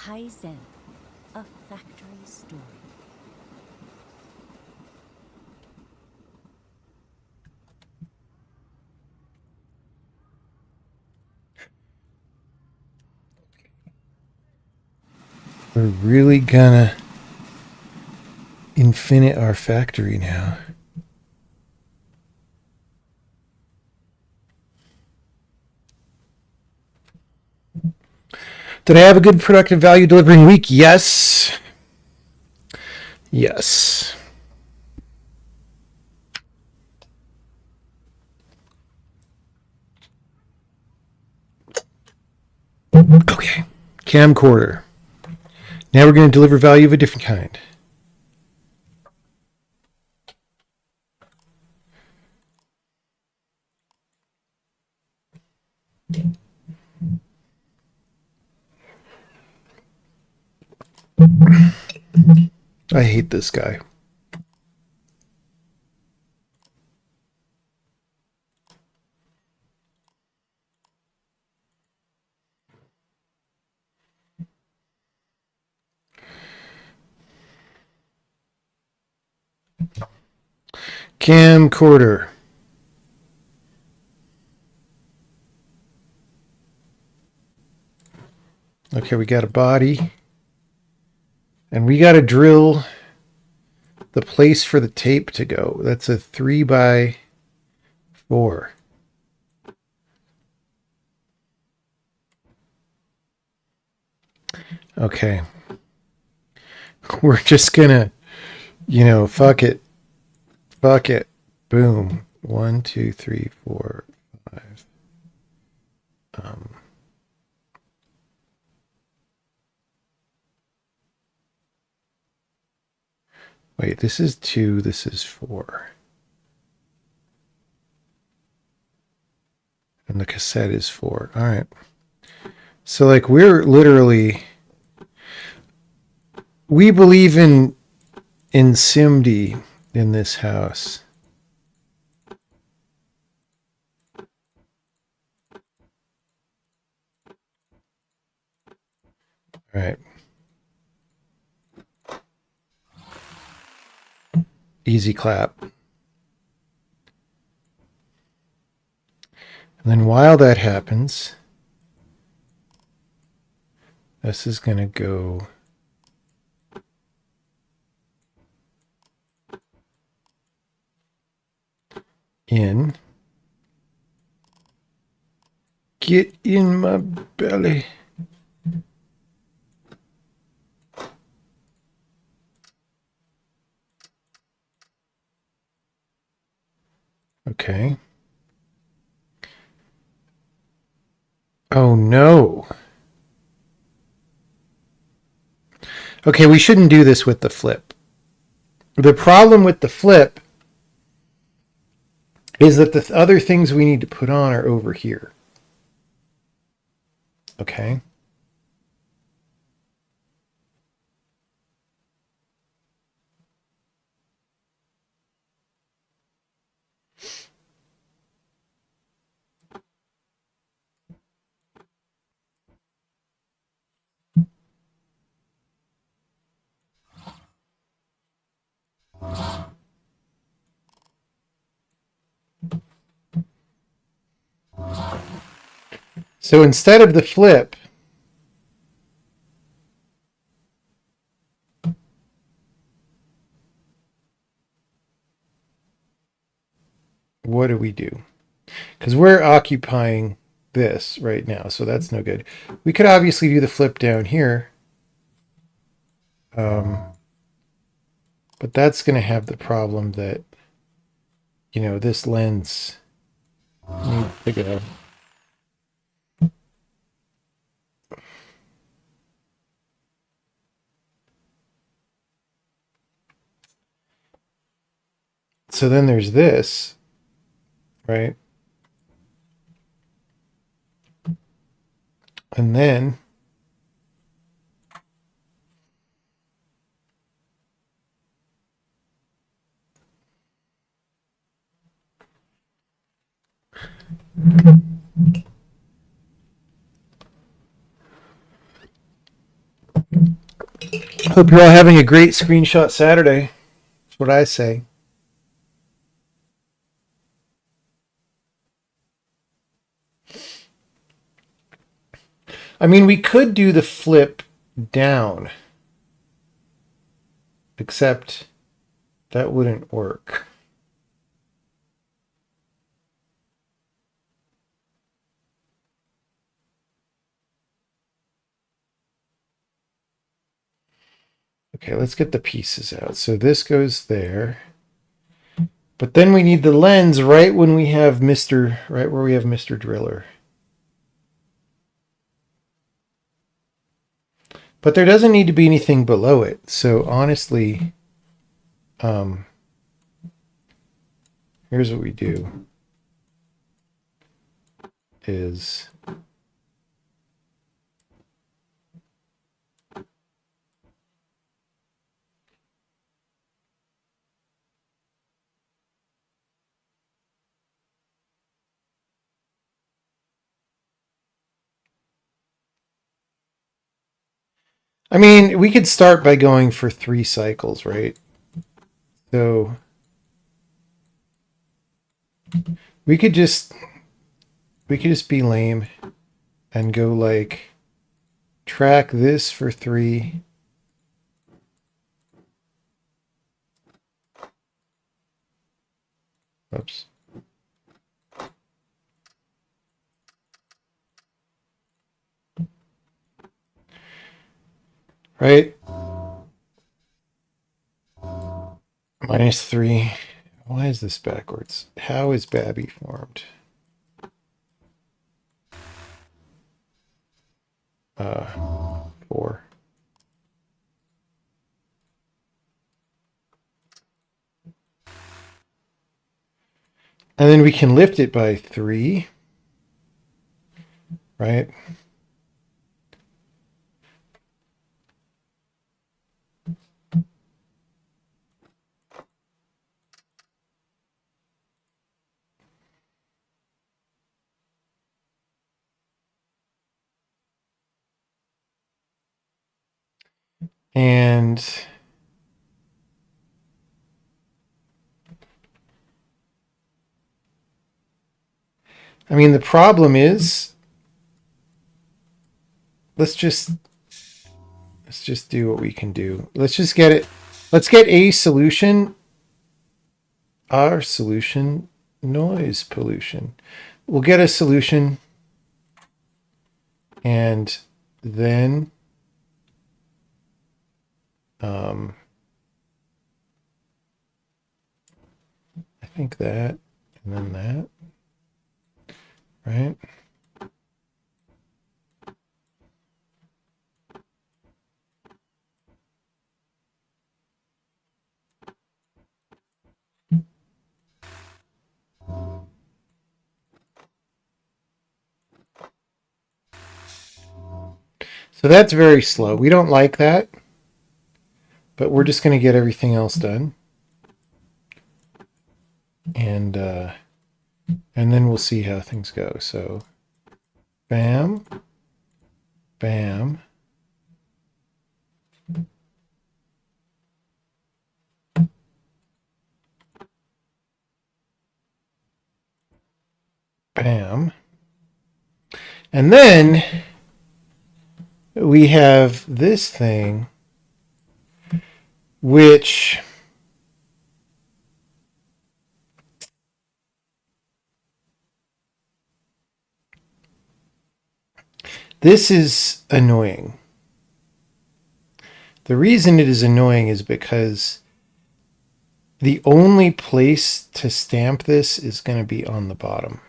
Kaizen, a factory story. We're really gonna infinite our factory now. Did I have a good productive value delivering week? Yes. Yes. Okay. Camcorder. Now we're going to deliver value of a different kind. I hate this guy. Camcorder. Okay, we got a body. And we got to drill the place for the tape to go. That's a 3x4. Okay. We're just gonna, fuck it. Fuck it. Boom. 1, 2, 3, 4, 5. Wait, this is 2, this is 4. And the cassette is 4. All right. So, like, we're literally... We believe in SIMD in this house. All right. Easy clap. And then while that happens, this is going to go in. Get in my belly. Okay. Oh no. Okay, we shouldn't do this with the flip. The problem with the flip is that the other things we need to put on are over here. Okay. So instead of the flip, what do we do? Because we're occupying this right now, so that's no good. We could obviously do the flip down here. But that's going to have the problem that, this lens needs to go. So then there's this, right? And then Hope you're all having a great screenshot Saturday. That's what I say. I mean, we could do the flip down, except that wouldn't work. Okay, let's get the pieces out. So this goes there. But then we need the lens right when we have right where we have Mr. Driller. But there doesn't need to be anything below it. So honestly, here's what we do is I mean, we could start by going for 3 cycles, right? So we could just be lame and go like track this for 3. Oops. Right? -3. Why is this backwards? How is Babby formed? 4. And then we can lift it by 3. Right? And I mean, the problem is, let's just do what we can do. Let's just get it. Let's get a solution. Our solution, noise pollution. We'll get a solution, and then I think that, and then that, right? So that's very slow. We don't like that, but we're just going to get everything else done. And then we'll see how things go. So bam, bam, bam. And then we have this thing, which this is annoying. The reason it is annoying is because the only place to stamp this is going to be on the bottom.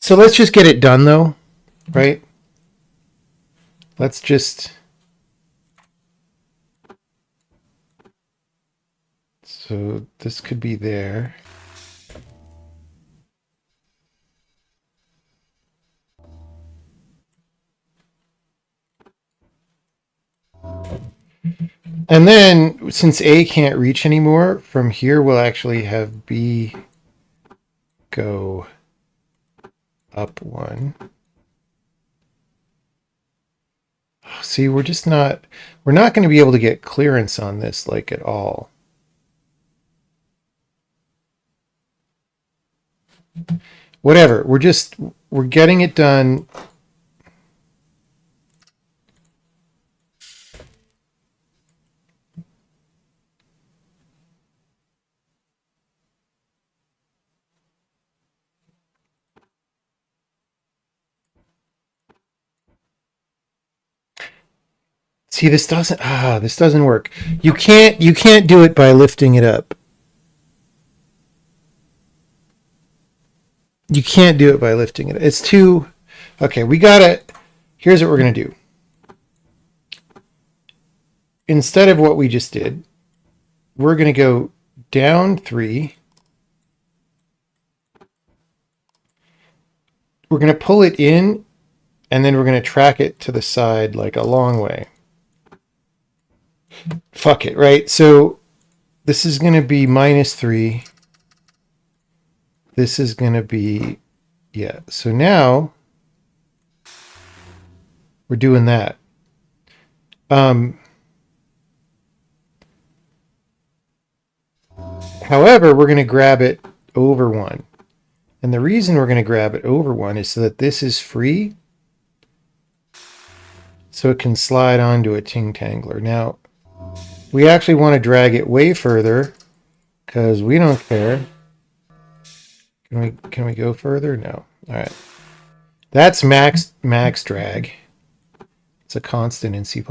So let's just get it done, though, right? Let's just So this could be there. And then, since A can't reach anymore, from here we'll actually have B go up one. See, we're not going to be able to get clearance on this, like, at all. Whatever, we're getting it done. See, this doesn't work. You can't do it by lifting it up. You can't do it by lifting it. It's too... Okay, here's what we're going to do. Instead of what we just did, we're going to go down 3. We're going to pull it in, and then we're going to track it to the side like a long way. Fuck it, right? So this is going to be -3. This is going to be... Yeah, so now we're doing that. However, we're going to grab it over 1. And the reason we're going to grab it over 1 is so that this is free, so it can slide onto a ting-tangler. Now, we actually want to drag it way further, because we don't care. Can we go further? No. All right. That's max drag. It's a constant in C++.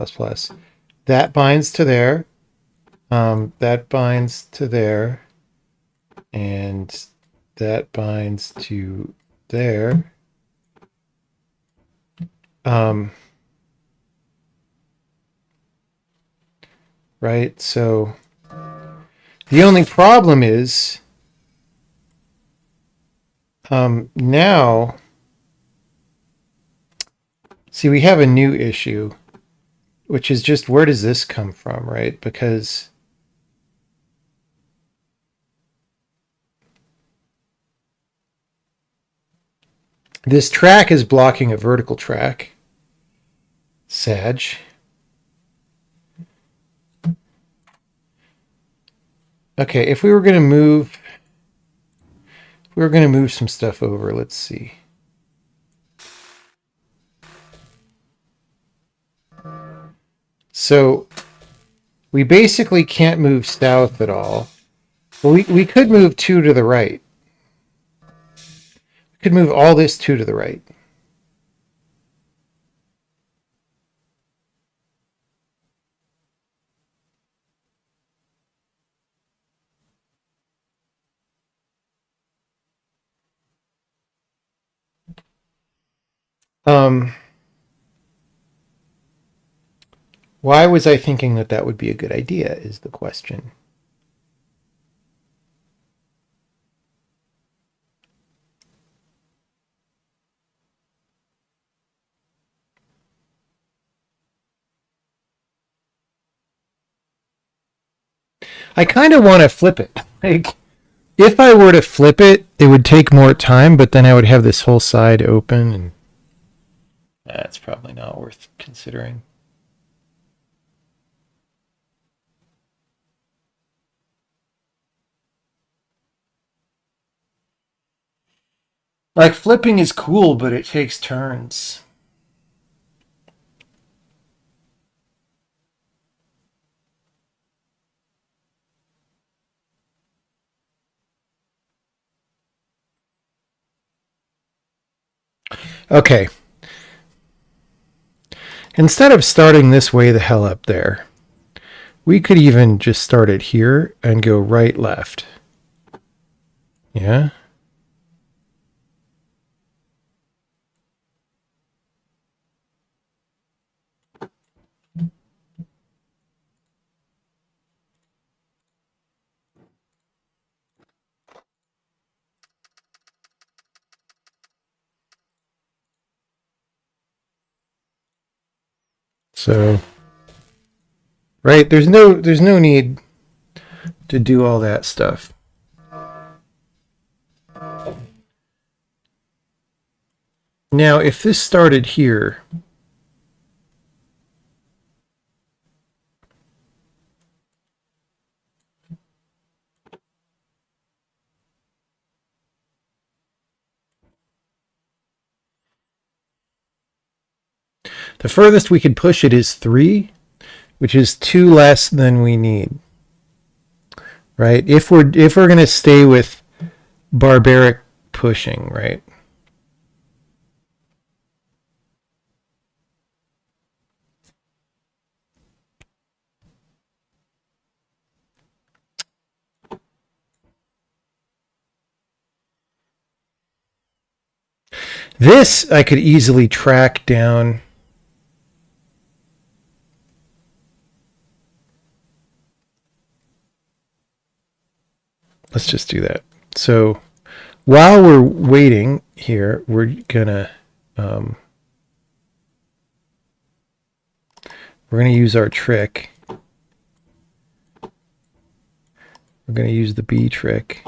That binds to there. That binds to there. And that binds to there. Right? So the only problem is now, see, we have a new issue, which is just, where does this come from, right? Because this track is blocking a vertical track. Sag. Okay, if we were going to move some stuff over, let's see. So we basically can't move south at all. Well, we could move 2 to the right. We could move all this 2 to the right. Why was I thinking that that would be a good idea is the question. I kind of want to flip it. Like, if I were to flip it, it would take more time, but then I would have this whole side open, and that's probably not worth considering. Like, flipping is cool, but it takes turns. Okay. Instead of starting this way the hell up there, we could even just start it here and go right, left. Yeah? So, right, there's no need to do all that stuff. Now, if this started here, the furthest we could push it is 3, which is 2 less than we need. Right? If we're going to stay with barbaric pushing, right? This I could easily track down. Let's just do that. So while we're waiting here, we're gonna use our trick. We're gonna use the B trick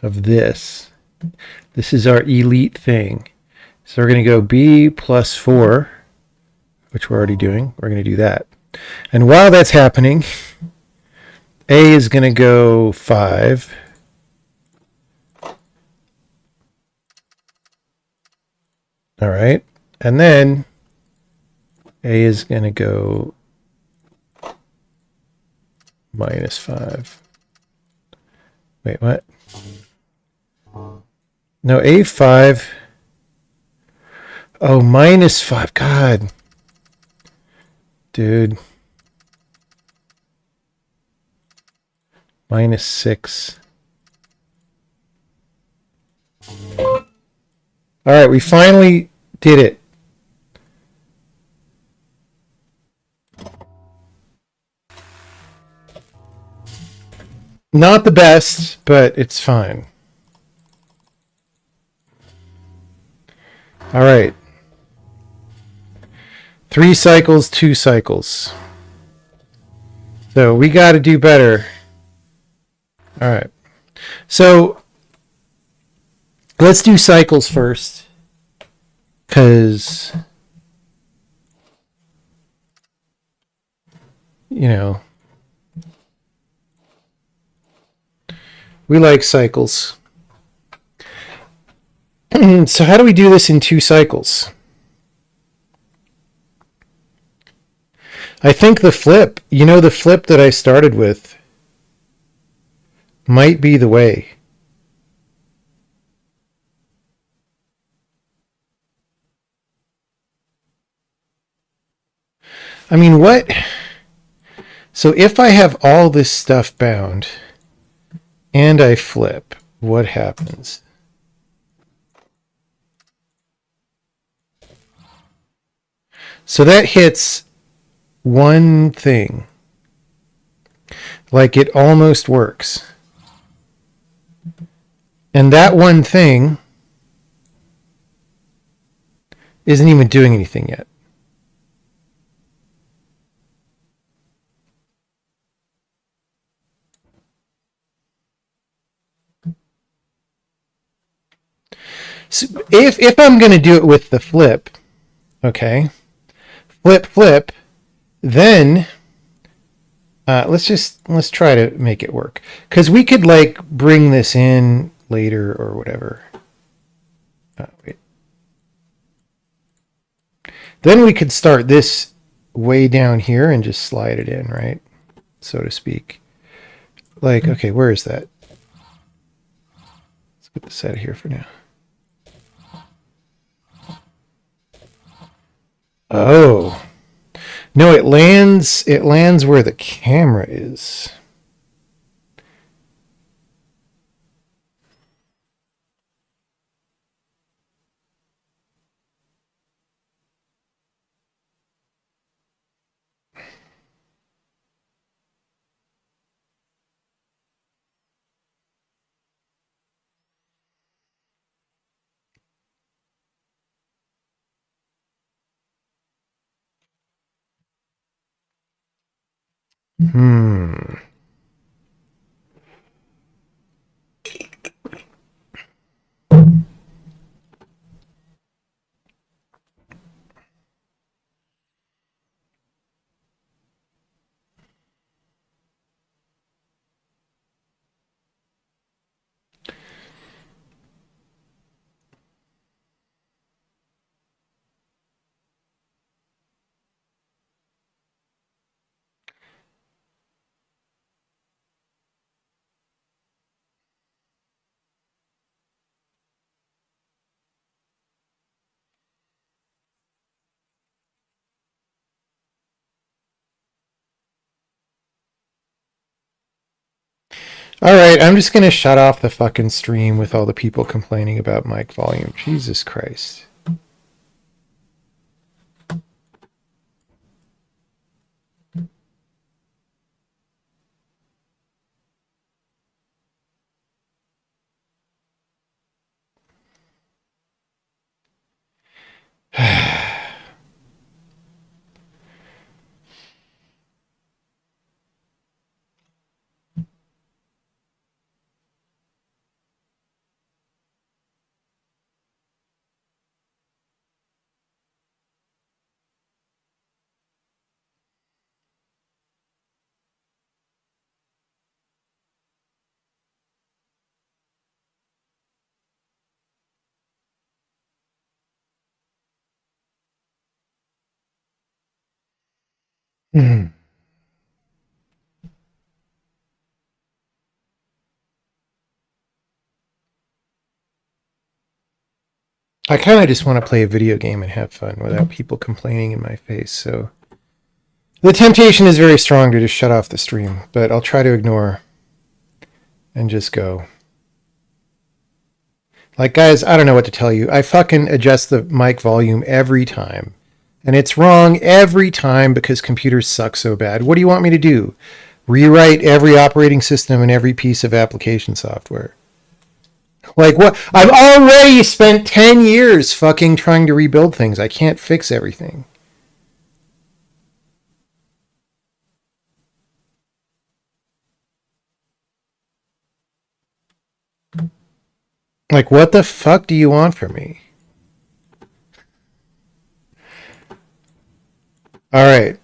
of this. This is our elite thing. So we're gonna go B plus 4, which we're already doing. We're gonna do that. And while that's happening, A is gonna go 5. All right. And then A is going to go -5. Wait, what? No, A5. Oh, -5. God. Dude. -6. All right, we finally did it. Not the best, but it's fine. All right. 3 cycles, 2 cycles. So we got to do better. All right. So let's do cycles first. Because, you know, we like cycles. So how do we do this in 2 cycles? I think the flip, the flip that I started with might be the way. I mean, what? So if I have all this stuff bound and I flip, what happens? So that hits one thing. Like it almost works. And that one thing isn't even doing anything yet. So if I'm going to do it with the flip, okay, flip, then let's try to make it work, because we could like bring this in later or whatever. Wait. Then we could start this way down here and just slide it in, right, so to speak. Like, okay, where is that? Let's get this out of here for now. Oh. No, it lands where the camera is. All right, I'm just going to shut off the fucking stream with all the people complaining about mic volume. Jesus Christ. Hmm. I kind of just want to play a video game and have fun without people complaining in my face. So the temptation is very strong to just shut off the stream, but I'll try to ignore and just go. Like, guys, I don't know what to tell you. I fucking adjust the mic volume every time. And it's wrong every time because computers suck so bad. What do you want me to do? Rewrite every operating system and every piece of application software? Like, what? I've already spent 10 years fucking trying to rebuild things. I can't fix everything. Like, what the fuck do you want from me? All right.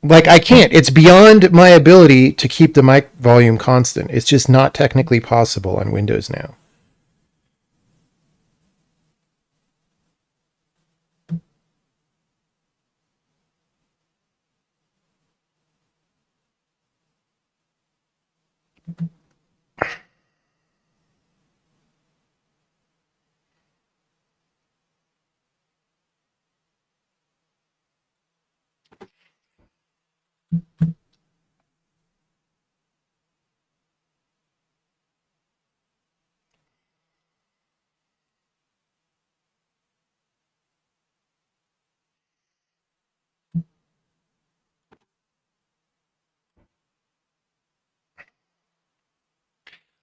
Like, I can't. It's beyond my ability to keep the mic volume constant. It's just not technically possible on Windows now.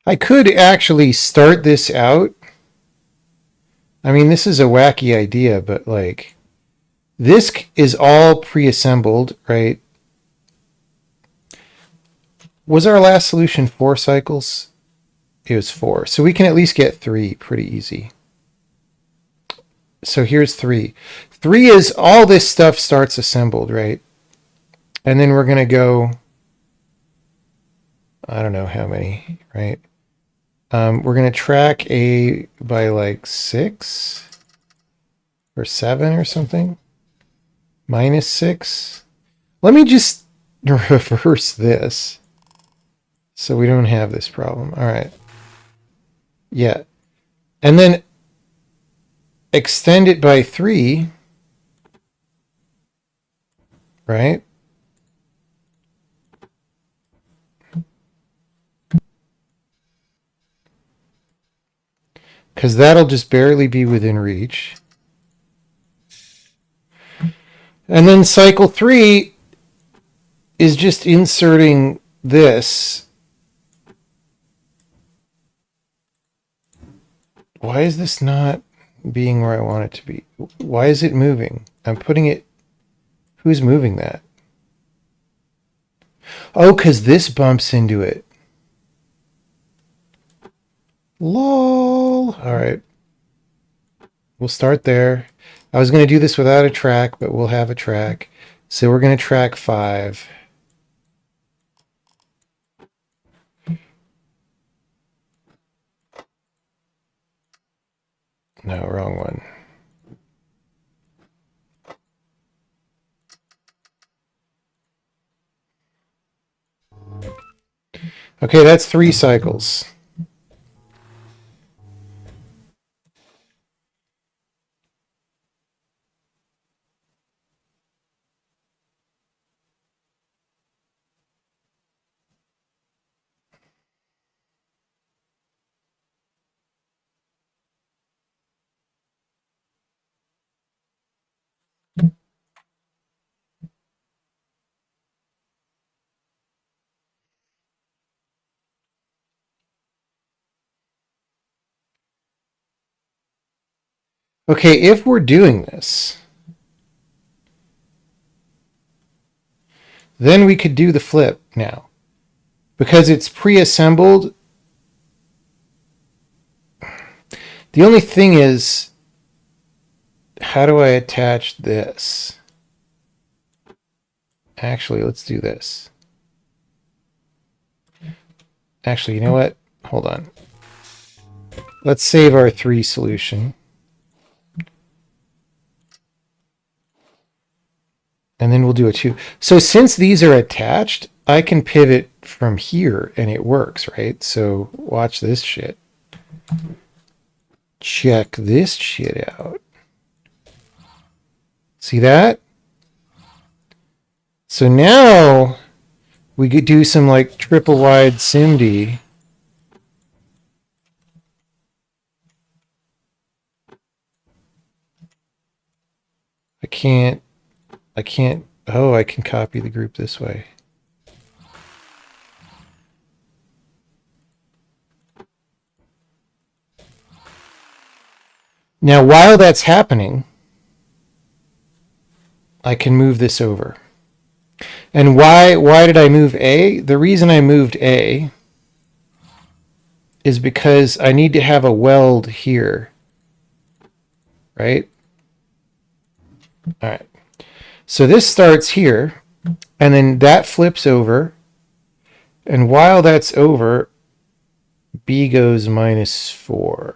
I could actually start this out. I mean, this is a wacky idea, but like, this is all pre-assembled, right? Was our last solution 4 cycles? It was 4. So we can at least get 3 pretty easy. So here's 3. 3 is all this stuff starts assembled, right? And then we're going to go, I don't know how many, right? We're going to track A by like 6 or 7 or something. -6. Let me just reverse this so we don't have this problem. All right. Yeah. And then extend it by 3, right? Because that'll just barely be within reach. And then cycle 3 is just inserting this. Why is this not? being where I want it to be. Why is it moving? I'm putting it... Who's moving that? Oh, because this bumps into it. LOL. All right. We'll start there. I was going to do this without a track, but we'll have a track. So we're going to track 5. No, wrong one. Okay, that's 3 cycles. Okay, if we're doing this, then we could do the flip now. Because it's pre-assembled. The only thing is, how do I attach this? Actually, let's do this. Actually, you know what? Hold on. Let's save our 3 solution. And then we'll do a 2. So since these are attached, I can pivot from here and it works, right? So watch this shit. Check this shit out. See that? So now we could do some like triple wide SIMD. I can't, oh, I can copy the group this way. Now, while that's happening, I can move this over. And why did I move A? The reason I moved A is because I need to have a weld here, right? All right. So this starts here, and then that flips over. And while that's over, B goes -4.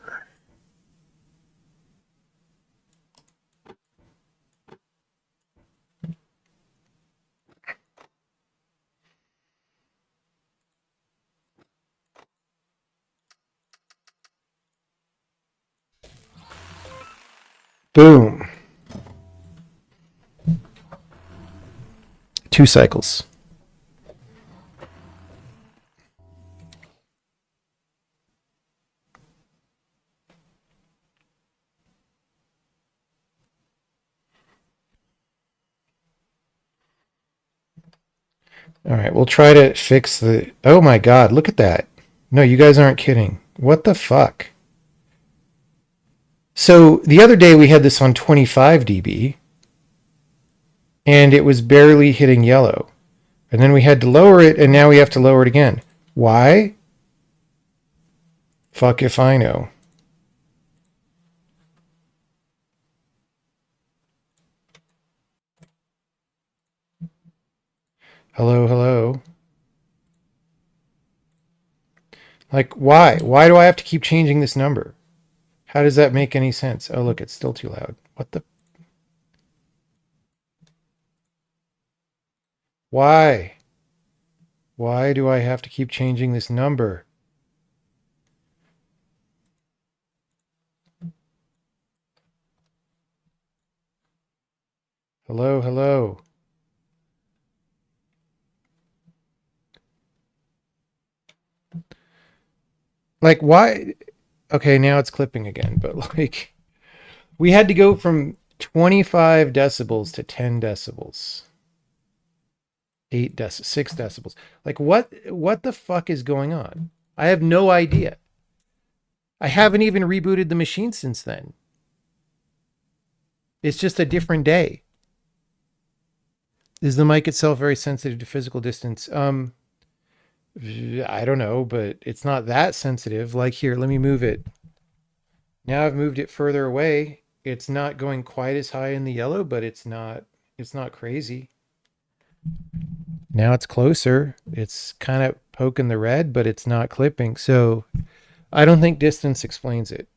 Boom. 2 cycles. All right, we'll try to fix the... Oh my God, look at that. No, you guys aren't kidding. What the fuck? So the other day we had this on 25 dB and it was barely hitting yellow. And then we had to lower it and now we have to lower it again. Why? Fuck if I know. Hello, hello. Like, why? Why do I have to keep changing this number? How does that make any sense? Oh, look, it's still too loud. What the? Why? Why do I have to keep changing this number? Hello, hello. Like, why? Okay, now it's clipping again, but like, we had to go from 25 decibels to 10 decibels. 6 decibels. Like, what the fuck is going on? I have no idea. I haven't even rebooted the machine since then. It's just a different day. Is the mic itself very sensitive to physical distance? I don't know, but it's not that sensitive. Like here, let me move it. Now I've moved it further away. It's not going quite as high in the yellow, but it's not crazy. Now it's closer. It's kind of poking the red, but it's not clipping. So I don't think distance explains it.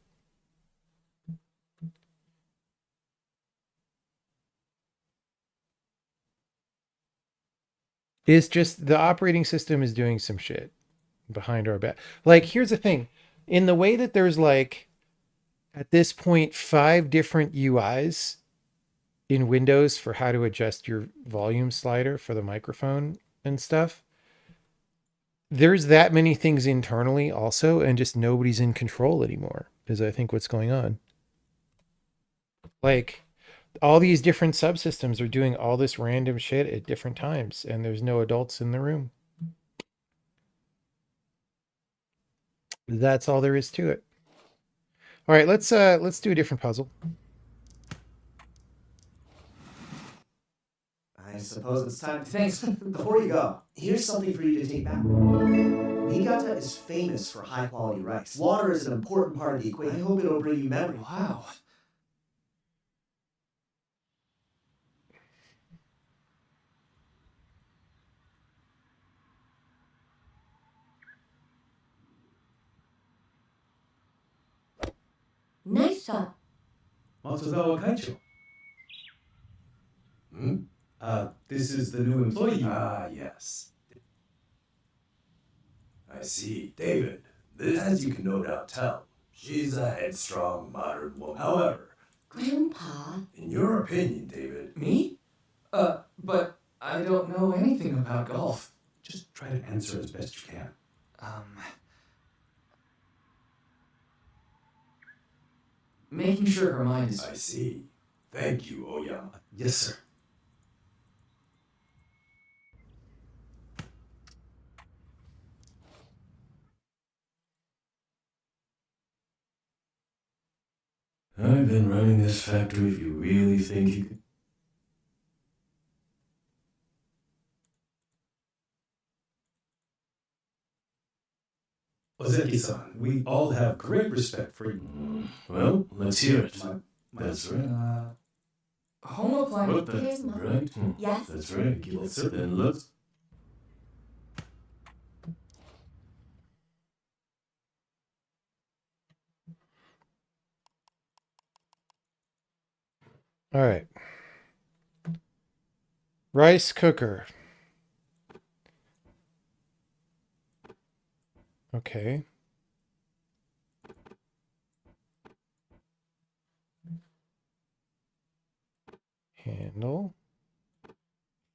It's just the operating system is doing some shit behind our back. Like, here's the thing. In the way that there's like at this point 5 different UIs in Windows for how to adjust your volume slider for the microphone and stuff. There's that many things internally also, and just nobody's in control anymore, is I think what's going on. Like all these different subsystems are doing all this random shit at different times, and there's no adults in the room. That's all there is to it. All right, let's do a different puzzle. I suppose it's time. Thanks. Before you go, here's something for you to take back. Niigata is famous for high-quality rice. Water is an important part of the equation. I hope it'll bring you memory. Wow. Nice shot. Matsuzawa Kaicho. This is the new employee. Ah, yes. I see. David, this, as you can no doubt tell, she's a headstrong, modern woman. However, Grandpa. in your opinion, David, Me? But I don't know anything about golf. just try to answer as best you can. Making sure her mind is... I see. Thank you, Oyama. Yes, sir. I've been running this factory if you really think you could... Ozeki-san, we all have great respect for you. Well, let's hear it. That's right. Home appliance... What the... Here's Mom. Right? Yes. That's right. Yes, sir. Then let's... All right. Rice cooker. Okay. Handle.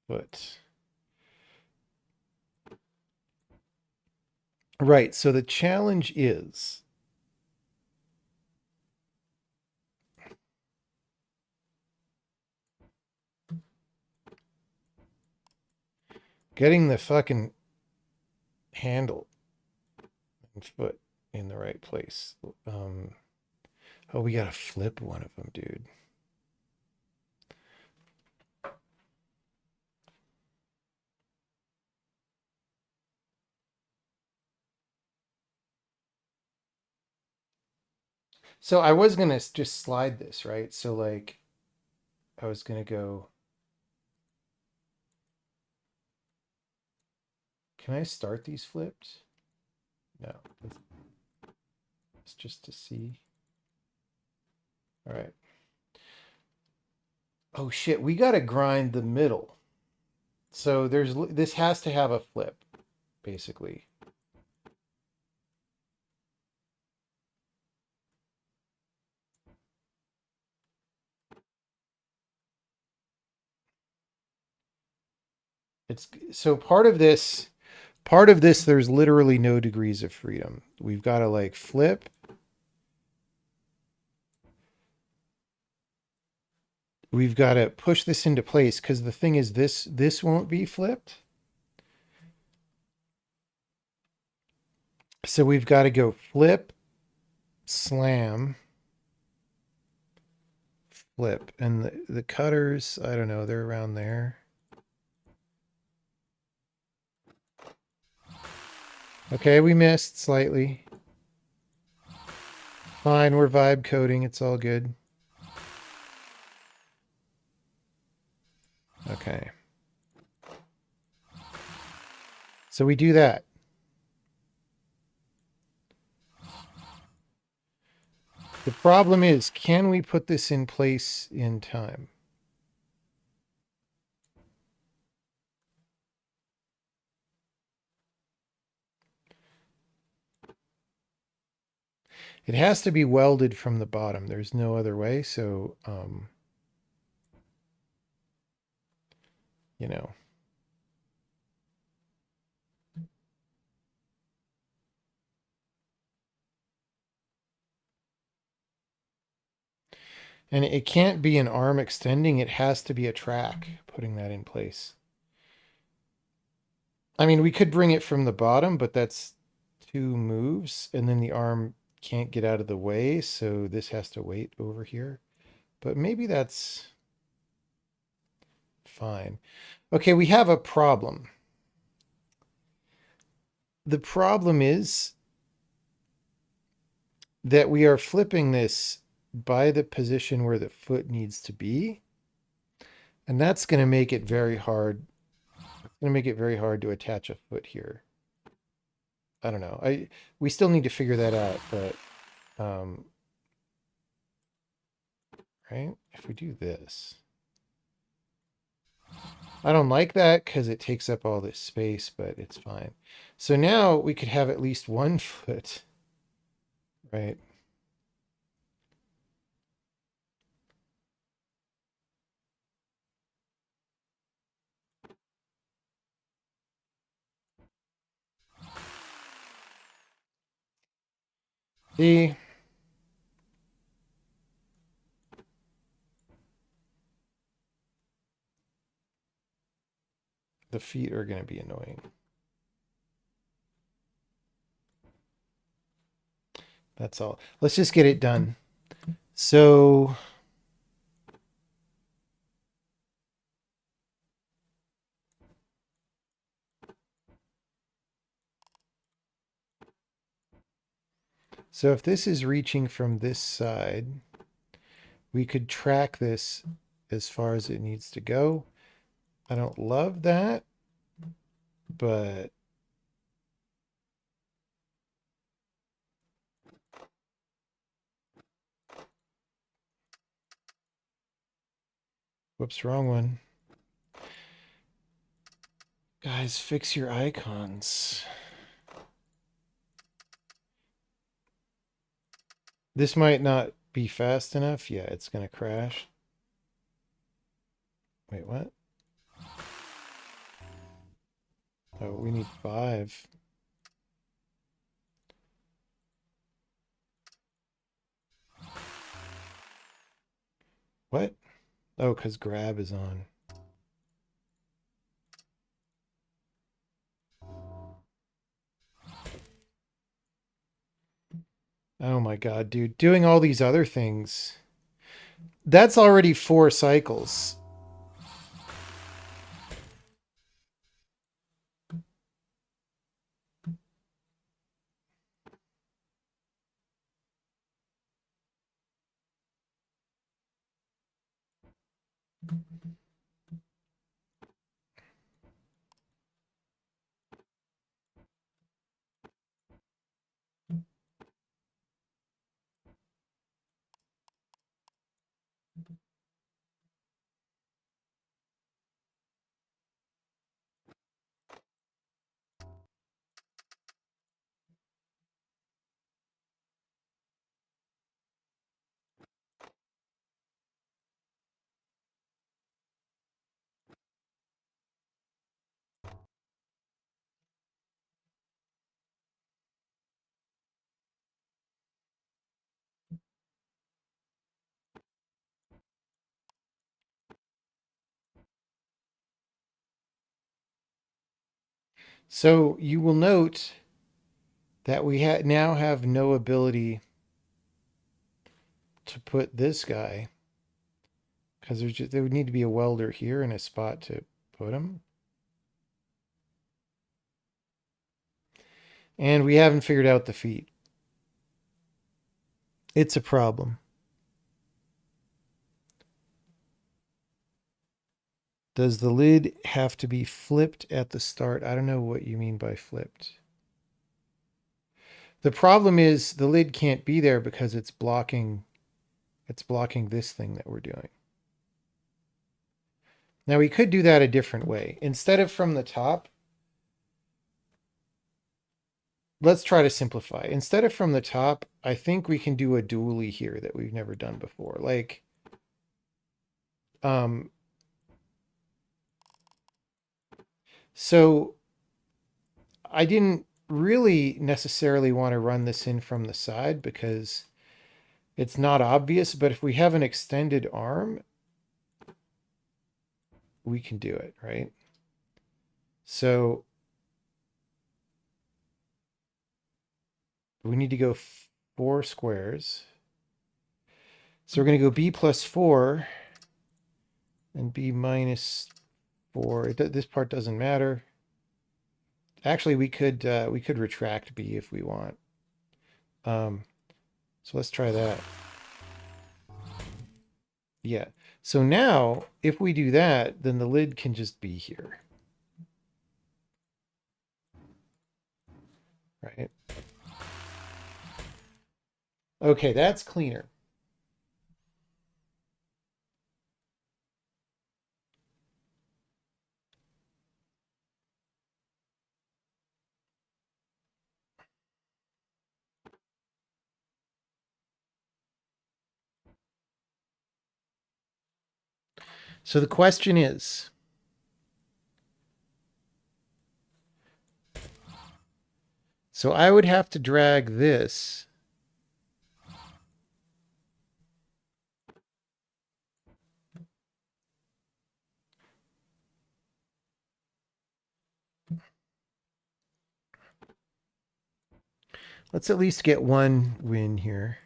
Foot. Right. So the challenge is getting the fucking handle and foot in the right place. Oh, we gotta flip one of them, dude. So I was gonna just slide this, right? So like, I was gonna go. Can I start these flipped? No. It's just to see. All right. Oh shit, we gotta grind the middle. So this has to have a flip, basically. It's so part of this, there's literally no degrees of freedom. We've got to like flip. We've got to push this into place because the thing is this won't be flipped. So we've got to go flip, slam, flip. And the cutters, I don't know, they're around there. Okay, we missed slightly. Fine, we're vibe coding. It's all good. Okay. So we do that. The problem is, can we put this in place in time? It has to be welded from the bottom. There's no other way. So, you know. And it can't be an arm extending. It has to be a track putting that in place. I mean, we could bring it from the bottom, but that's 2 moves. And then the arm can't get out of the way. So this has to wait over here. But maybe that's fine. Okay, we have a problem. The problem is that we are flipping this by the position where the foot needs to be. And that's going to make it very hard. It's going to make it very hard to attach a foot here. I don't know. We still need to figure that out, but right? If we do this. I don't like that because it takes up all this space, but it's fine. So now we could have at least one foot, right? See? The feet are going to be annoying. That's all. Let's just get it done. So if this is reaching from this side, we could track this as far as it needs to go. I don't love that, but whoops, wrong one. Guys, fix your icons. This might not be fast enough. Yeah, it's going to crash. Wait, what? Oh, we need 5. What? Oh, because grab is on. Oh my god, dude. Doing all these other things. That's already 4 cycles. So you will note that we now have no ability to put this guy Because there would need to be a welder here and a spot to put them. And we haven't figured out the feet. It's a problem. Does the lid have to be flipped at the start? I don't know what you mean by flipped. The problem is the lid can't be there because it's blocking this thing that we're doing. Now we could do that a different way. Instead of from the top, let's try to simplify. Instead of from the top, I think we can do a dually here that we've never done before. Like, so I didn't really necessarily want to run this in from the side because it's not obvious, but if we have an extended arm, we can do it, right? So we need to go 4 squares. So we're going to go b plus 4 and b minus 4. This part doesn't matter. Actually, we could retract b if we want. So let's try that. Yeah. So now, if we do that, then the lid can just be here. Right? Okay, that's cleaner. So the question is, so I would have to drag this let's at least get one win here.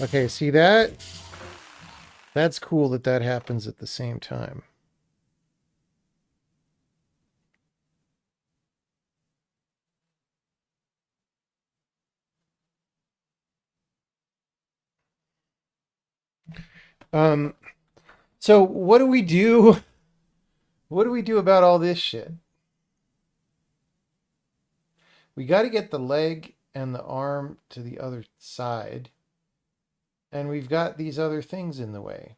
Okay, see that? That's cool that that happens at the same time. So what do we do? What do we do about all this shit? We got to get the leg and the arm to the other side. And we've got these other things in the way.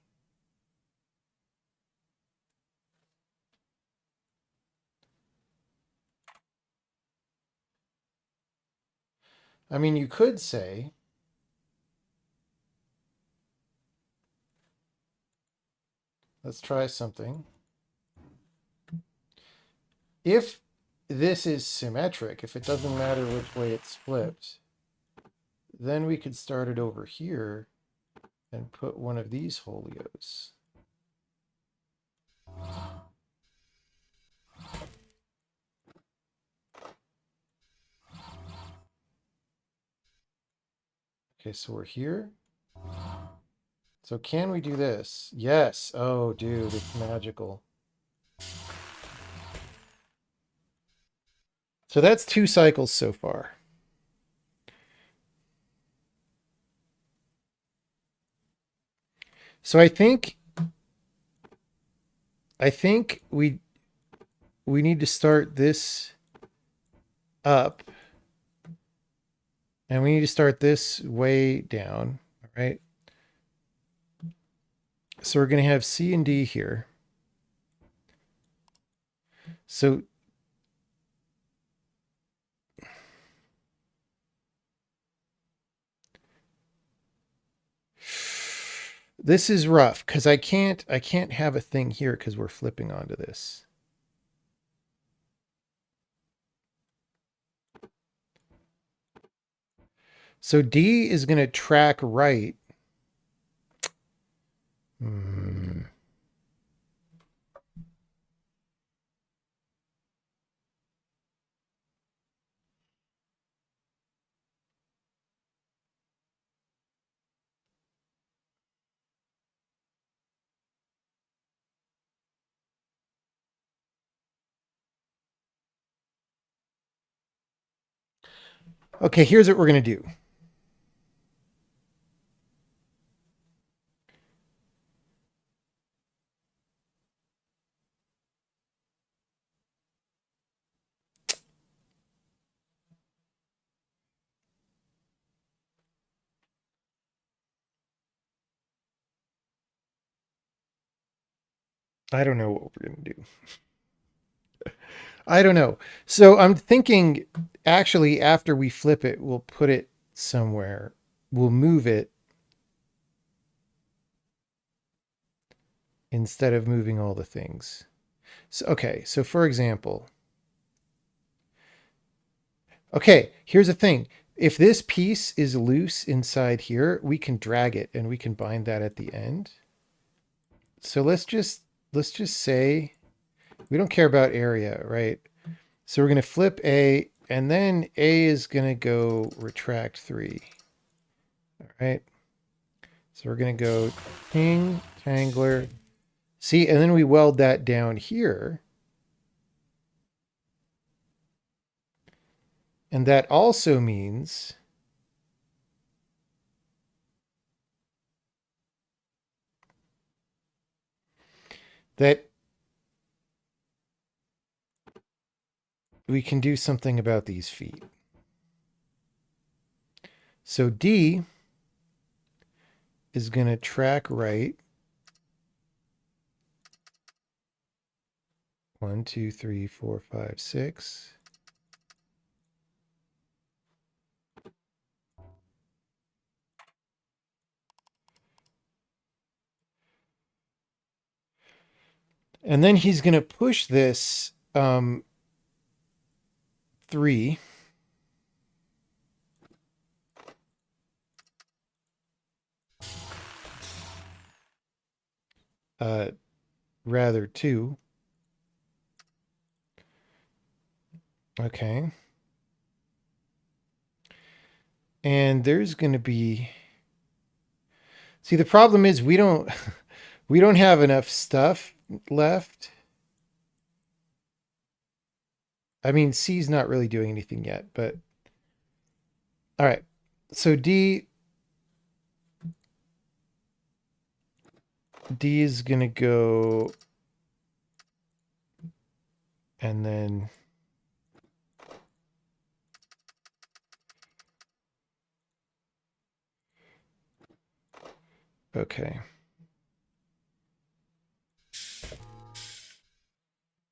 I mean, you could say, let's try something. If this is symmetric, if it doesn't matter which way it's flipped, then we could start it over here and put one of these folios. Okay, so we're here. So can we do this? Yes. Oh, dude, it's magical. So that's 2 cycles so far. So I think we need to start this up. And we need to start this way down, all right? So we're going to have C and D here. So This is rough because I can't have a thing here because we're flipping onto this. So D is going to track right. Okay, here's what we're going to do. I don't know what we're going to do. I don't know. So I'm thinking actually after we flip it, we'll put it somewhere. We'll move it instead of moving all the things. So, okay, so for example, okay, here's the thing. If this piece is loose inside here, we can drag it and we can bind that at the end. So let's just say we don't care about area, right? So we're going to flip A, and then A is going to go retract 3. All right. So we're going to go ting, tangler. See, and then we weld that down here. And that also means that we can do something about these feet. So D is going to track right. 1, 2, 3, 4, 5, 6. And then he's going to push this 3. Rather 2. Okay. And there's going to be, see, the problem is we don't have enough stuff left. I mean, C's not really doing anything yet, but all right. So D is going to go, and then okay.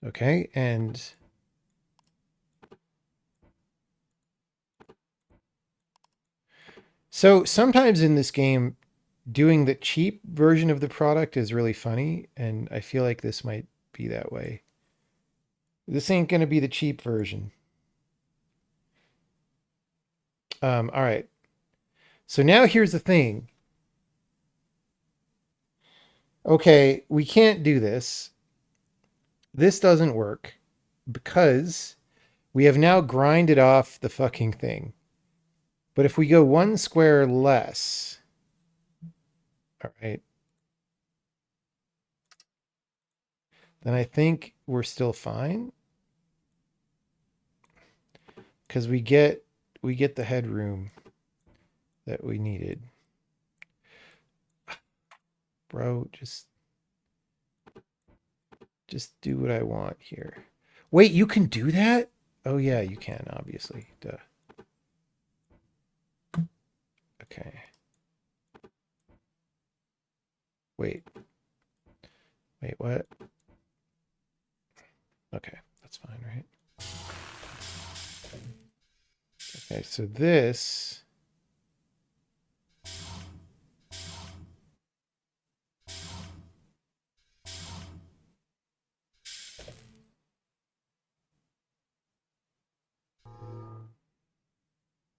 Okay, and so sometimes in this game, doing the cheap version of the product is really funny, and I feel like this might be that way. This ain't going to be the cheap version. All right. So now here's the thing. Okay, we can't do this. This doesn't work because we have now grinded off the fucking thing. But if we go 1 square less, all right, then I think we're still fine. Because we get the headroom that we needed. Bro, just do what I want here. Wait, you can do that? Oh yeah, you can, obviously. Duh. Okay. Wait, what? Okay, that's fine, right? Okay, so this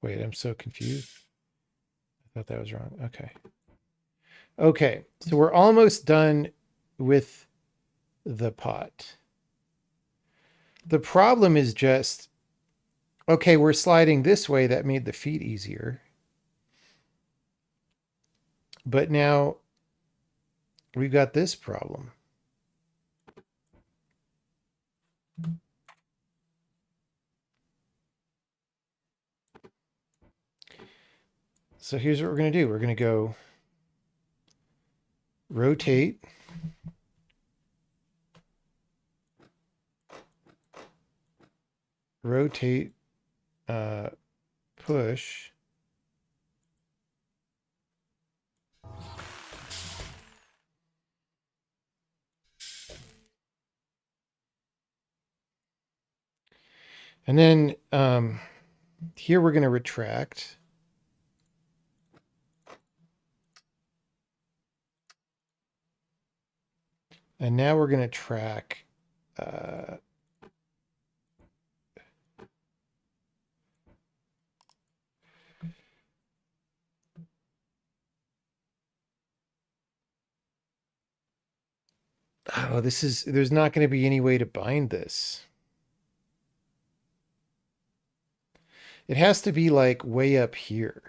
Wait, I'm so confused. I thought that was wrong. Okay. Okay, so we're almost done with the pot. The problem is just, okay, we're sliding this way. That made the feet easier. But now we've got this problem. So here's what we're going to do. We're going to go rotate. Rotate, push. And then here we're going to retract. And now we're going to track oh, there's not going to be any way to bind this. It has to be like way up here.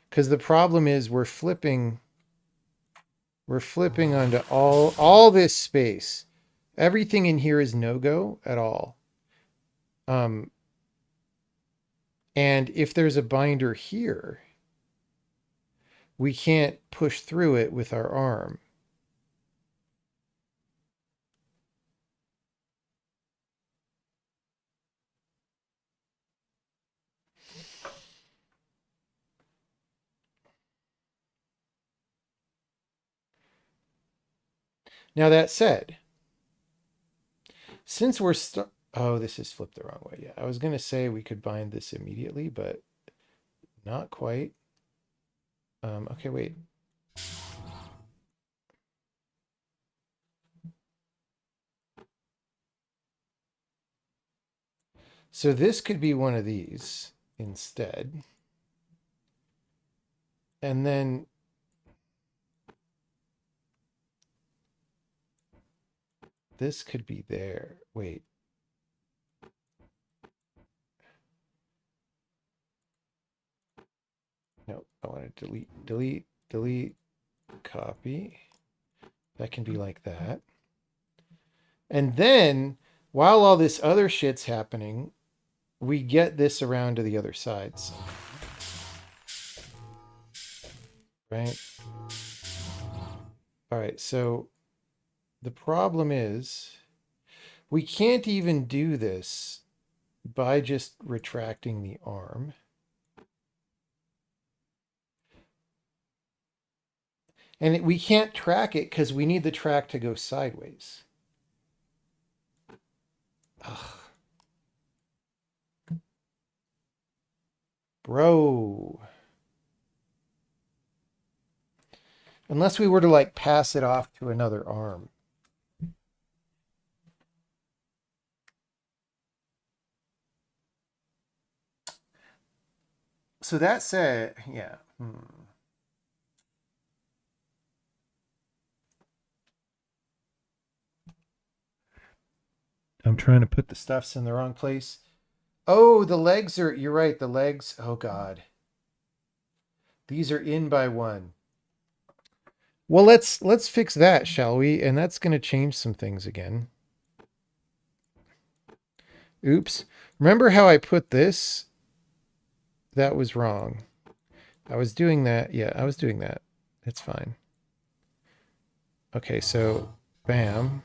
Because the problem is we're flipping onto all this space. Everything in here is no-go at all. And if there's a binder here, we can't push through it with our arm. Now that said, since we're oh, this is flipped the wrong way. Yeah, I was going to say we could bind this immediately, but not quite. Okay, wait. So this could be one of these instead. And then this could be there. Wait. No, I want to delete, copy. That can be like that. And then while all this other shit's happening, we get this around to the other sides. Right? All right, so the problem is we can't even do this by just retracting the arm. And we can't track it because we need the track to go sideways. Ugh. Bro. Unless we were to like pass it off to another arm. So that said, yeah. I'm trying to put the stuffs in the wrong place. Oh, the legs are, you're right, the legs, oh God. These are in by one. Well, let's fix that, shall we? And that's going to change some things again. Oops. Remember how I put this? That was wrong. I was doing that. Yeah, I was doing that. It's fine. Okay, so bam.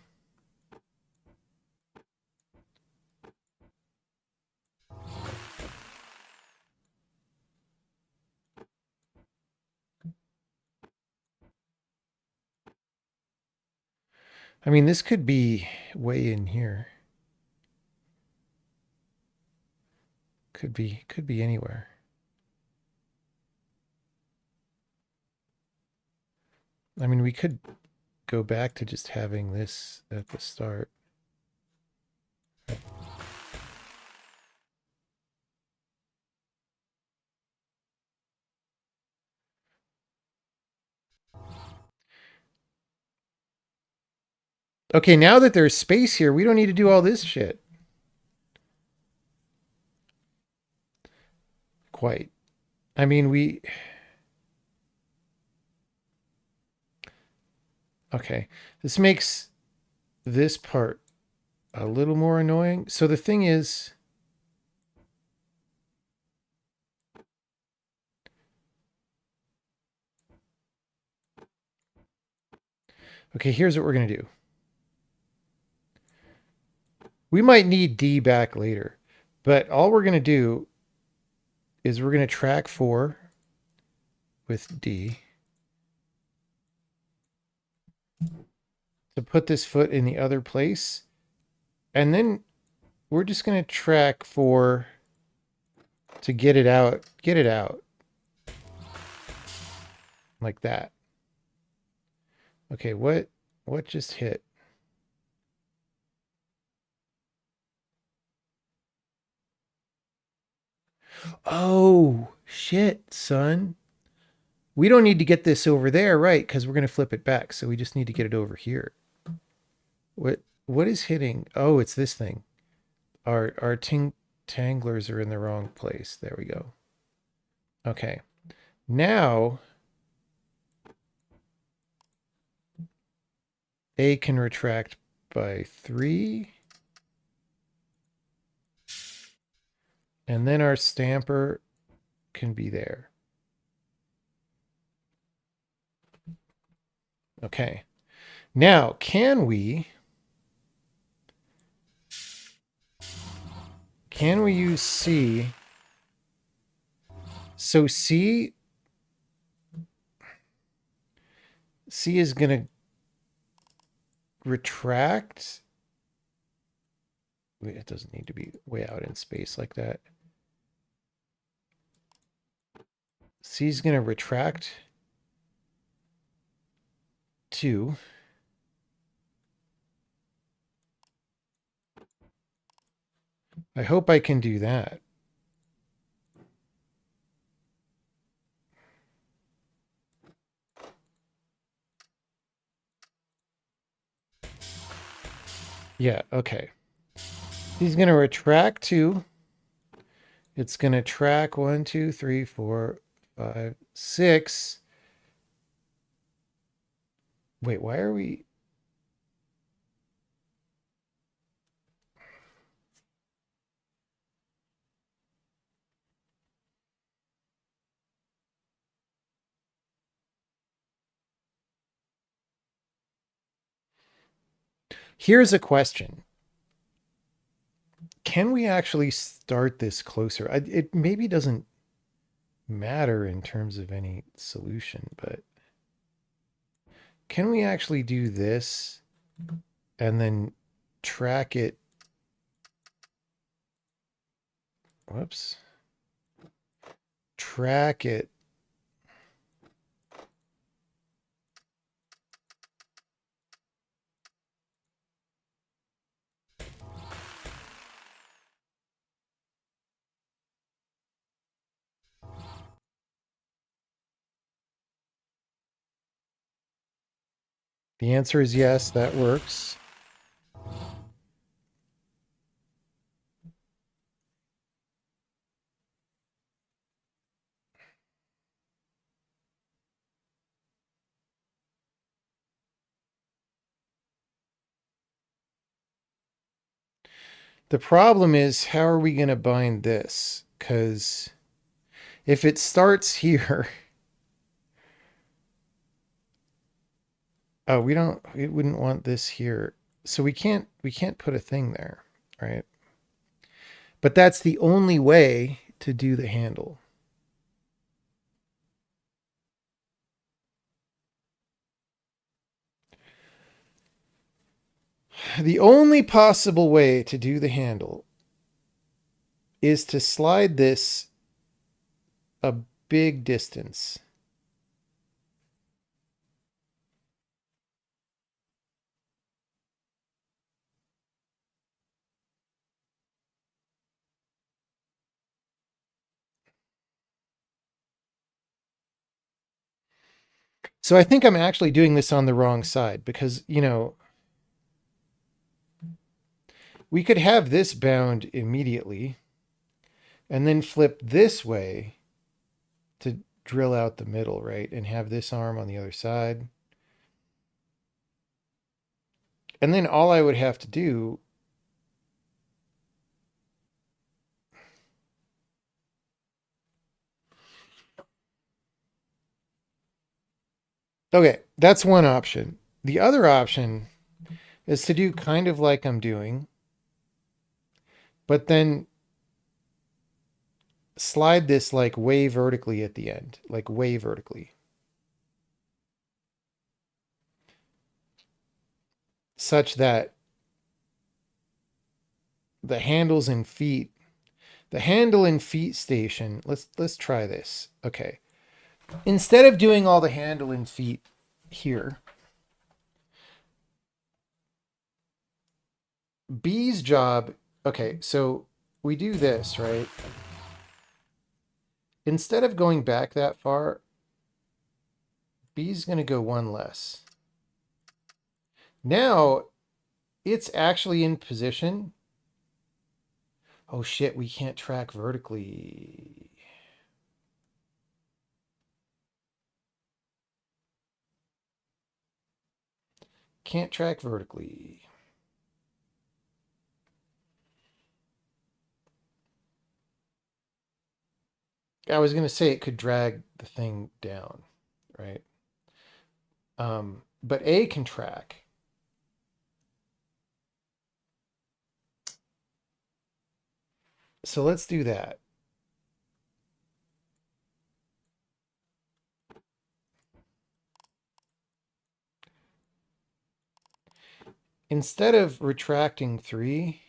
I mean, this could be way in here. Could be anywhere. I mean, we could go back to just having this at the start. Okay, now that there's space here, we don't need to do all this shit. Quite. I mean, we... Okay, this makes this part a little more annoying. So the thing is... Okay, here's what we're going to do. We might need D back later, but all we're going to do is we're going to track 4 with D to put this foot in the other place. And then we're just going to track 4 to get it out. Get it out. Like that. Okay, what just hit? Oh, shit, son. We don't need to get this over there, right? Because we're going to flip it back. So we just need to get it over here. What is hitting? Oh, it's this thing. Our tanglers are in the wrong place. There we go. Okay. Now A can retract by 3. And then our stamper can be there. Okay. Now, can we use C? So C is going to retract. Wait, it doesn't need to be way out in space like that. C is going to retract 2. I hope I can do that. Yeah, okay. He's going to retract 2. It's going to track 1, 2, 3, 4, 5, 6. Wait, why are we... Here's a question. Can we actually start this closer? It maybe doesn't matter in terms of any solution, but can we actually do this and then track it? Whoops. Track it. The answer is yes, that works. The problem is, how are we going to bind this? Because if it starts here... Oh, we wouldn't want this here. So we can't put a thing there, right? But that's the only way to do the handle. The only possible way to do the handle is to slide this a big distance. So I think I'm actually doing this on the wrong side because, you know, we could have this bound immediately and then flip this way to drill out the middle, right? And have this arm on the other side. And then all I would have to do okay, that's one option. The other option is to do kind of like I'm doing, but then slide this like way vertically at the end, like way vertically. Such that the handles and feet, the handle and feet station, let's try this. Okay. Instead of doing all the handle and feet here, B's job, okay, so we do this, right? Instead of going back that far, B's going to go one less. Now, it's actually in position. Oh shit, we can't track vertically. Can't track vertically. I was going to say it could drag the thing down, right? But A can track. So let's do that. Instead of retracting 3,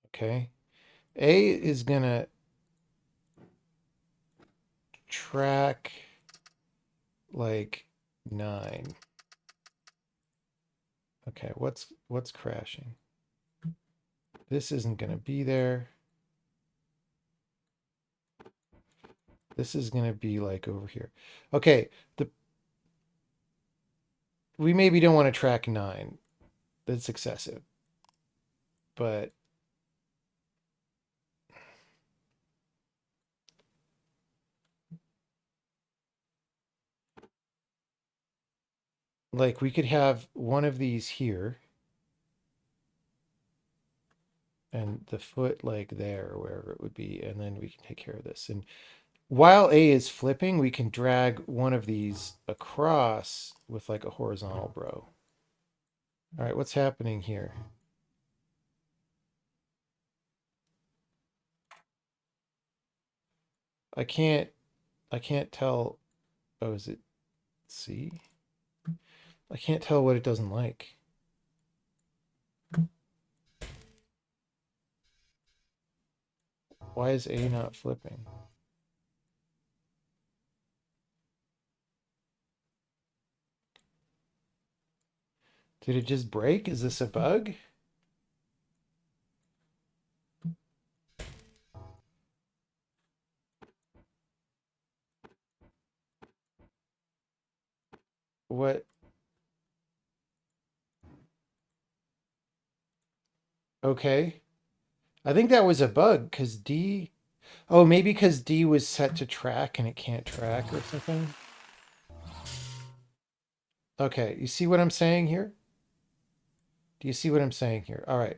okay, A is going to track like 9. Okay, what's crashing? This isn't going to be there. This is going to be like over here. Okay, we maybe don't want to track 9. That's excessive. But like we could have one of these here and the foot like there, wherever it would be, and then we can take care of this. And while A is flipping, we can drag one of these across with like a horizontal bro. All right, what's happening here? I can't tell. Oh, is it C? I can't tell what it doesn't like. Why is A not flipping? Did it just break? Is this a bug? What? Okay. I think that was a bug because D... Oh, maybe because D was set to track and it can't track or something. Okay, you see what I'm saying here? Do you see what I'm saying here? All right.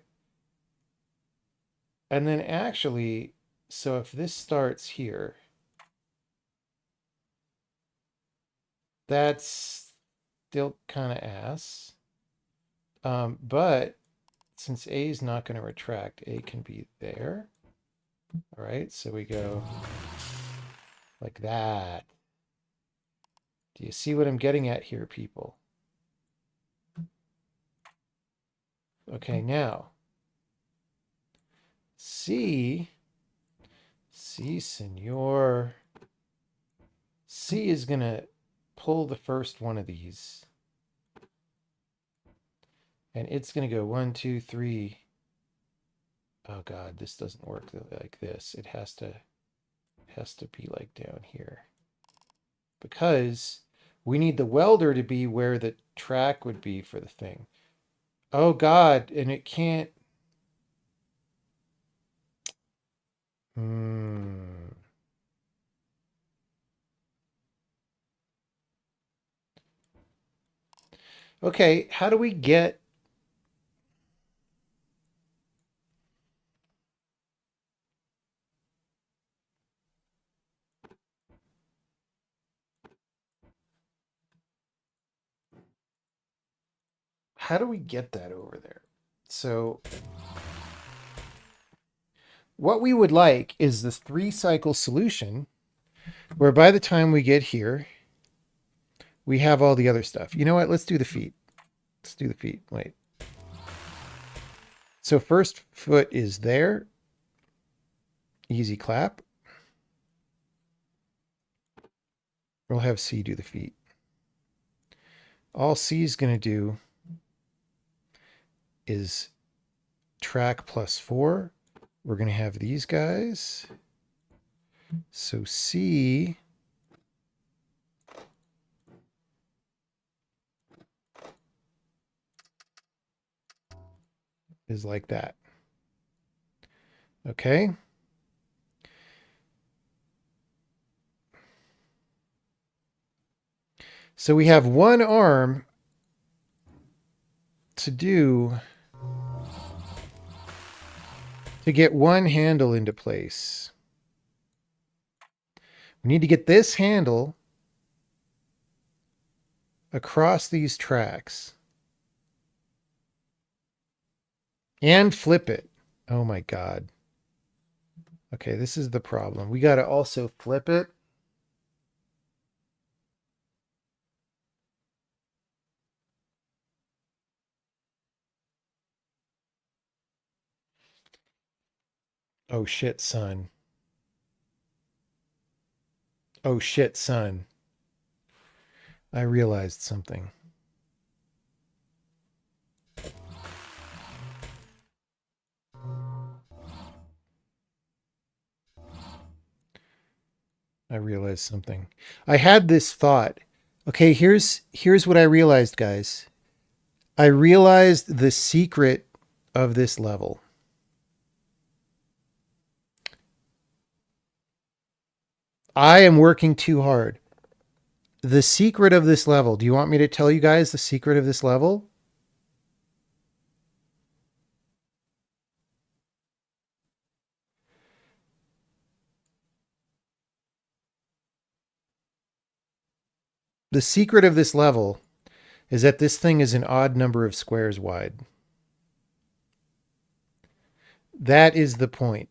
And then actually, so if this starts here, that's still kind of ass. But since A is not going to retract, A can be there. All right, so we go like that. Do you see what I'm getting at here, people? Okay, now C, senor. C is going to pull the first one of these. And it's going to go 1, 2, 3. Oh God, this doesn't work like this. It has to be like down here. because we need the welder to be where the track would be for the thing. Oh God, and it can't. Okay, how do we get... How do we get that over there? So what we would like is this 3-cycle solution where by the time we get here, we have all the other stuff. You know what? Let's do the feet. Let's do the feet. Wait. So first foot is there. Easy clap. We'll have C do the feet. All C is going to do is track plus 4. We're going to have these guys. So C is like that. Okay. So we have one arm to do to get one handle into place. We need to get this handle across these tracks and flip it. Oh my God. Okay, this is the problem. We got to also flip it. Oh shit, son. Oh shit, son. I realized something. I had this thought. Okay, here's what I realized, guys. I realized the secret of this level. I am working too hard. The secret of this level. Do you want me to tell you guys the secret of this level? The secret of this level is that this thing is an odd number of squares wide. That is the point.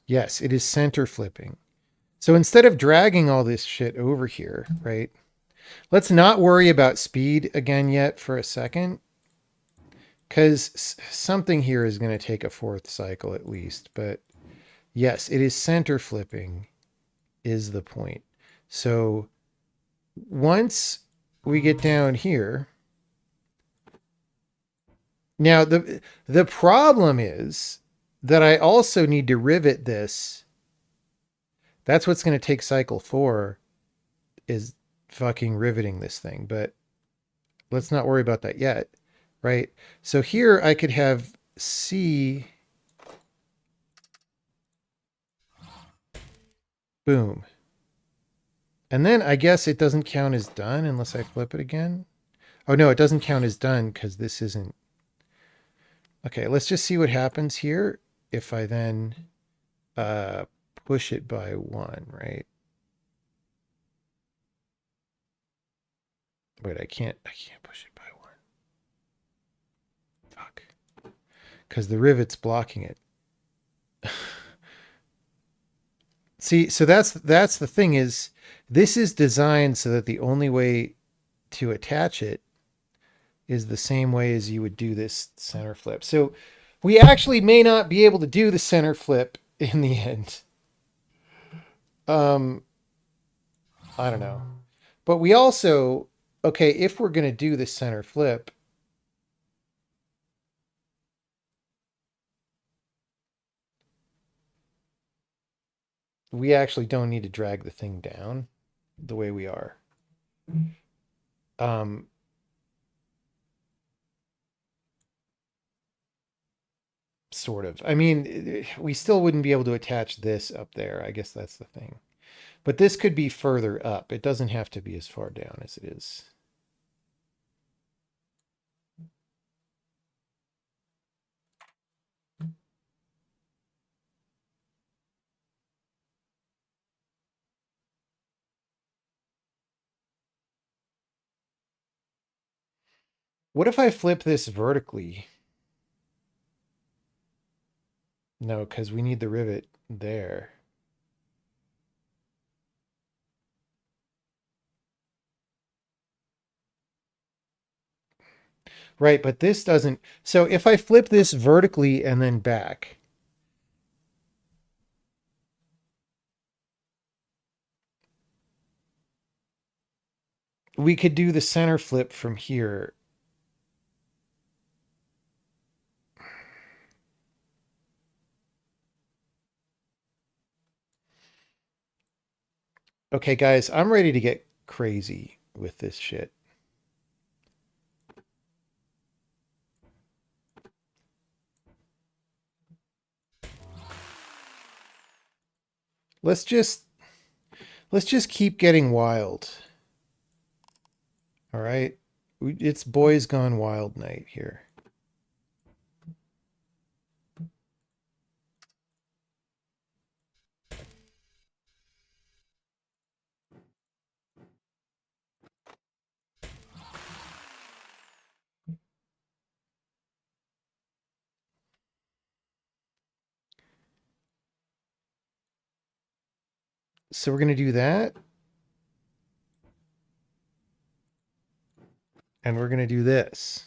Yes, it is center flipping. So instead of dragging all this shit over here, right? Let's not worry about speed again yet for a second, because something here is going to take a 4th cycle at least. But yes, it is center flipping is the point. So once we get down here, now the problem is that I also need to rivet this. That's what's going to take cycle 4 is fucking riveting this thing, but let's not worry about that yet, right? So here I could have C, boom. And then I guess it doesn't count as done unless I flip it again. Oh no, it doesn't count as done because this isn't. Okay, let's just see what happens here if I then push it by 1, right? Wait, I can't push it by 1. Fuck. Because the rivet's blocking it. See, so that's the thing is, this is designed so that the only way to attach it is the same way as you would do this center flip. So we actually may not be able to do the center flip in the end. I don't know. But we also, okay, if we're going to do the center flip, we actually don't need to drag the thing down the way we are. Sort of. I mean, we still wouldn't be able to attach this up there. I guess that's the thing. But this could be further up. It doesn't have to be as far down as it is. What if I flip this vertically? No, because we need the rivet there. Right, but this doesn't. So if I flip this vertically and then back, we could do the center flip from here. Okay, guys, I'm ready to get crazy with this shit. Let's just keep getting wild. All right. It's boys gone wild night here. So we're going to do that. And we're going to do this.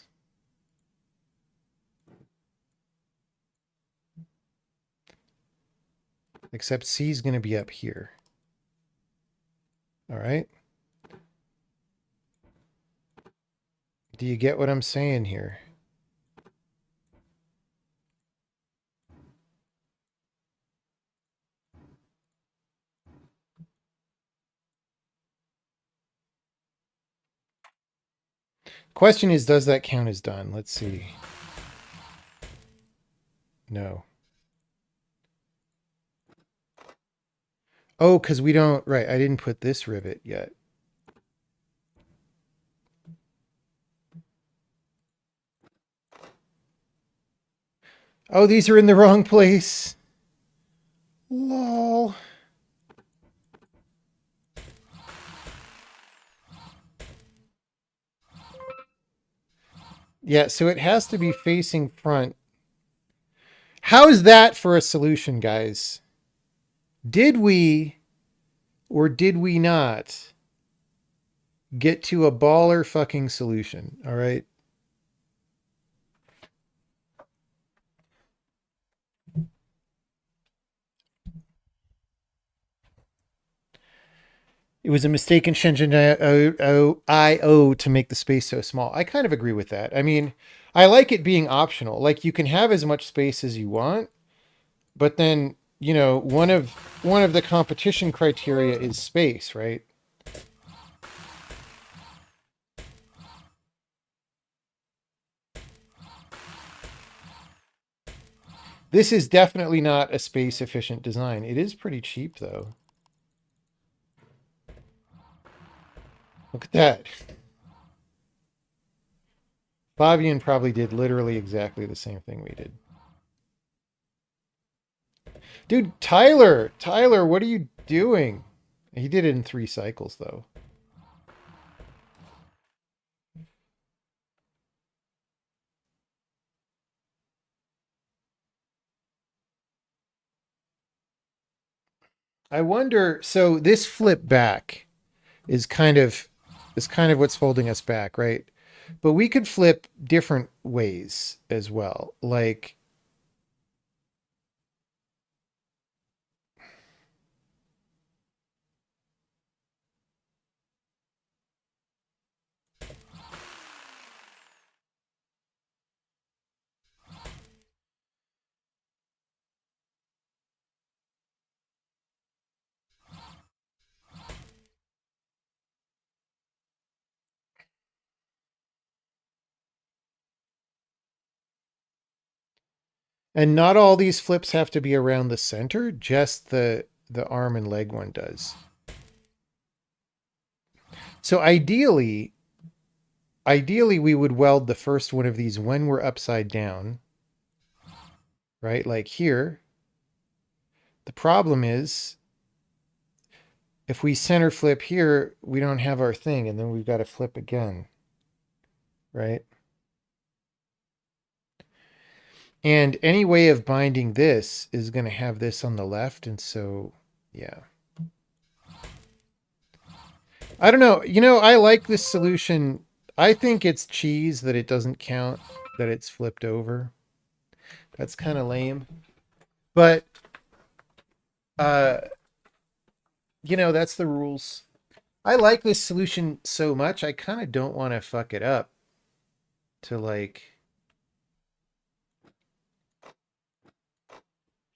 Except C's going to be up here. All right. Do you get what I'm saying here? Question is, does that count as done? Let's see. No. Oh, because we don't, right, I didn't put this rivet yet. Oh, these are in the wrong place. Lol. Yeah, so it has to be facing front. How is that for a solution, guys? Did we or did we not get to a baller fucking solution? All right. It was a mistake in Shenzhen IO to make the space so small. I kind of agree with that. I mean, I like it being optional. Like you can have as much space as you want, but then, you know, one of the competition criteria is space, right? This is definitely not a space efficient design. It is pretty cheap though. Look at that. Fabian probably did literally exactly the same thing we did. Dude, Tyler, what are you doing? He did it in 3 cycles though. I wonder, so this flip back is kind of what's holding us back, right? But we could flip different ways as well. Like And not all these flips have to be around the center, just the arm and leg one does. So ideally we would weld the first one of these when we're upside down, right? Like here. The problem is if we center flip here, we don't have our thing, and then we've got to flip again, right? And any way of binding this is going to have this on the left, and so, yeah. I don't know. You know, I like this solution. I think it's cheese that it doesn't count, that it's flipped over. That's kind of lame. But, you know, that's the rules. I like this solution so much, I kind of don't want to fuck it up to, like,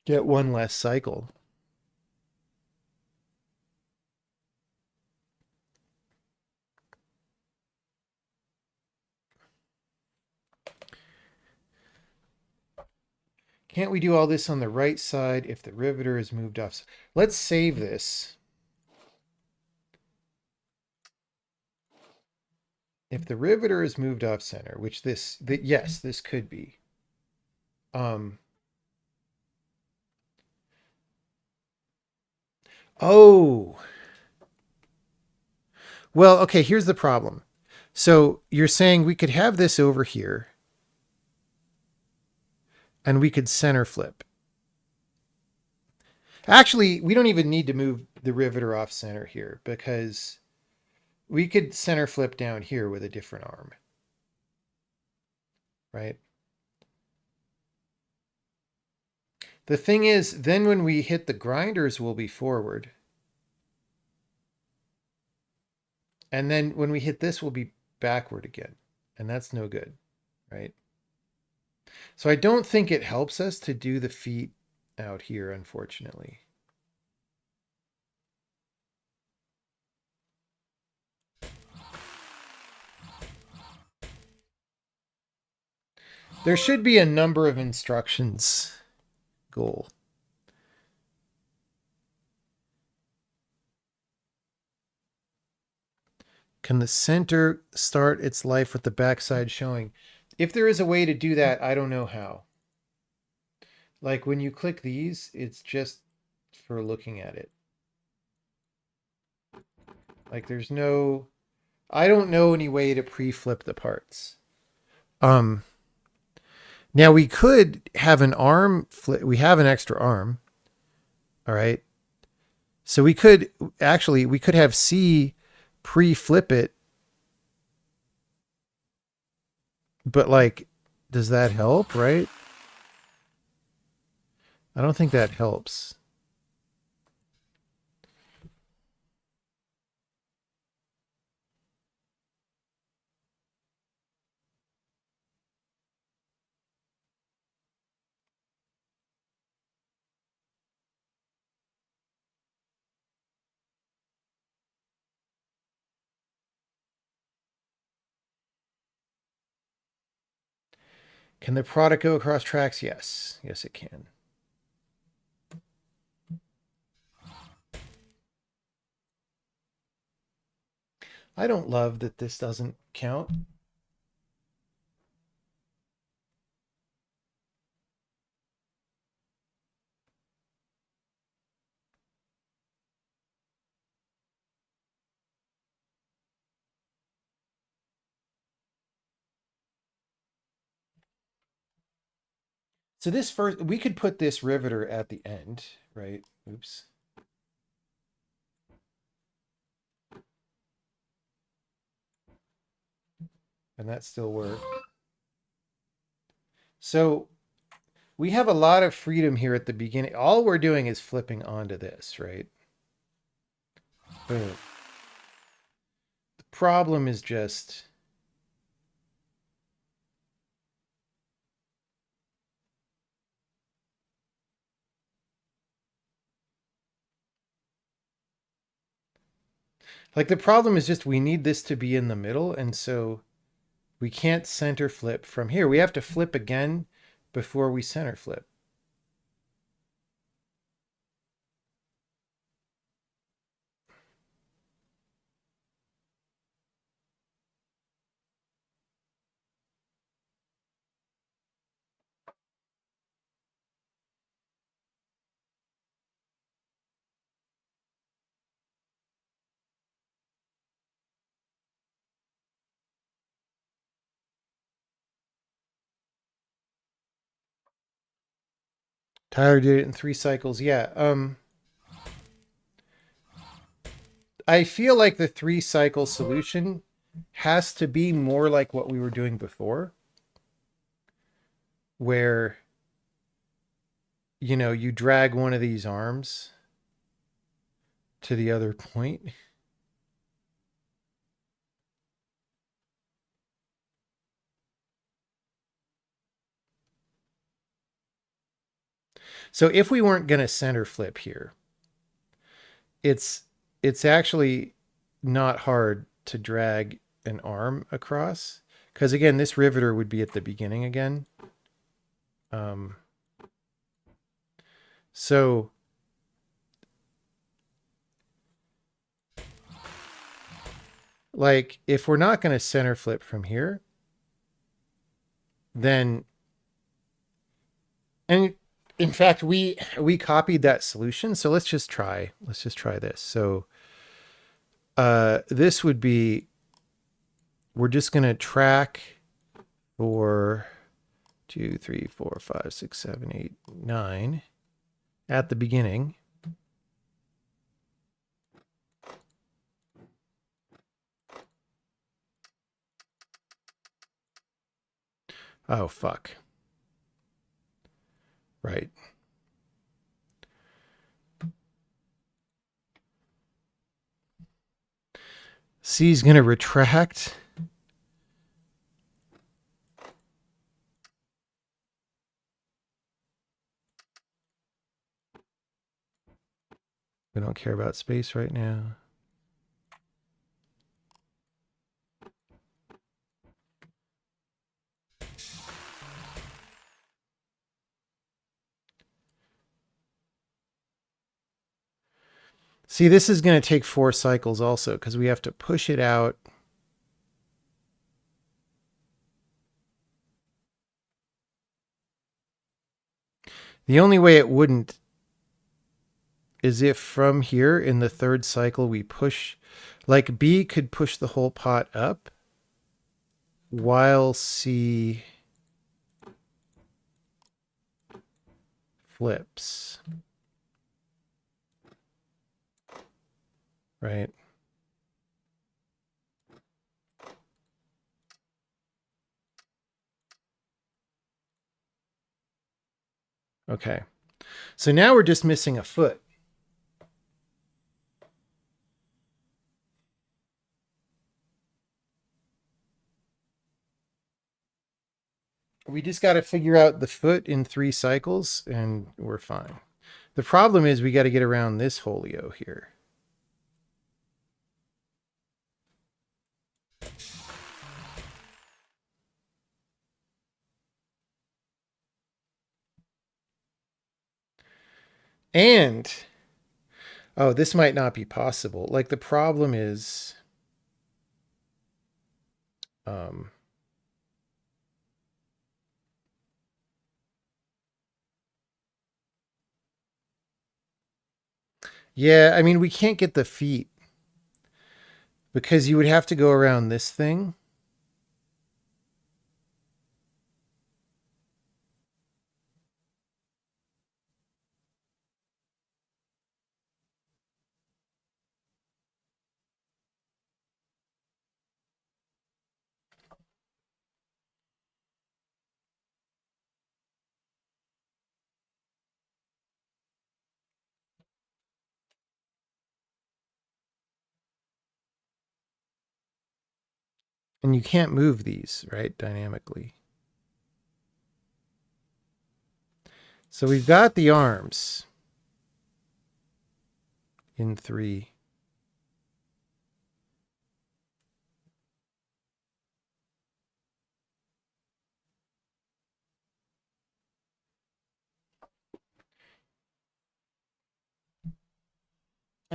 get one less cycle. Can't we do all this on the right side if the riveter is moved off? Let's save this. If the riveter is moved off center, which yes, this could be. Oh. Well, okay, here's the problem. So you're saying we could have this over here and we could center flip. Actually, we don't even need to move the riveter off center here because we could center flip down here with a different arm. Right? The thing is, then when we hit the grinders, we'll be forward. And then when we hit this, we'll be backward again. And that's no good, right? So I don't think it helps us to do the feet out here, unfortunately. There should be a number of instructions goal. Can the center start its life with the backside showing? If there is a way to do that, I don't know how. Like when you click these, it's just for looking at it. Like there's no, I don't know any way to pre-flip the parts. Now we could have an arm flip. We have an extra arm. All right. So we could have C pre-flip it. But like, does that help, right? I don't think that helps. Can the product go across tracks? Yes. Yes, it can. I don't love that this doesn't count. So this first, we could put this riveter at the end, right? Oops. And that still works. So we have a lot of freedom here at the beginning. All we're doing is flipping onto this, right? Boom. The problem is just... Like the problem is just we need this to be in the middle, and so we can't center flip from here. We have to flip again before we center flip. Tyler did it in 3 cycles. Yeah. I feel like the 3 cycle solution has to be more like what we were doing before, where, you know, you drag one of these arms to the other point. So if we weren't going to center flip here, it's actually not hard to drag an arm across, because again, this riveter would be at the beginning again. So like if we're not going to center flip from here, then, and in fact, we copied that solution. So let's just try this. So this would be, we're just going to track for 2, 3, 4, 5, 6, 7, 8, 9 at the beginning. Oh, fuck. Right. C is going to retract. We don't care about space right now. See, this is going to take 4 cycles also, because we have to push it out. The only way it wouldn't is if from here in the 3rd cycle we push, like B could push the whole pot up while C flips. Right? Okay. So now we're just missing a foot. We just got to figure out the foot in 3 cycles and we're fine. The problem is we got to get around this holio here. And, oh, this might not be possible. Like the problem is, yeah, I mean, we can't get the feet because you would have to go around this thing. And you can't move these, right, dynamically. So we've got the arms in 3.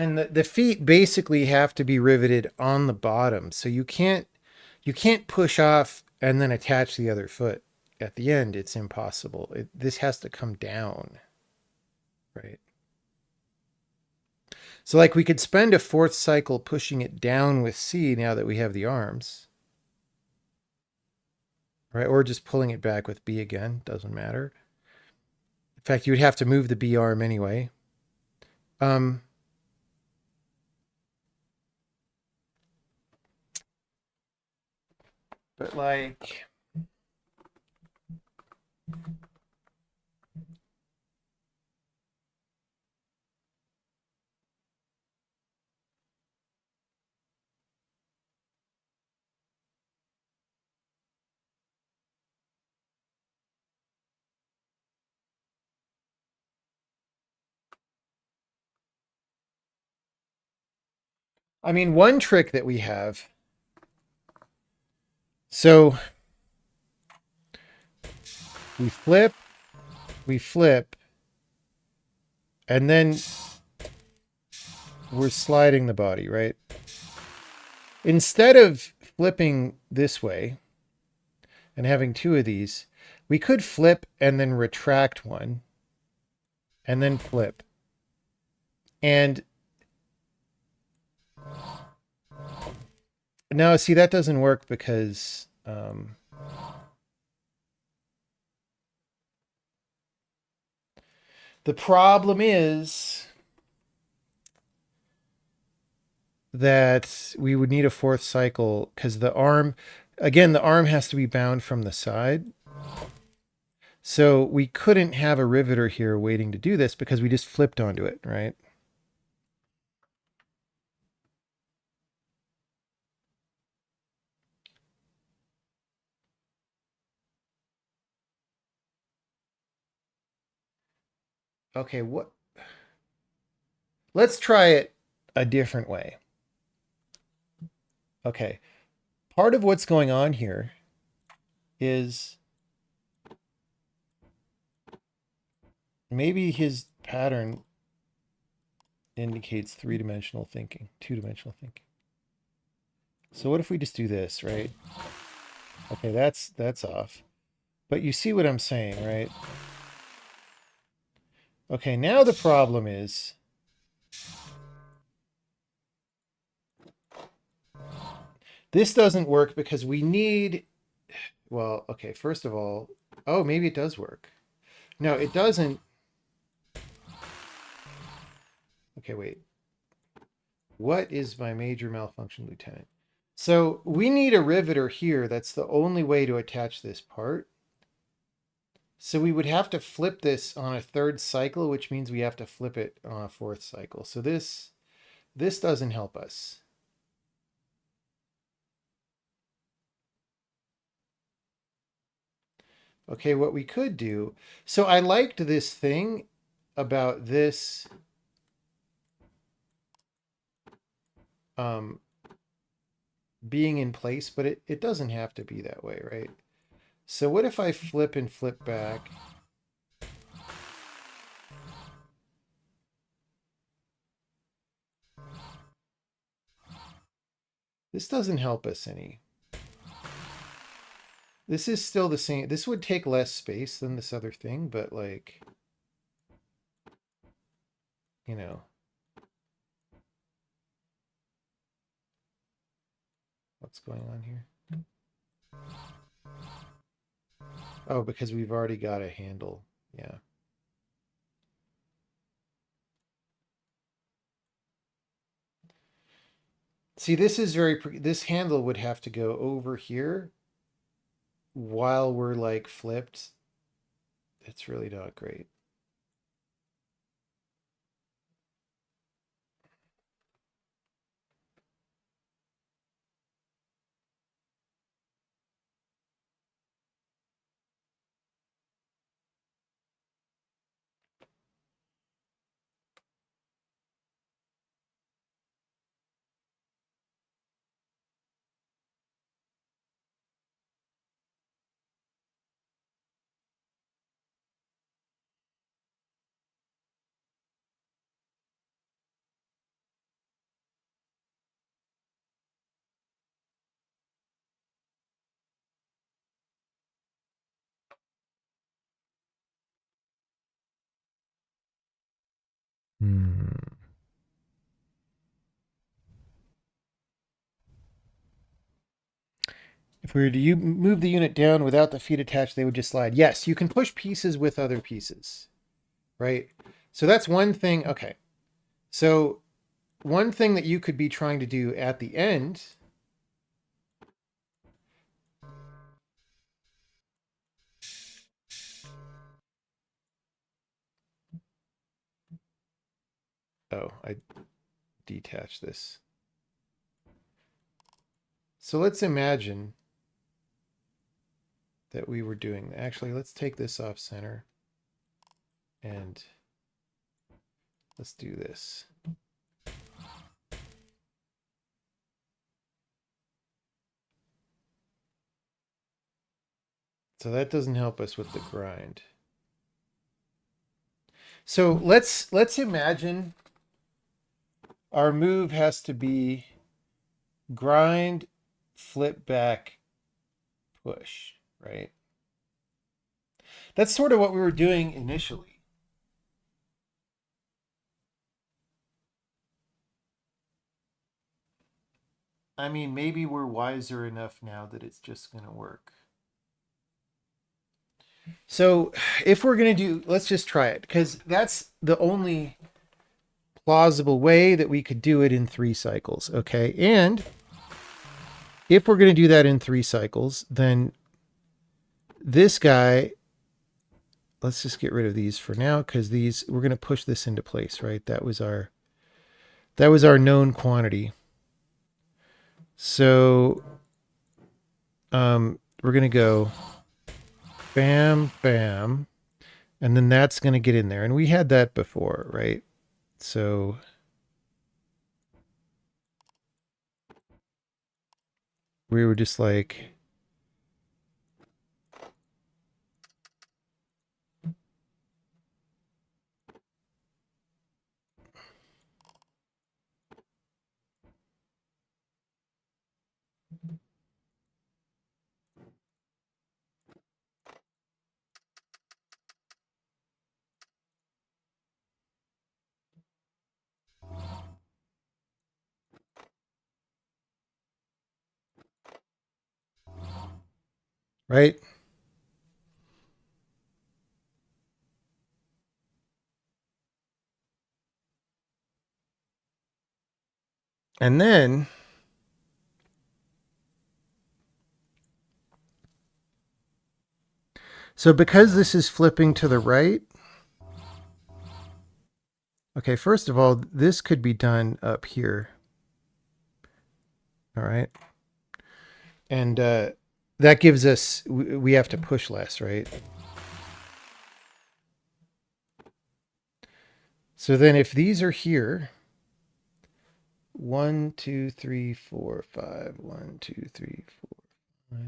And the feet basically have to be riveted on the bottom. So you can't push off and then attach the other foot. At the end, it's impossible. This has to come down, right? So like we could spend a fourth cycle pushing it down with C now that we have the arms, right? Or just pulling it back with B again, doesn't matter. In fact, you would have to move the B arm anyway. But like, I mean, one trick that we have. So we flip, and then we're sliding the body, right? Instead of flipping this way and having two of these, we could flip and then retract one and then flip. And no, see, that doesn't work because the problem is that we would need a fourth cycle because the arm, again, the arm has to be bound from the side. So we couldn't have a riveter here waiting to do this because we just flipped onto it, right? Okay, what? Let's try it a different way. Okay. Part of what's going on here is maybe his pattern indicates three-dimensional thinking, two-dimensional thinking. So what if we just do this, right? Okay, that's off. But you see what I'm saying, right? Okay, now the problem is this doesn't work because we need, well, okay, first of all, oh, maybe it does work. No, it doesn't. Okay, wait. What is my major malfunction, Lieutenant? So we need a riveter here. That's the only way to attach this part. So we would have to flip this on a third cycle, which means we have to flip it on a fourth cycle. So this doesn't help us. Okay, what we could do. So I liked this thing about this being in place, but it doesn't have to be that way, right? So what if I flip and flip back? This doesn't help us any. This is still the same. This would take less space than this other thing, but like, you know. What's going on here? Oh, because we've already got a handle. Yeah. See, this is this handle would have to go over here while we're like flipped. It's really not great. If we were to move the unit down without the feet attached, they would just slide. Yes, you can push pieces with other pieces, right? So that's one thing. Okay. So one thing that you could be trying to do at the end I detached this. So let's imagine that we were doing, actually, let's take this off center and let's do this. So that doesn't help us with the grind. So let's imagine our move has to be grind, flip back, push, right? That's sort of what we were doing initially. I mean, maybe we're wiser enough now that it's just going to work. So if we're going to do, let's just try it, because that's the only plausible way that we could do it in 3 cycles. Okay. And if we're going to do that in 3 cycles, then this guy, let's just get rid of these for now, because these, we're going to push this into place, right? That was our known quantity. So we're going to go bam, bam, and then that's going to get in there. And we had that before, right? So we were just like, right? And then so because this is flipping to the right, okay, first of all, this could be done up here. All right. And that gives us, we have to push less, right? So then if these are here, 1, 2, 3, 4, 5, 1, 2, 3, 4, 5.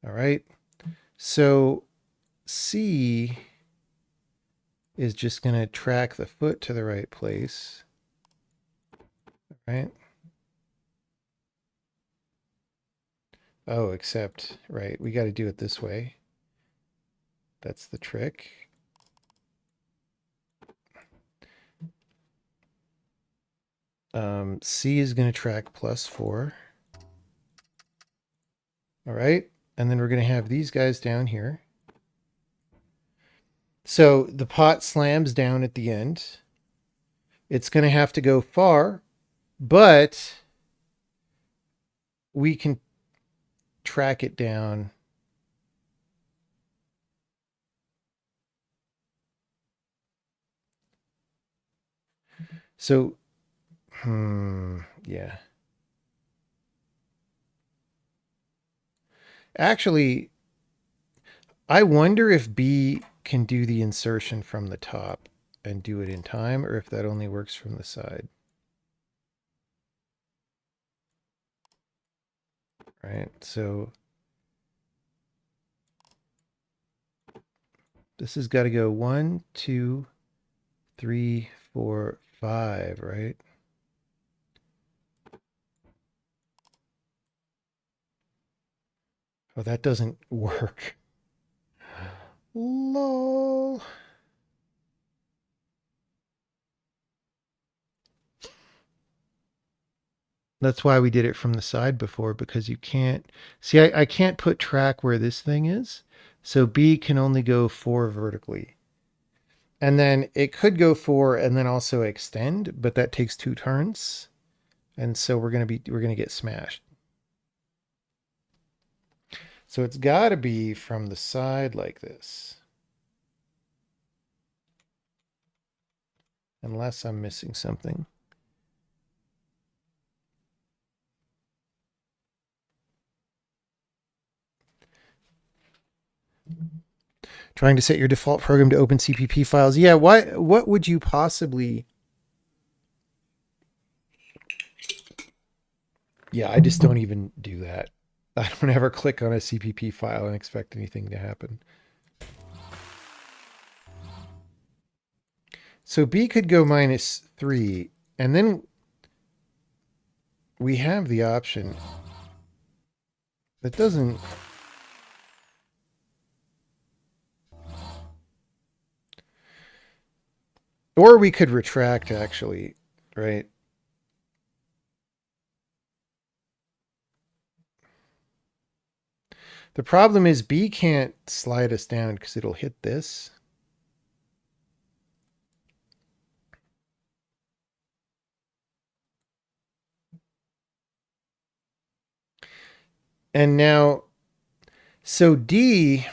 All right. So C is just going to track the foot to the right place. Right. Oh, except, right, we got to do it this way. That's the trick. C is going to track +4. All right. And then we're going to have these guys down here. So the pot slams down at the end. It's going to have to go far, but we can track it down. So, yeah. Actually, I wonder if B can do the insertion from the top and do it in time, or if that only works from the side. Right, so this has got to go 1, 2, 3, 4, 5, right? Oh, that doesn't work. Lol. That's why we did it from the side before, because you can't see, I can't put track where this thing is. So B can only go 4 vertically. And then it could go 4 and then also extend, but that takes 2 turns. And so we're going to get smashed. So it's got to be from the side like this. Unless I'm missing something. Trying to set your default program to open CPP files. Yeah, what would you possibly... Yeah, I just don't even do that. I don't ever click on a CPP file and expect anything to happen. So B could go -3, and then we have the option that doesn't... Or we could retract, actually, right? The problem is B can't slide us down because it'll hit this. And now, so D,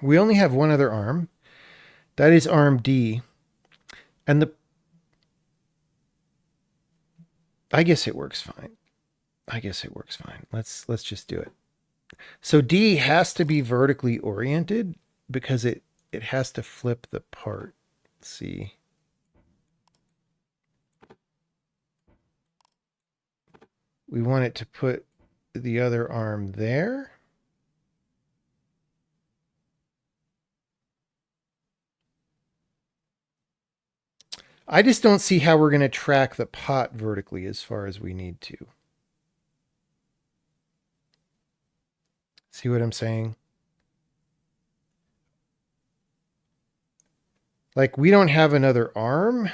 we only have one other arm. That is arm D. And I guess it works fine. Let's just do it. So D has to be vertically oriented because it has to flip the part. Let's see. We want it to put the other arm there. I just don't see how we're going to track the pot vertically as far as we need to. See what I'm saying? Like, we don't have another arm.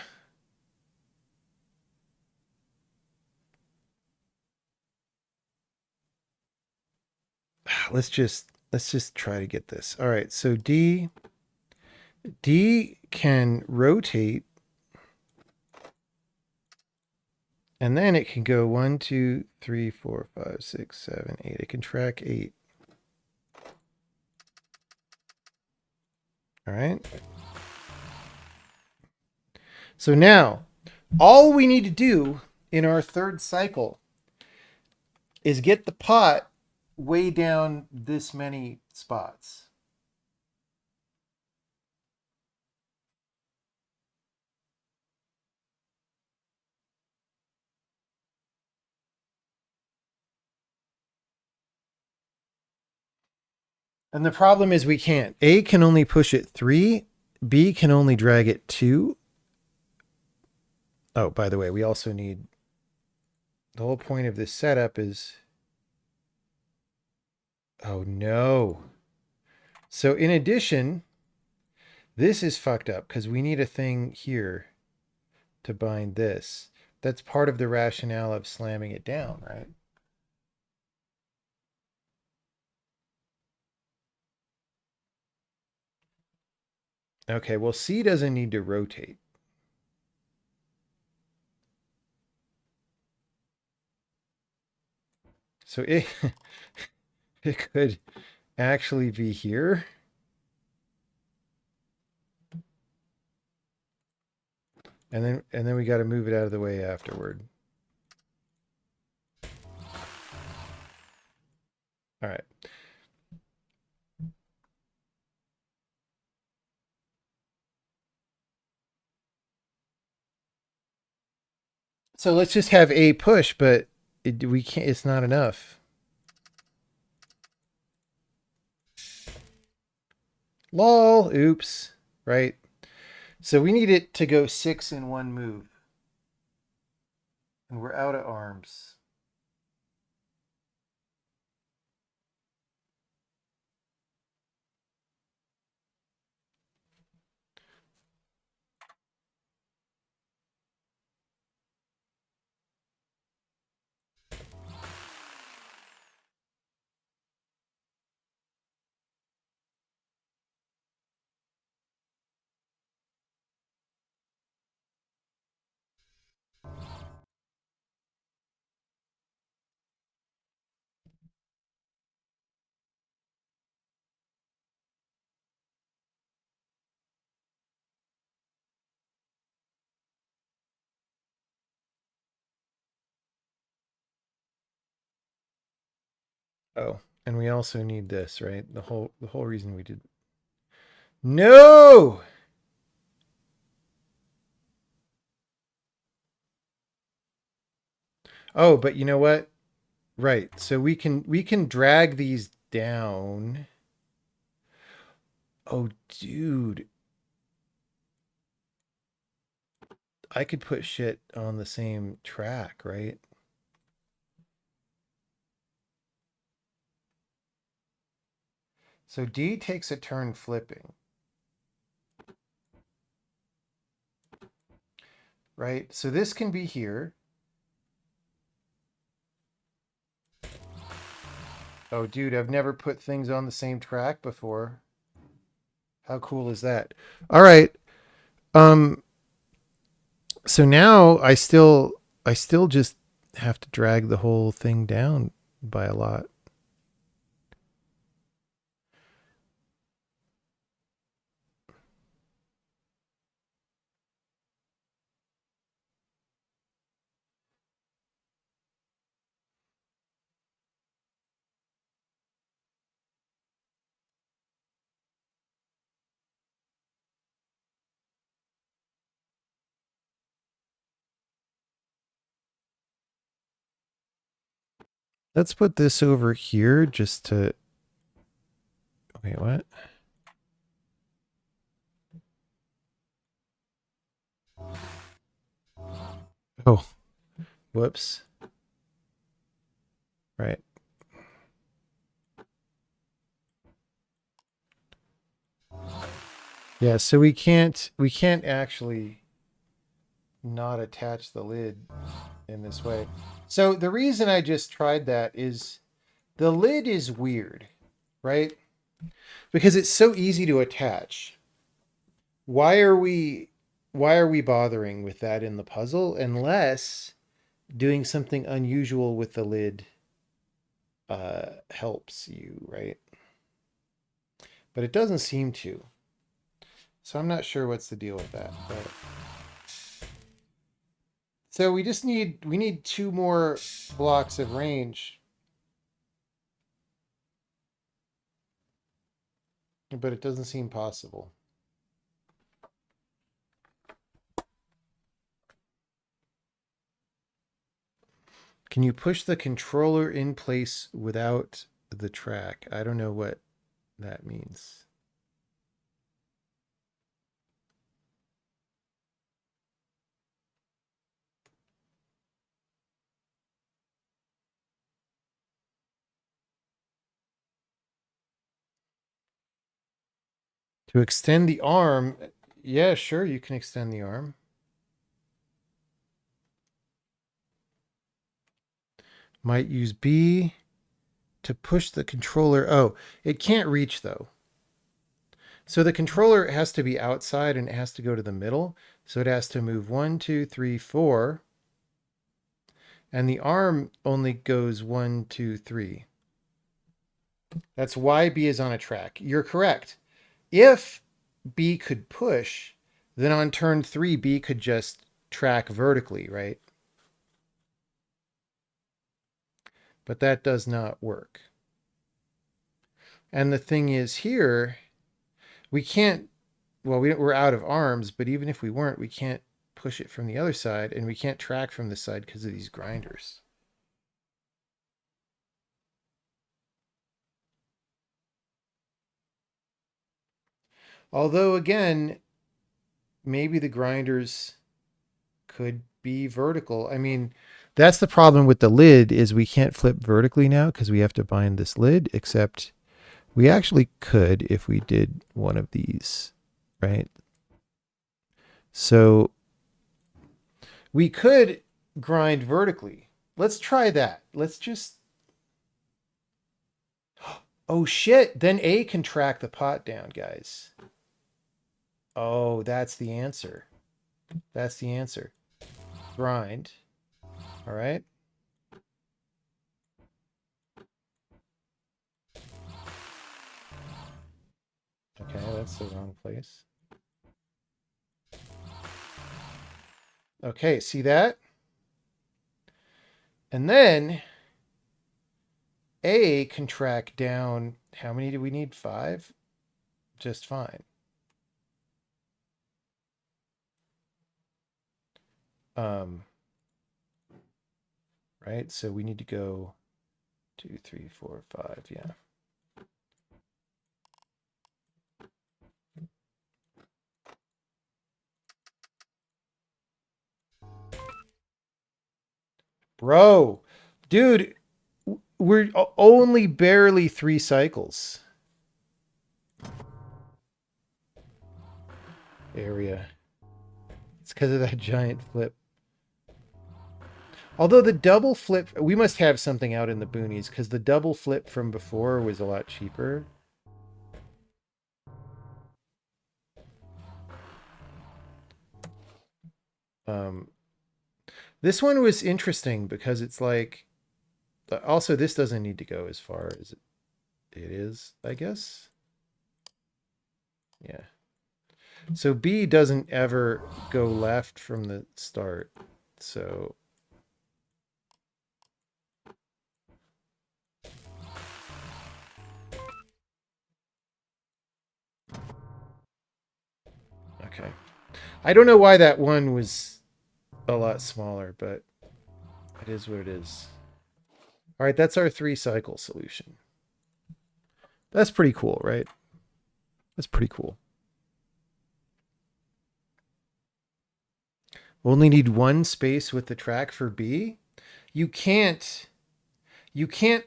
Let's just try to get this. All right, so D can rotate, and then it can go 1, 2, 3, 4, 5, 6, 7, 8. It can track 8. All right. So now, all we need to do in our third cycle is get the pot way down this many spots. And the problem is we can't. A can only push it 3. B can only drag it 2. Oh, by the way, we also need... The whole point of this setup is... Oh, no. So in addition, this is fucked up because we need a thing here to bind this. That's part of the rationale of slamming it down, right? Okay, well, C doesn't need to rotate. So it, it could actually be here. And then we got to move it out of the way afterward. All right. So let's just have A push, but we can't, it's not enough. Lol, oops, right? So we need it to go 6 in one move. And we're out of arms. Oh, and we also need this, right? The whole reason we did. No! Oh, but you know what? Right. So we can drag these down. Oh, dude. I could put shit on the same track, right? So D takes a turn flipping. Right? So this can be here. Oh, dude, I've never put things on the same track before. How cool is that? All right. Um so now I still just have to drag the whole thing down by a lot. Let's put this over here just to wait, what? Oh, whoops. Right. Yeah, so we can't actually not attach the lid in this way. So the reason I just tried that is the lid is weird, right? Because it's so easy to attach. Why are we bothering with that in the puzzle unless doing something unusual with the lid helps you, right? But it doesn't seem to. So I'm not sure what's the deal with that. But so we need 2 more blocks of range. But it doesn't seem possible. Can you push the controller in place without the track? I don't know what that means. To extend the arm, yeah, sure, you can extend the arm. Might use B to push the controller. Oh, it can't reach though. So the controller has to be outside and it has to go to the middle. So it has to move 1, 2, 3, 4. And the arm only goes 1, 2, 3. That's why B is on a track. You're correct. If B could push, then on turn 3, B could just track vertically, right? But that does not work. And the thing is here, we can't, well, we're out of arms, but even if we weren't, we can't push it from the other side, and we can't track from this side because of these grinders. Although, again, maybe the grinders could be vertical. I mean, that's the problem with the lid is we can't flip vertically now because we have to bind this lid, except we actually could if we did one of these, right? So we could grind vertically. Let's try that. Let's just... Oh, shit. Then A can track the pot down, guys. Oh, that's the answer. That's the answer. Grind. All right. Okay, that's the wrong place. Okay, see that? And then A can track down, how many do we need? 5? Just fine. Right, so we need to go 2, 3, 4, 5, yeah. Bro, dude, we're only barely 3 cycles. Area. It's because of that giant flip. Although the double flip, we must have something out in the boonies because the double flip from before was a lot cheaper. This one was interesting because it's like, also this doesn't need to go as far as it is, I guess. Yeah. So B doesn't ever go left from the start. So okay. I don't know why that one was a lot smaller, but it is what it is. All right, that's our 3 cycle solution. That's pretty cool, right? That's pretty cool. Only need 1 space with the track for B. You can't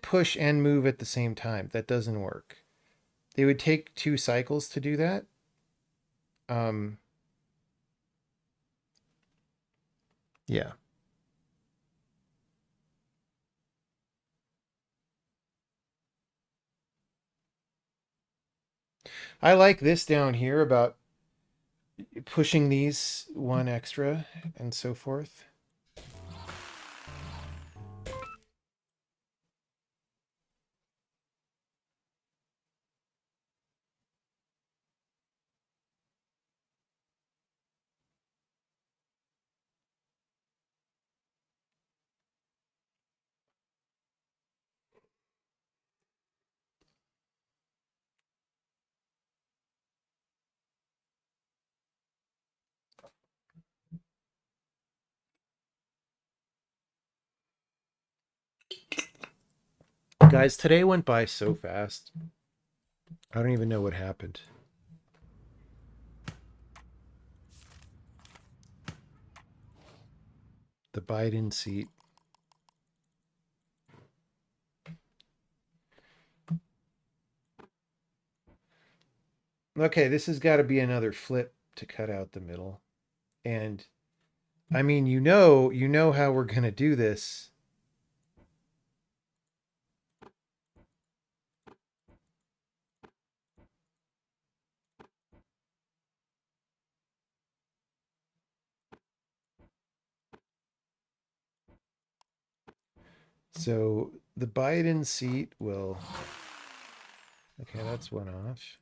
push and move at the same time. That doesn't work. It would take 2 cycles to do that. Yeah. I like this down here about pushing these 1 extra and so forth. Guys, today went by so fast. I don't even know what happened. The Biden seat. Okay, this has got to be another flip to cut out the middle. And I mean, you know how we're going to do this. So the Biden seat will, okay, that's one off.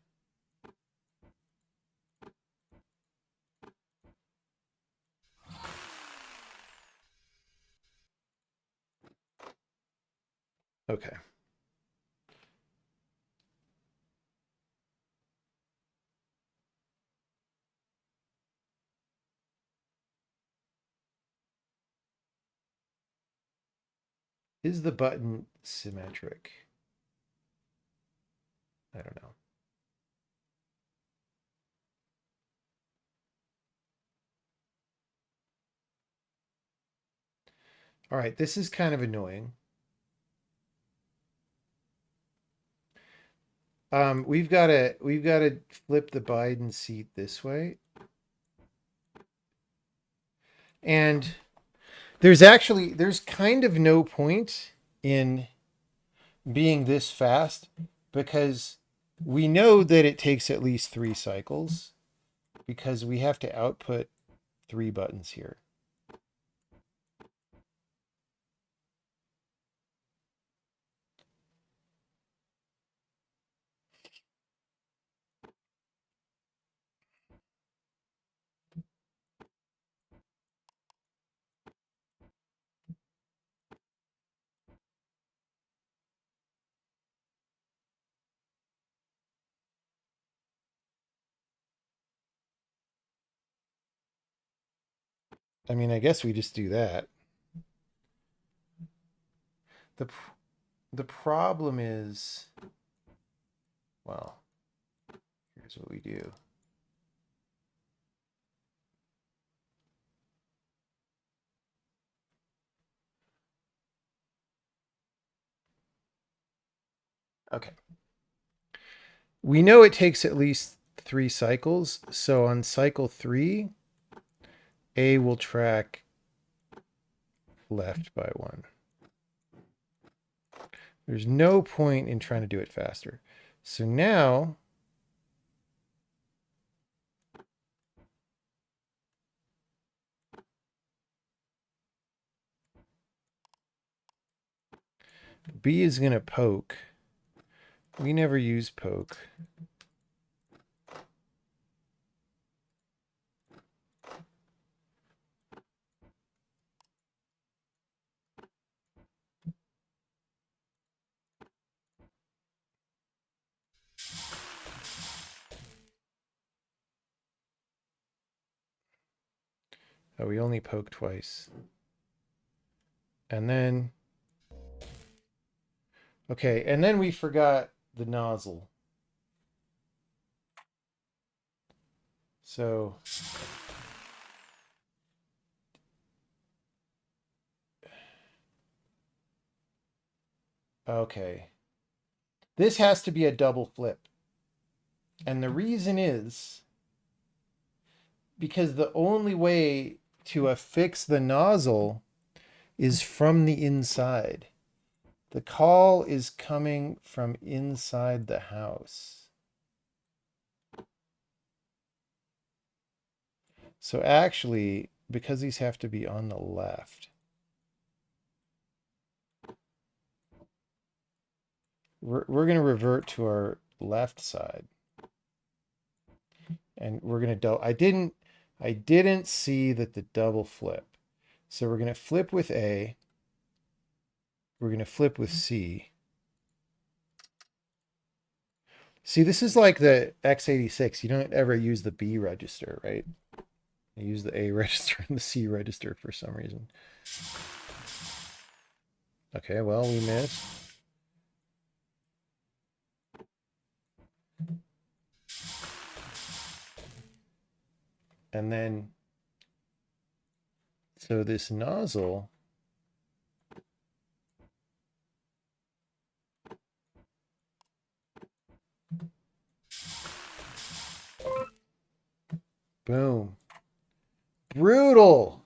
Okay. Is the button symmetric? I don't know. All right, this is kind of annoying. We've got to flip the Biden seat this way. And there's kind of no point in being this fast because we know that it takes at least 3 cycles because we have to output 3 buttons here. I mean, I guess we just do that. The problem is, well, here's what we do. Okay. We know it takes at least 3 cycles. So on cycle 3, A will track left by 1. There's no point in trying to do it faster. So now B is going to poke. We never use poke. Oh, we only poke twice. And then, okay, and then we forgot the nozzle. So, okay. This has to be a double flip. And the reason is because the only way to affix the nozzle is from the inside. The call is coming from inside the house. So actually, because these have to be on the left, we're going to revert to our left side. And we're going to I didn't see that the double flip. So we're going to flip with A. We're going to flip with C. See, this is like the x86. You don't ever use the B register, right? You use the A register and the C register for some reason. Okay, well, we missed. And then, so this nozzle, boom. Brutal.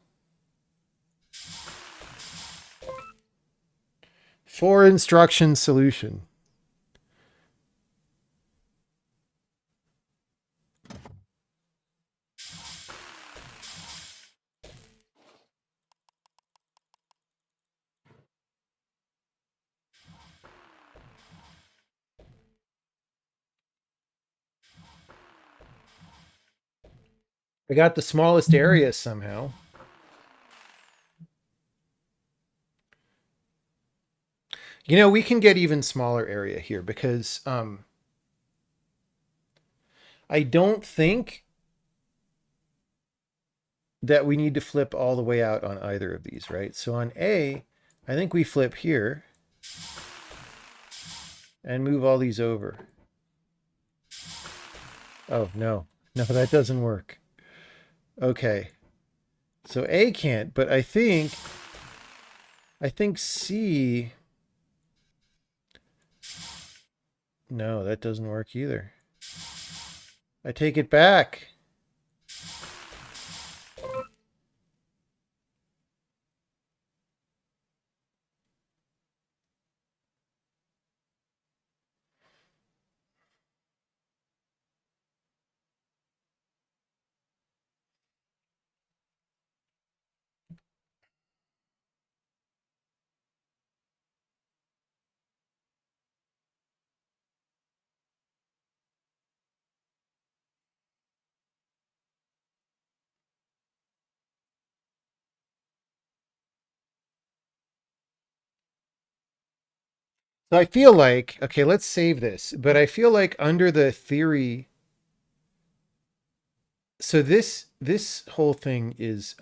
4 instruction solution. I got the smallest area somehow. You know, we can get even smaller area here because I don't think that we need to flip all the way out on either of these, right? So on A, I think we flip here and move all these over. Oh, no. No, that doesn't work. Okay. So A can't, but I think C... No, that doesn't work either. I take it back. So I feel like, okay, let's save this, but I feel like under the theory, so this whole thing is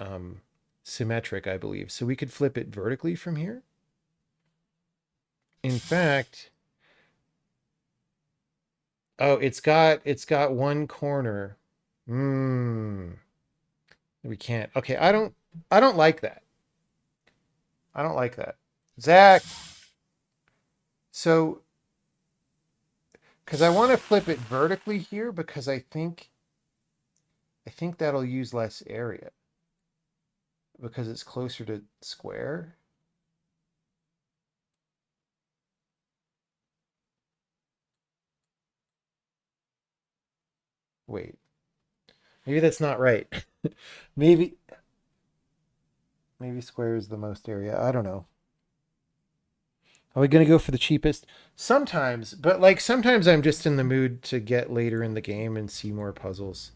symmetric, I believe. So we could flip it vertically from here. In fact, oh, it's got one corner. We can't. Okay, I don't like that. I don't like that. Zach. So, because I want to flip it vertically here because I think that'll use less area because it's closer to square. Wait, maybe that's not right. maybe square is the most area. I don't know. Are we going to go for the cheapest? Sometimes, but like sometimes I'm just in the mood to get later in the game and see more puzzles.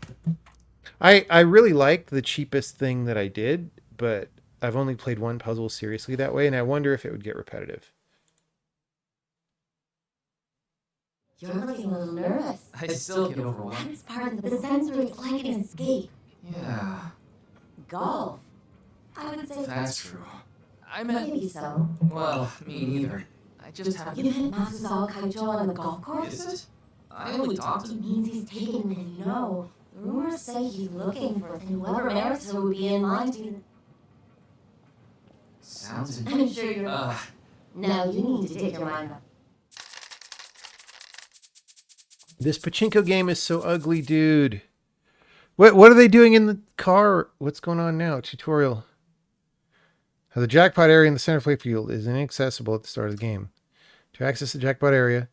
I really liked the cheapest thing that I did, but I've only played one puzzle seriously that way, and I wonder if it would get repetitive. You're looking a little nervous. I still get overwhelmed. That's part of the sensory. It's like an escape. Yeah, Golf. I would say that's true. I meant, maybe so. well, me neither. I just You haven't. met Matsuzawa Kaijo on the golf course? Is it? I only talked to It him. means he's taken and you know. The rumors say he's looking for it, and whoever merits it would be in line to... Sounds I'm sure you're... Now you need to take your mind up. This pachinko game is so ugly, dude. What are they doing in the car? What's going on now? Tutorial. The jackpot area in the center playfield is inaccessible at the start of the game. To access the jackpot area,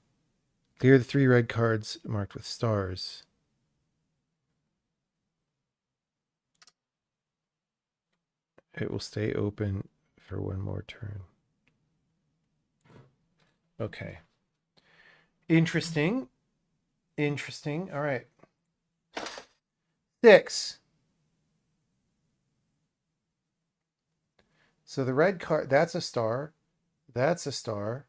clear the 3 red cards marked with stars. It will stay open for one more turn. Okay. Interesting. Interesting. All right. 6. So the red card, that's a star. That's a star.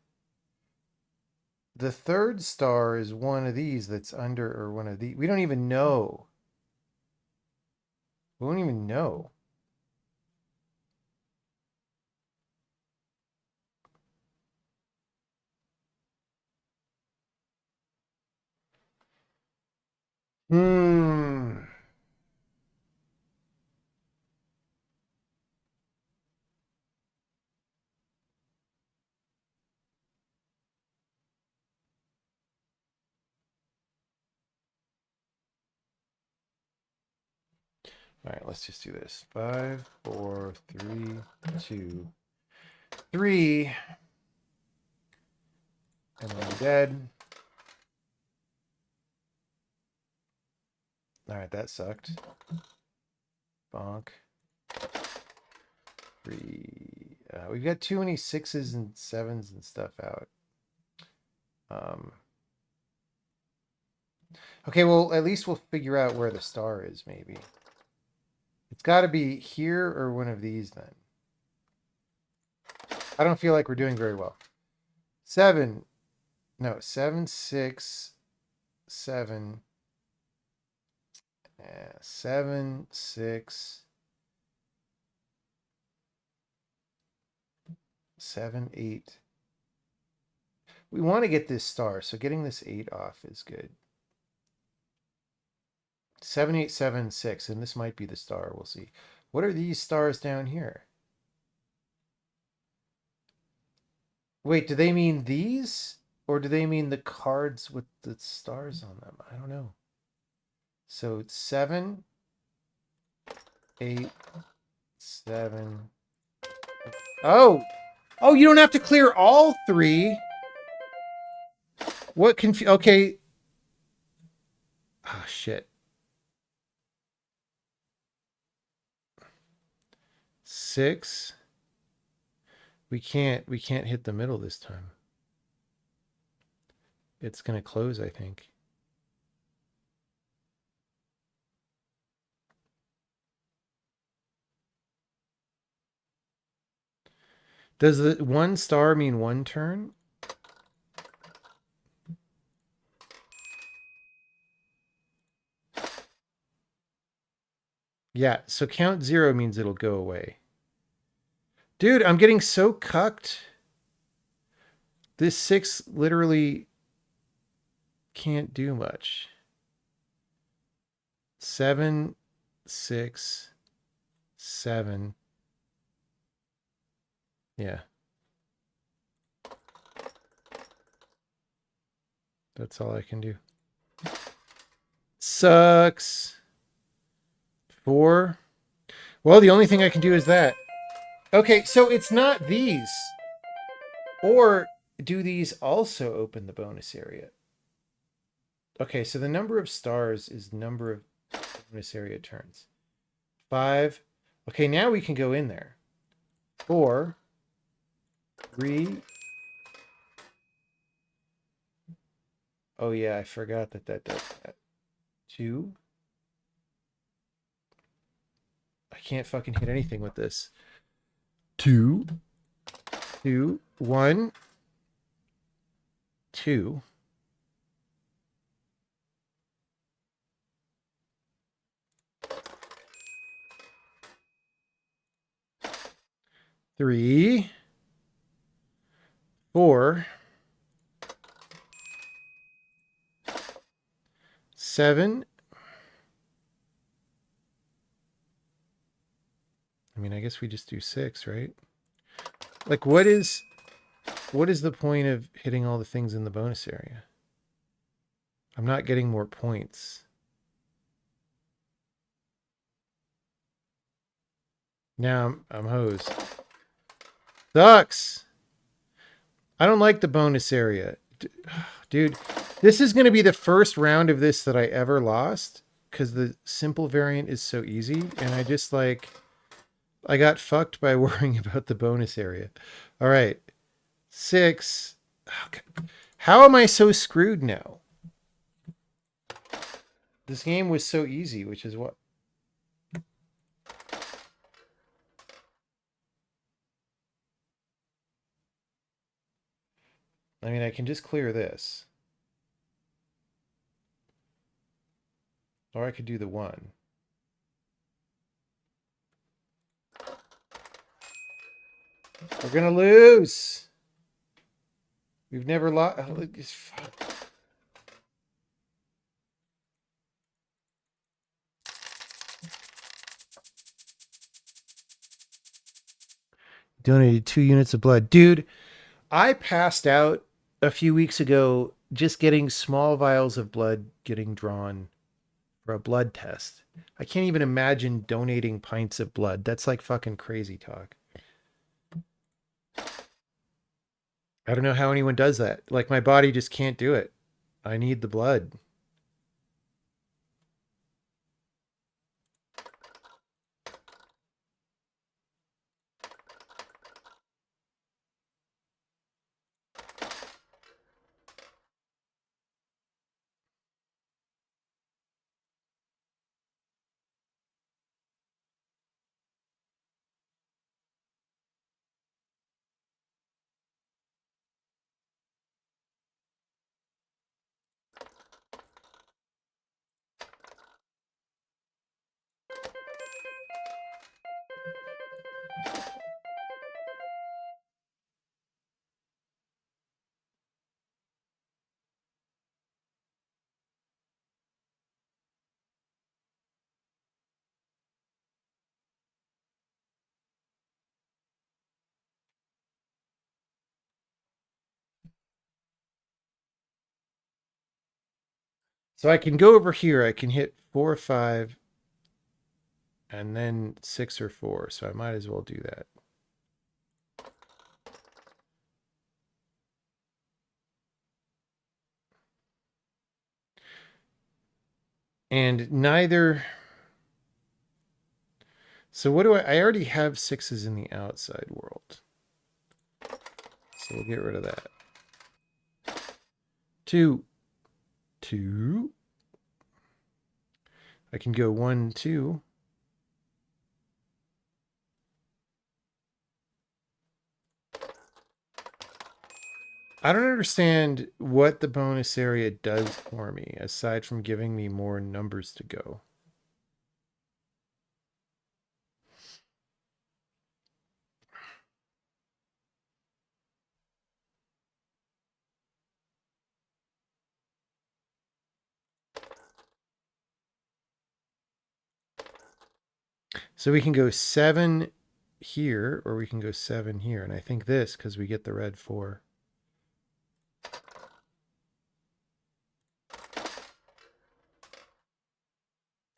The third star is one of these that's under, or one of these. We don't even know. We won't even know. All right, let's just do this. 5, 4, 3, 2, 3. And then dead. All right, that sucked. Bonk. 3. We've got too many 6s and 7s and stuff out. Okay, well, at least we'll figure out where the star is, maybe. It's got to be here or one of these, then. I don't feel like we're doing very well. 7. No, 7, 6, 7. 7, 6, 7, 8. We want to get this star, so getting this 8 off is good. 7, 8, 7, 6, and this might be the star. We'll see. What are these stars down here? Wait, do they mean these? Or do they mean the cards with the stars on them? I don't know. So it's 7, 8, 7. Oh! Oh, you don't have to clear all 3. What okay. Oh, shit. 6. We can't hit the middle this time. It's going to close, I think. Does the 1 star mean 1 turn? Yeah, so count 0 means it'll go away. Dude, I'm getting so cucked. This 6 literally can't do much. 7, 6, 7. Yeah. That's all I can do. Sucks. 4. Well, the only thing I can do is that. Okay, so it's not these. Or do these also open the bonus area? Okay, so the number of stars is number of bonus area turns. 5. Okay, now we can go in there. 4. 3. Oh yeah, I forgot that does that. 2. I can't fucking hit anything with this. 2. 2. 1. 2. 3. 4. 7. I mean, I guess we just do 6, right? Like, what is the point of hitting all the things in the bonus area? I'm not getting more points. Now I'm hosed. Sucks. I don't like the bonus area. Dude, this is going to be the first round of this that I ever lost because the simple variant is so easy. And I just like, I got fucked by worrying about the bonus area. All right. 6. Okay. How am I so screwed now? This game was so easy, which is what? I mean, I can just clear this. Or I could do the 1. We're going to lose. We've never lost. Donated 2 units of blood. Dude, I passed out a few weeks ago just getting small vials of blood getting drawn for a blood test. I can't even imagine donating pints of blood. That's like fucking crazy talk. I don't know how anyone does that. Like, my body just can't do it. I need the blood. So I can go over here. I can hit 4 or 5 and then 6 or 4. So I might as well do that. And neither. So what do I already have 6s in the outside world. So we'll get rid of that. 2. 2. I can go 1, 2. I don't understand what the bonus area does for me, aside from giving me more numbers to go. So we can go 7 here, or we can go 7 here. And I think this, because we get the red 4.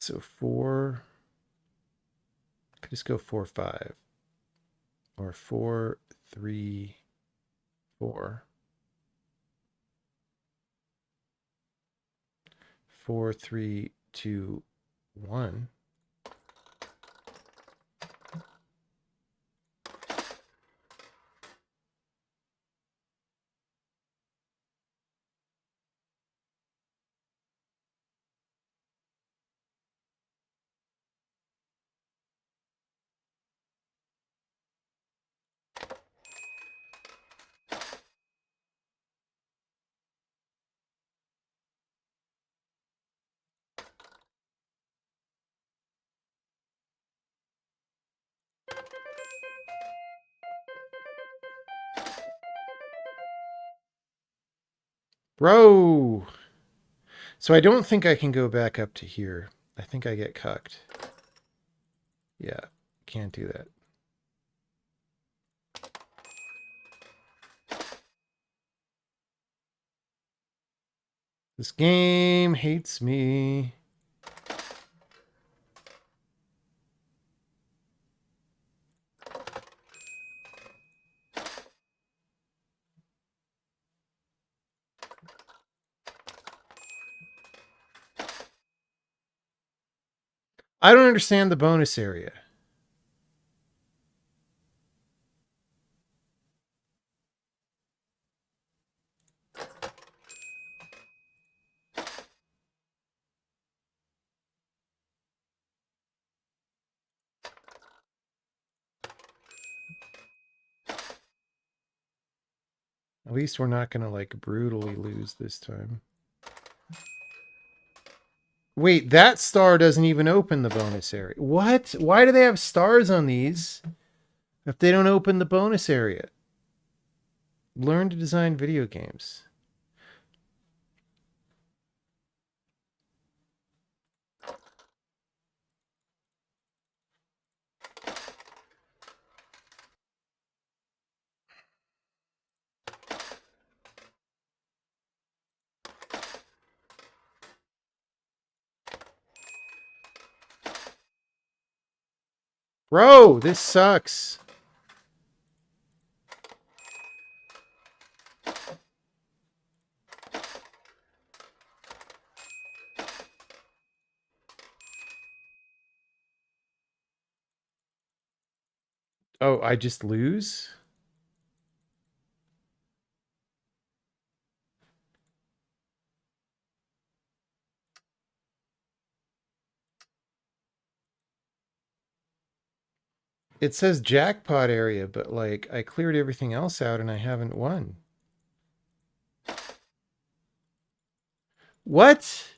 So 4. Could just go 4, 5. Or 4, 3, 4. 4, 3, 2, 1. Bro! So I don't think I can go back up to here. I think I get cucked. Yeah, can't do that. This game hates me. I don't understand the bonus area. At least we're not going to like brutally lose this time. Wait, that star doesn't even open the bonus area. What? Why do they have stars on these if they don't open the bonus area? Learn to design video games. Bro, this sucks. Oh, I just lose? It says jackpot area, but like I cleared everything else out and I haven't won. What?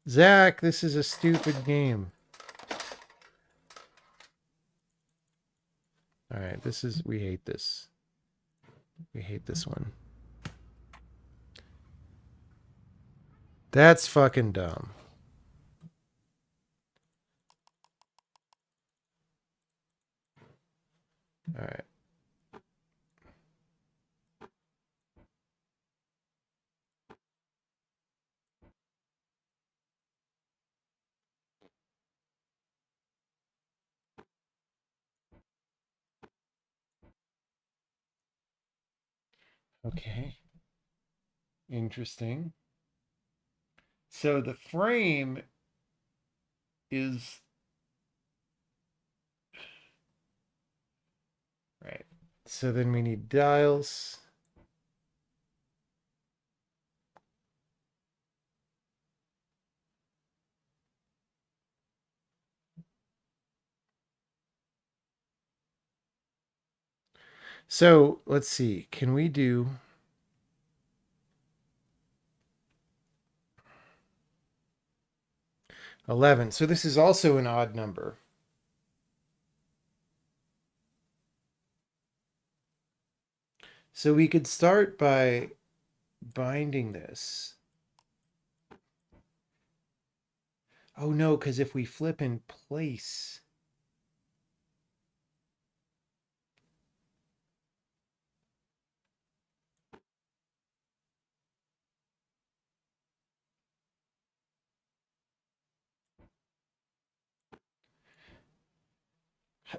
Zach, this is a stupid game. All right, we hate this. We hate this one. That's fucking dumb. All right. Okay. Interesting. So the frame is right. So then we need dials. So let's see. Can we do 11? So this is also an odd number. So we could start by binding this. Oh no, because if we flip in place.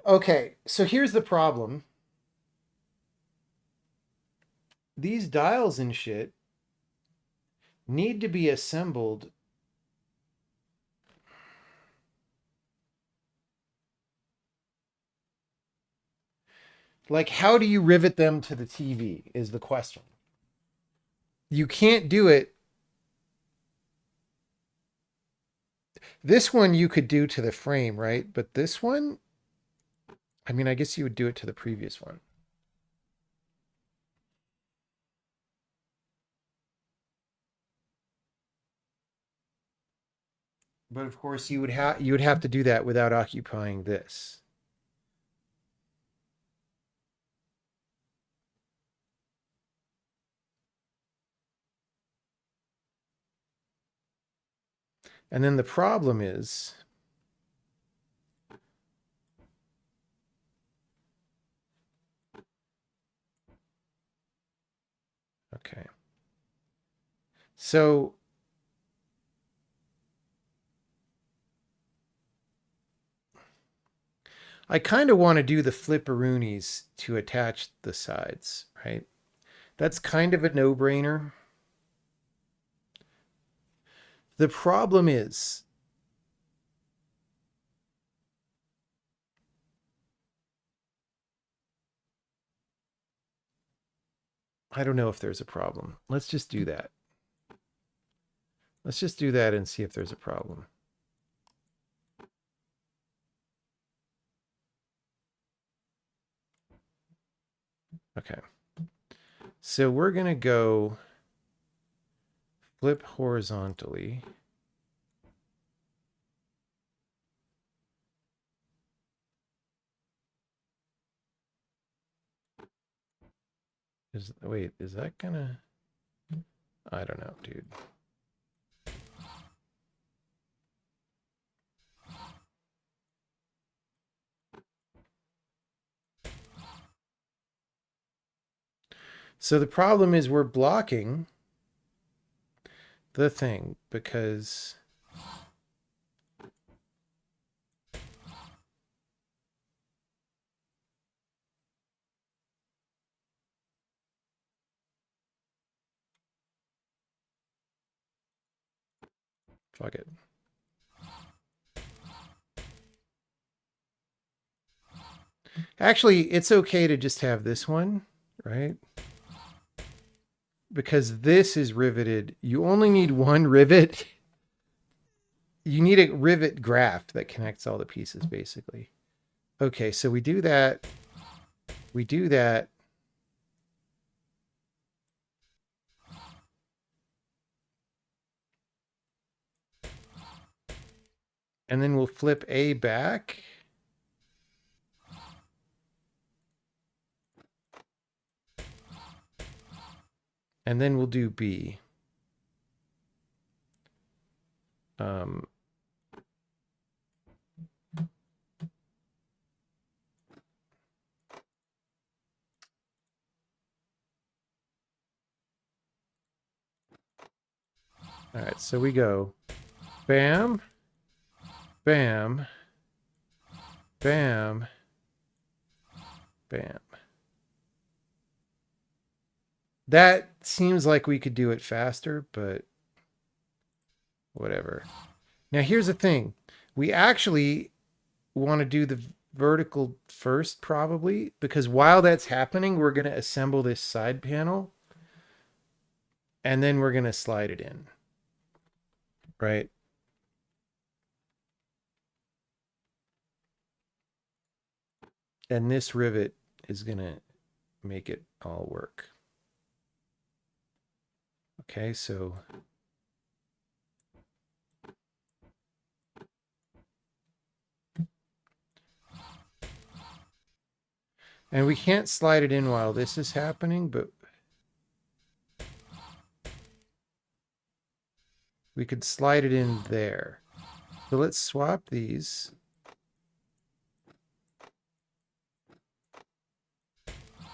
Okay, so here's the problem. These dials and shit need to be assembled. Like, how do you rivet them to the TV is the question. You can't do it. This one you could do to the frame, right? But this one, I mean, I guess you would do it to the previous one. But of course, you would have to do that without occupying this. And then the problem is, okay. So I kind of want to do the flipperoonies to attach the sides, right? That's kind of a no-brainer. The problem is, I don't know if there's a problem. Let's just do that. Let's just do that and see if there's a problem. Okay. So we're going to go flip horizontally. Wait, is that gonna? I don't know, dude. So the problem is we're blocking the thing because fuck it. Actually, it's okay to just have this one, right? Because this is riveted. You only need one rivet. You need a rivet graph that connects all the pieces, basically. Okay, so we do that. We do that. And then we'll flip A back. And then we'll do B. All right, so we go bam, bam, bam, bam. That seems like we could do it faster, but whatever. Now, here's the thing. We actually want to do the vertical first, probably, because while that's happening, we're going to assemble this side panel, and then we're going to slide it in, right? And this rivet is going to make it all work. Okay, so and we can't slide it in while this is happening, but we could slide it in there. So let's swap these.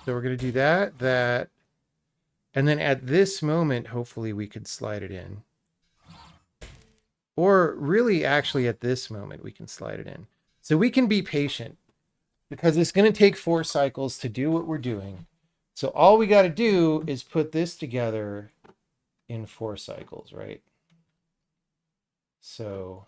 So we're going to do that. And then at this moment, hopefully we could slide it in. Or really, actually, at this moment, we can slide it in. So we can be patient because it's going to take 4 cycles to do what we're doing. So all we got to do is put this together in 4 cycles, right? So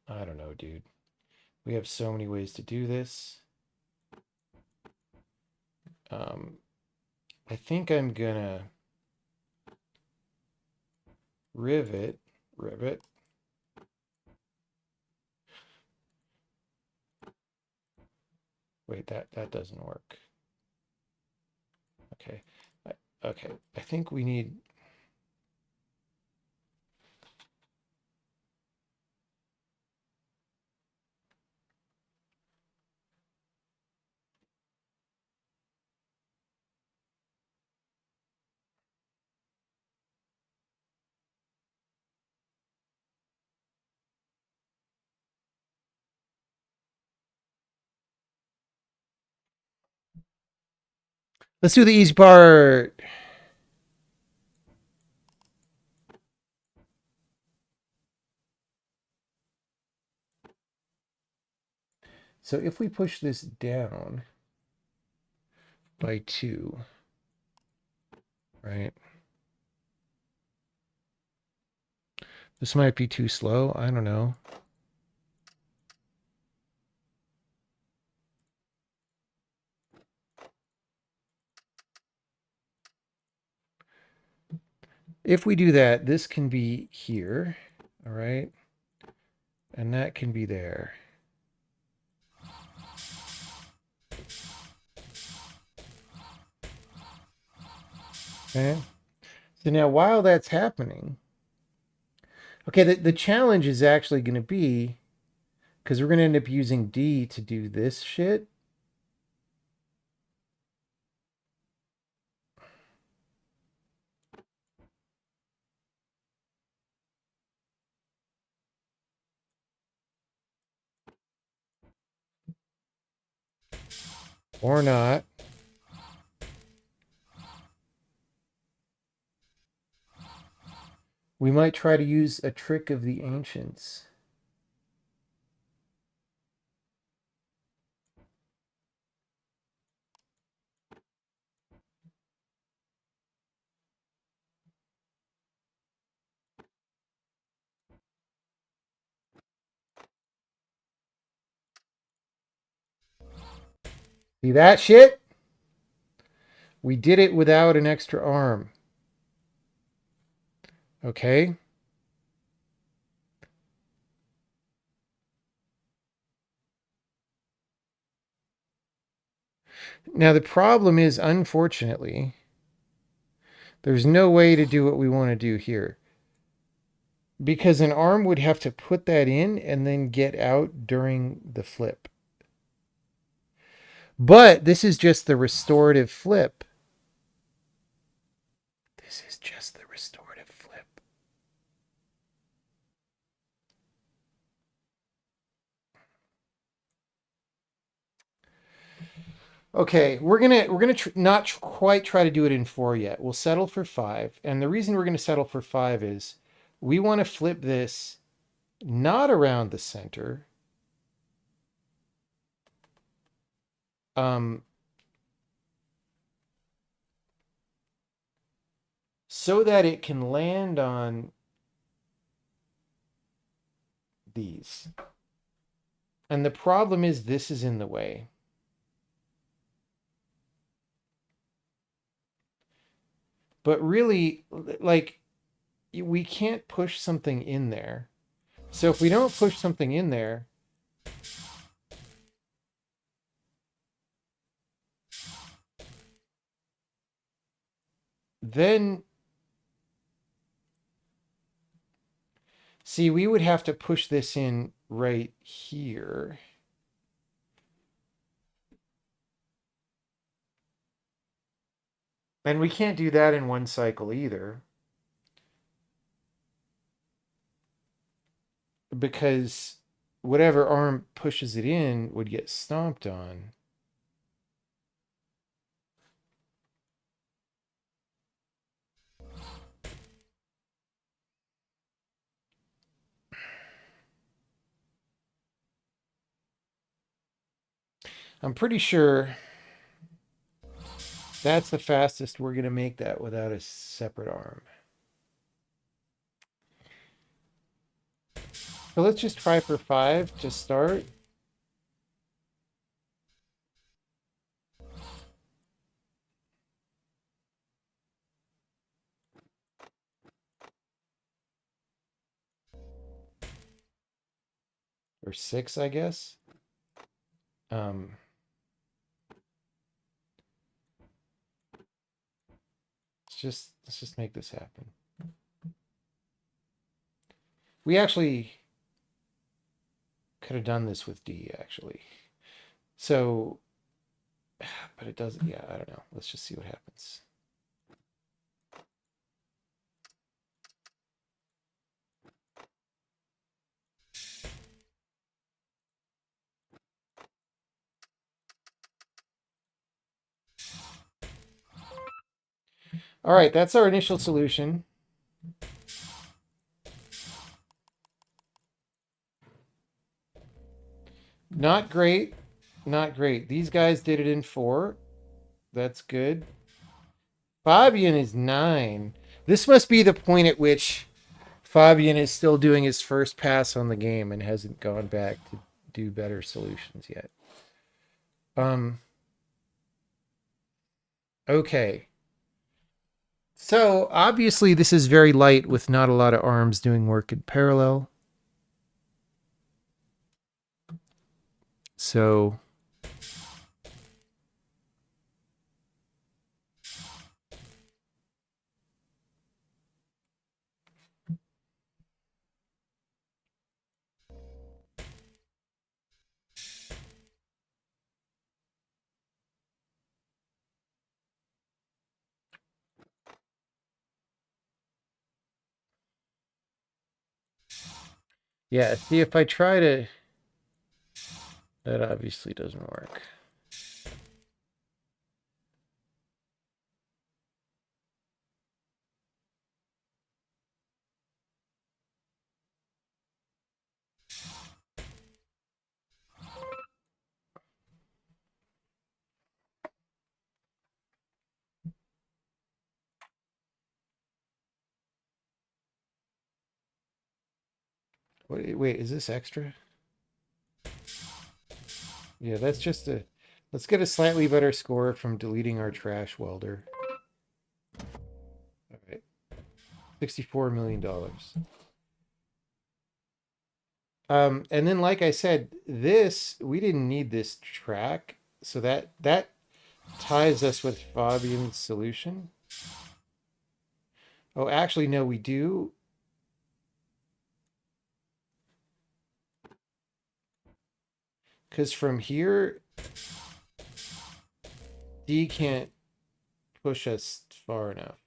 I don't know, dude. We have so many ways to do this. I think I'm gonna rivet. Wait, that doesn't work. Okay. Okay. I think we need. Let's do the easy part. So if we push this down by 2, right? This might be too slow. I don't know. If we do that, this can be here, all right? And that can be there. Okay. So now while that's happening, okay, the challenge is actually going to be, because we're going to end up using D to do this shit. Or not. We might try to use a trick of the ancients. See that shit? We did it without an extra arm. Okay. Now the problem is, unfortunately, there's no way to do what we want to do here. Because an arm would have to put that in and then get out during the flip. But this is just the restorative flip. This is just the restorative flip. Okay, we're gonna not quite try to do it in 4 yet. We'll settle for 5, and the reason we're gonna settle for 5 is we want to flip this not around the center, so that it can land on these. And the problem is this is in the way. But really, like, we can't push something in there. So if we don't push something in there, then, see, we would have to push this in right here. And we can't do that in one cycle either. Because whatever arm pushes it in would get stomped on. I'm pretty sure that's the fastest we're going to make that without a separate arm. So let's just try for 5 to start. Or 6, I guess. Let's just make this happen. We actually could have done this with D, actually. So, but it doesn't, yeah, I don't know. Let's just see what happens. All right, that's our initial solution. Not great. Not great. These guys did it in 4. That's good. Fabian is 9. This must be the point at which Fabian is still doing his first pass on the game and hasn't gone back to do better solutions yet. Okay. So obviously this is very light with not a lot of arms doing work in parallel. So yeah, see if I try to, that obviously doesn't work. Wait, is this extra? Yeah, that's just a, let's get a slightly better score from deleting our trash welder. All right. $64 million. And then like I said, this, we didn't need this track. So that ties us with Fabian's solution. Oh, actually, no, we do. Because from here, D can't push us far enough.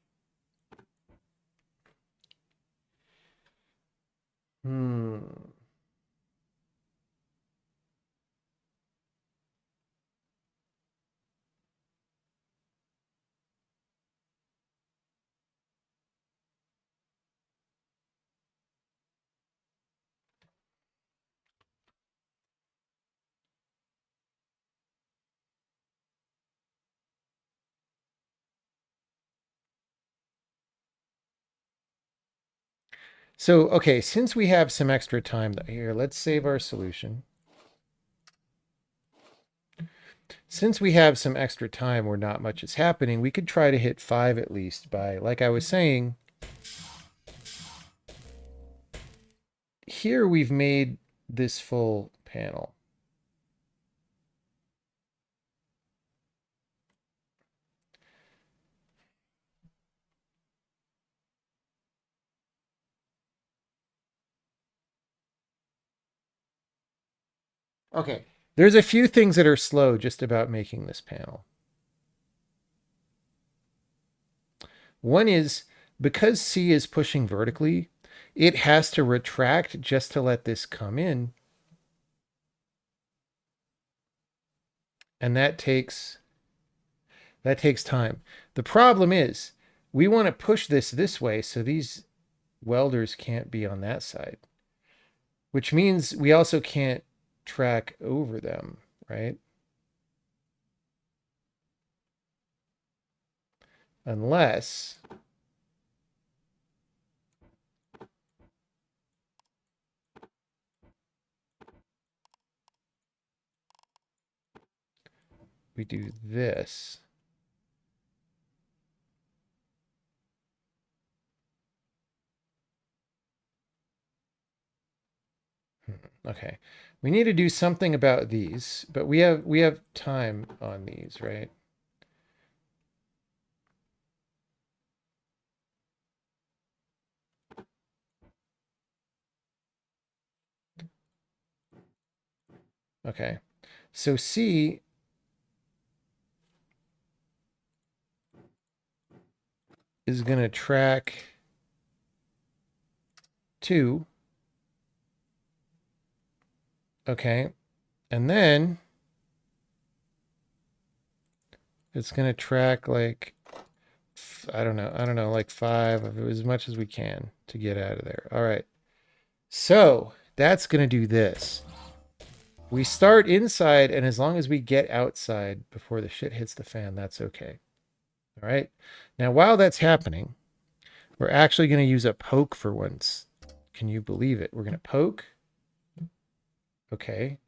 So, okay, since we have some extra time here, let's save our solution. Since we have some extra time where not much is happening, we could try to hit 5 at least by, like I was saying, here we've made this full panel. Okay. There's a few things that are slow just about making this panel. One is because C is pushing vertically, it has to retract just to let this come in. And that takes time. The problem is we want to push this way so these welders can't be on that side, which means we also can't track over them, right? Unless we do this. Okay. We need to do something about these, but we have time on these, right? Okay. So C is going to track 2. Okay. And then it's going to track like, I don't know, like 5, as much as we can to get out of there. All right. So that's going to do this. We start inside, and as long as we get outside before the shit hits the fan, that's okay. All right. Now, while that's happening, we're actually going to use a poke for once. Can you believe it? We're going to poke. Okay.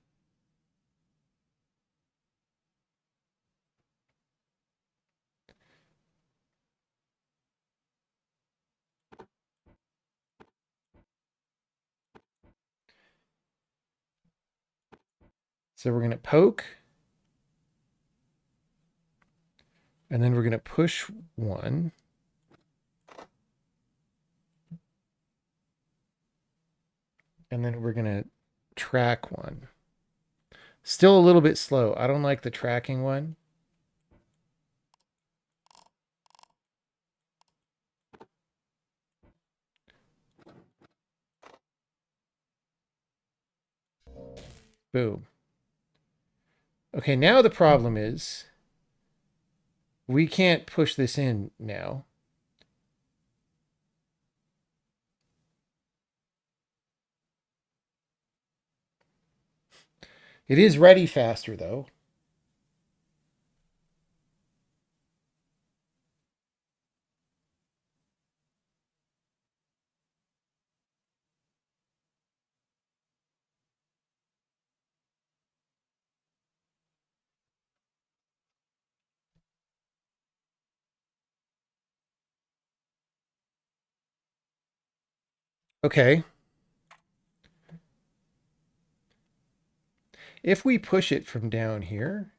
So we're going to poke. And then we're going to push 1. And then we're going to track 1. Still a little bit slow. I don't like the tracking one. Boom. Okay, now the problem is we can't push this in now. It is ready faster, though. Okay. If we push it from down here,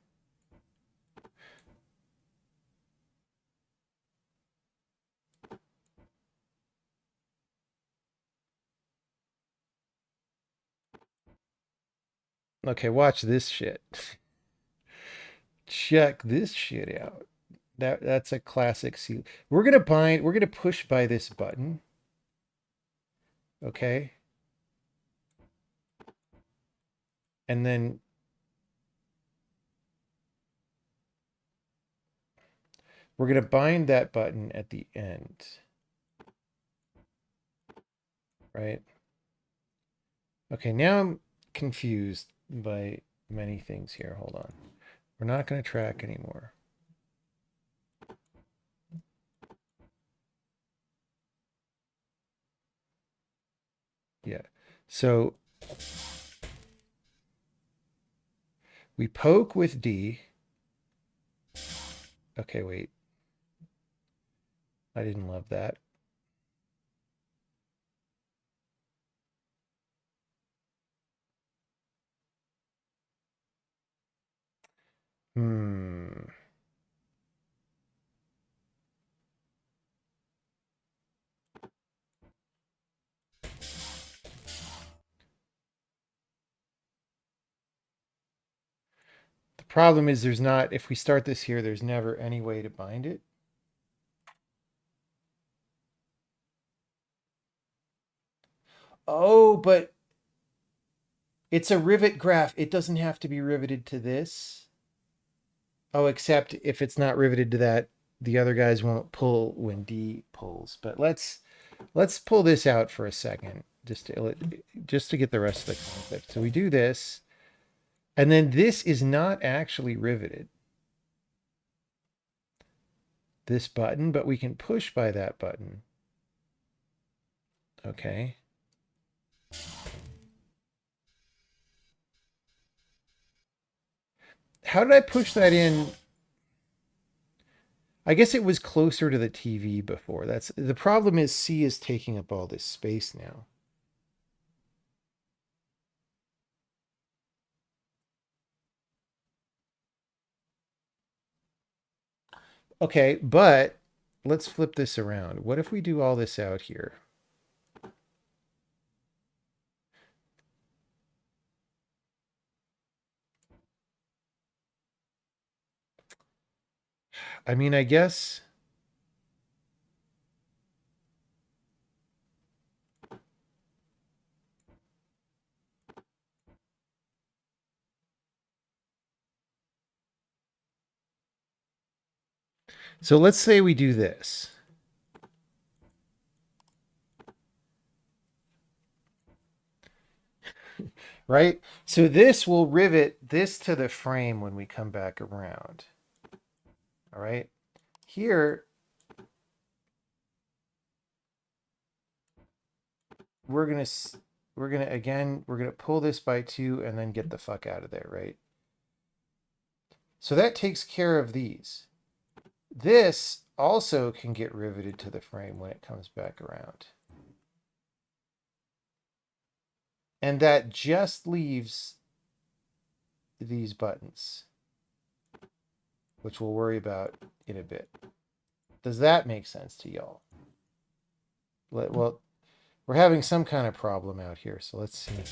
okay, watch this shit. Check this shit out. That's a classic seal. We're gonna push by this button. Okay. And then we're gonna bind that button at the end. Right? Okay, now I'm confused by many things here. Hold on. We're not gonna track anymore. Yeah. So we poke with D. Okay, wait. I didn't love that. Hmm. Problem is there's not, if we start this here, there's never any way to bind it. Oh, but it's a rivet graph. It doesn't have to be riveted to this. Oh, except if it's not riveted to that, the other guys won't pull when D pulls. But let's pull this out for a second, just to get the rest of the concept. So we do this, and then this is not actually riveted, this button, but we can push by that button. Okay. How did I push that in? I guess it was closer to the TV before. That's the problem. Is C is taking up all this space now. Okay, but let's flip this around. What if we do all this out here? I mean, I guess. So let's say we do this. Right? So this will rivet this to the frame when we come back around. All right? Here, we're going to pull this by 2 and then get the fuck out of there, right? So that takes care of these. This also can get riveted to the frame when it comes back around. And that just leaves these buttons, which we'll worry about in a bit. Does that make sense to y'all? Well, we're having some kind of problem out here, so let's see.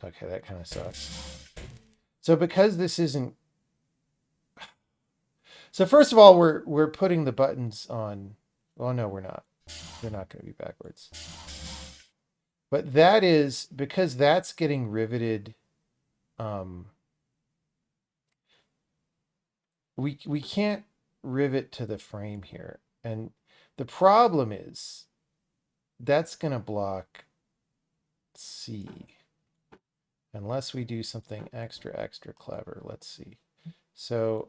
Okay, that kind of sucks. So because this isn't... So first of all, we're putting the buttons on... Well, no, we're not. They're not going to be backwards. But that is... Because that's getting riveted... We can't rivet to the frame here. And the problem is... That's going to block C. Unless we do something extra clever. Let's see. So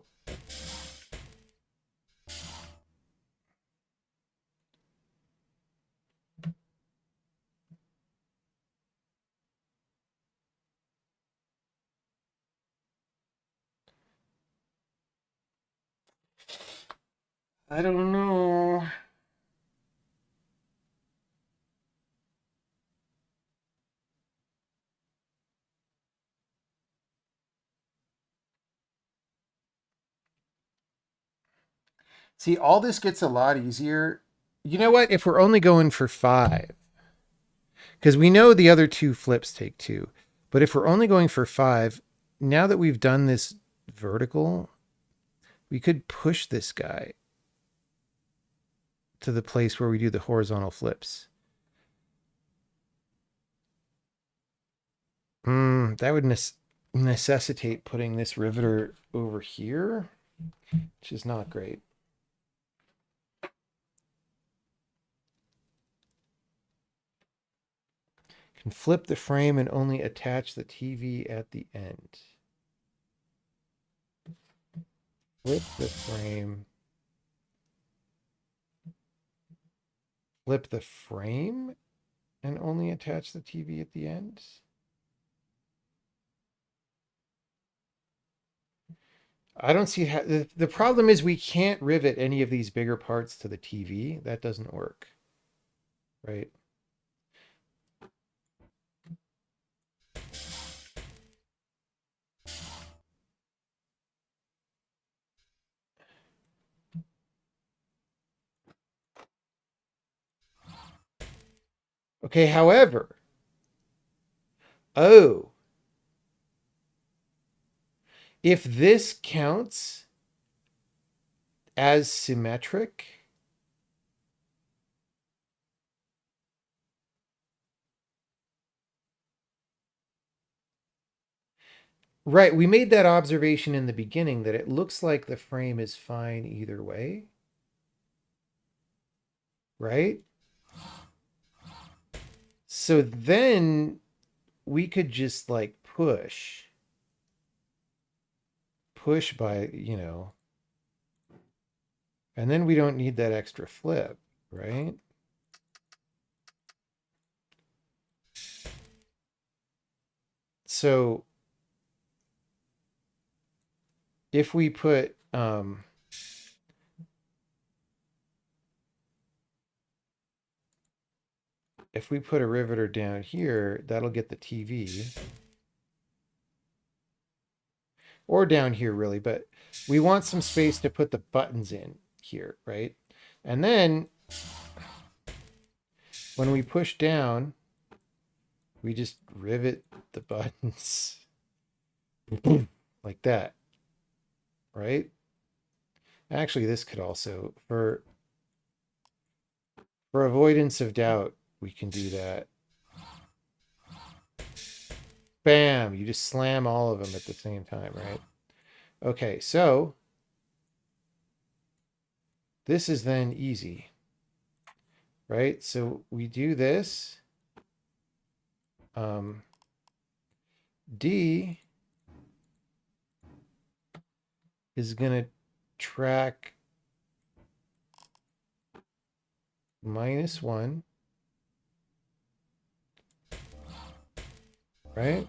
I don't know. See, all this gets a lot easier. You know what? If we're only going for 5, because we know the other 2 flips take 2, but if we're only going for 5, now that we've done this vertical, we could push this guy to the place where we do the horizontal flips. That would necessitate putting this riveter over here, which is not great. Can flip the frame and only attach the TV at the end. Flip the frame. Flip the frame and only attach the TV at the end. I don't see how... The problem is we can't rivet any of these bigger parts to the TV. That doesn't work. Right? Okay, however, oh, if this counts as symmetric, right, we made that observation in the beginning that it looks like the frame is fine either way, right? So then we could just like push by, you know, and then we don't need that extra flip, right? So if we put a riveter down here, that'll get the TV. Or down here really, but we want some space to put the buttons in here, right? And then when we push down, we just rivet the buttons like that, right? Actually, this could also, for avoidance of doubt, we can do that. Bam! You just slam all of them at the same time, right? Okay, so this is then easy, right? So we do this. D is going to track -1, right?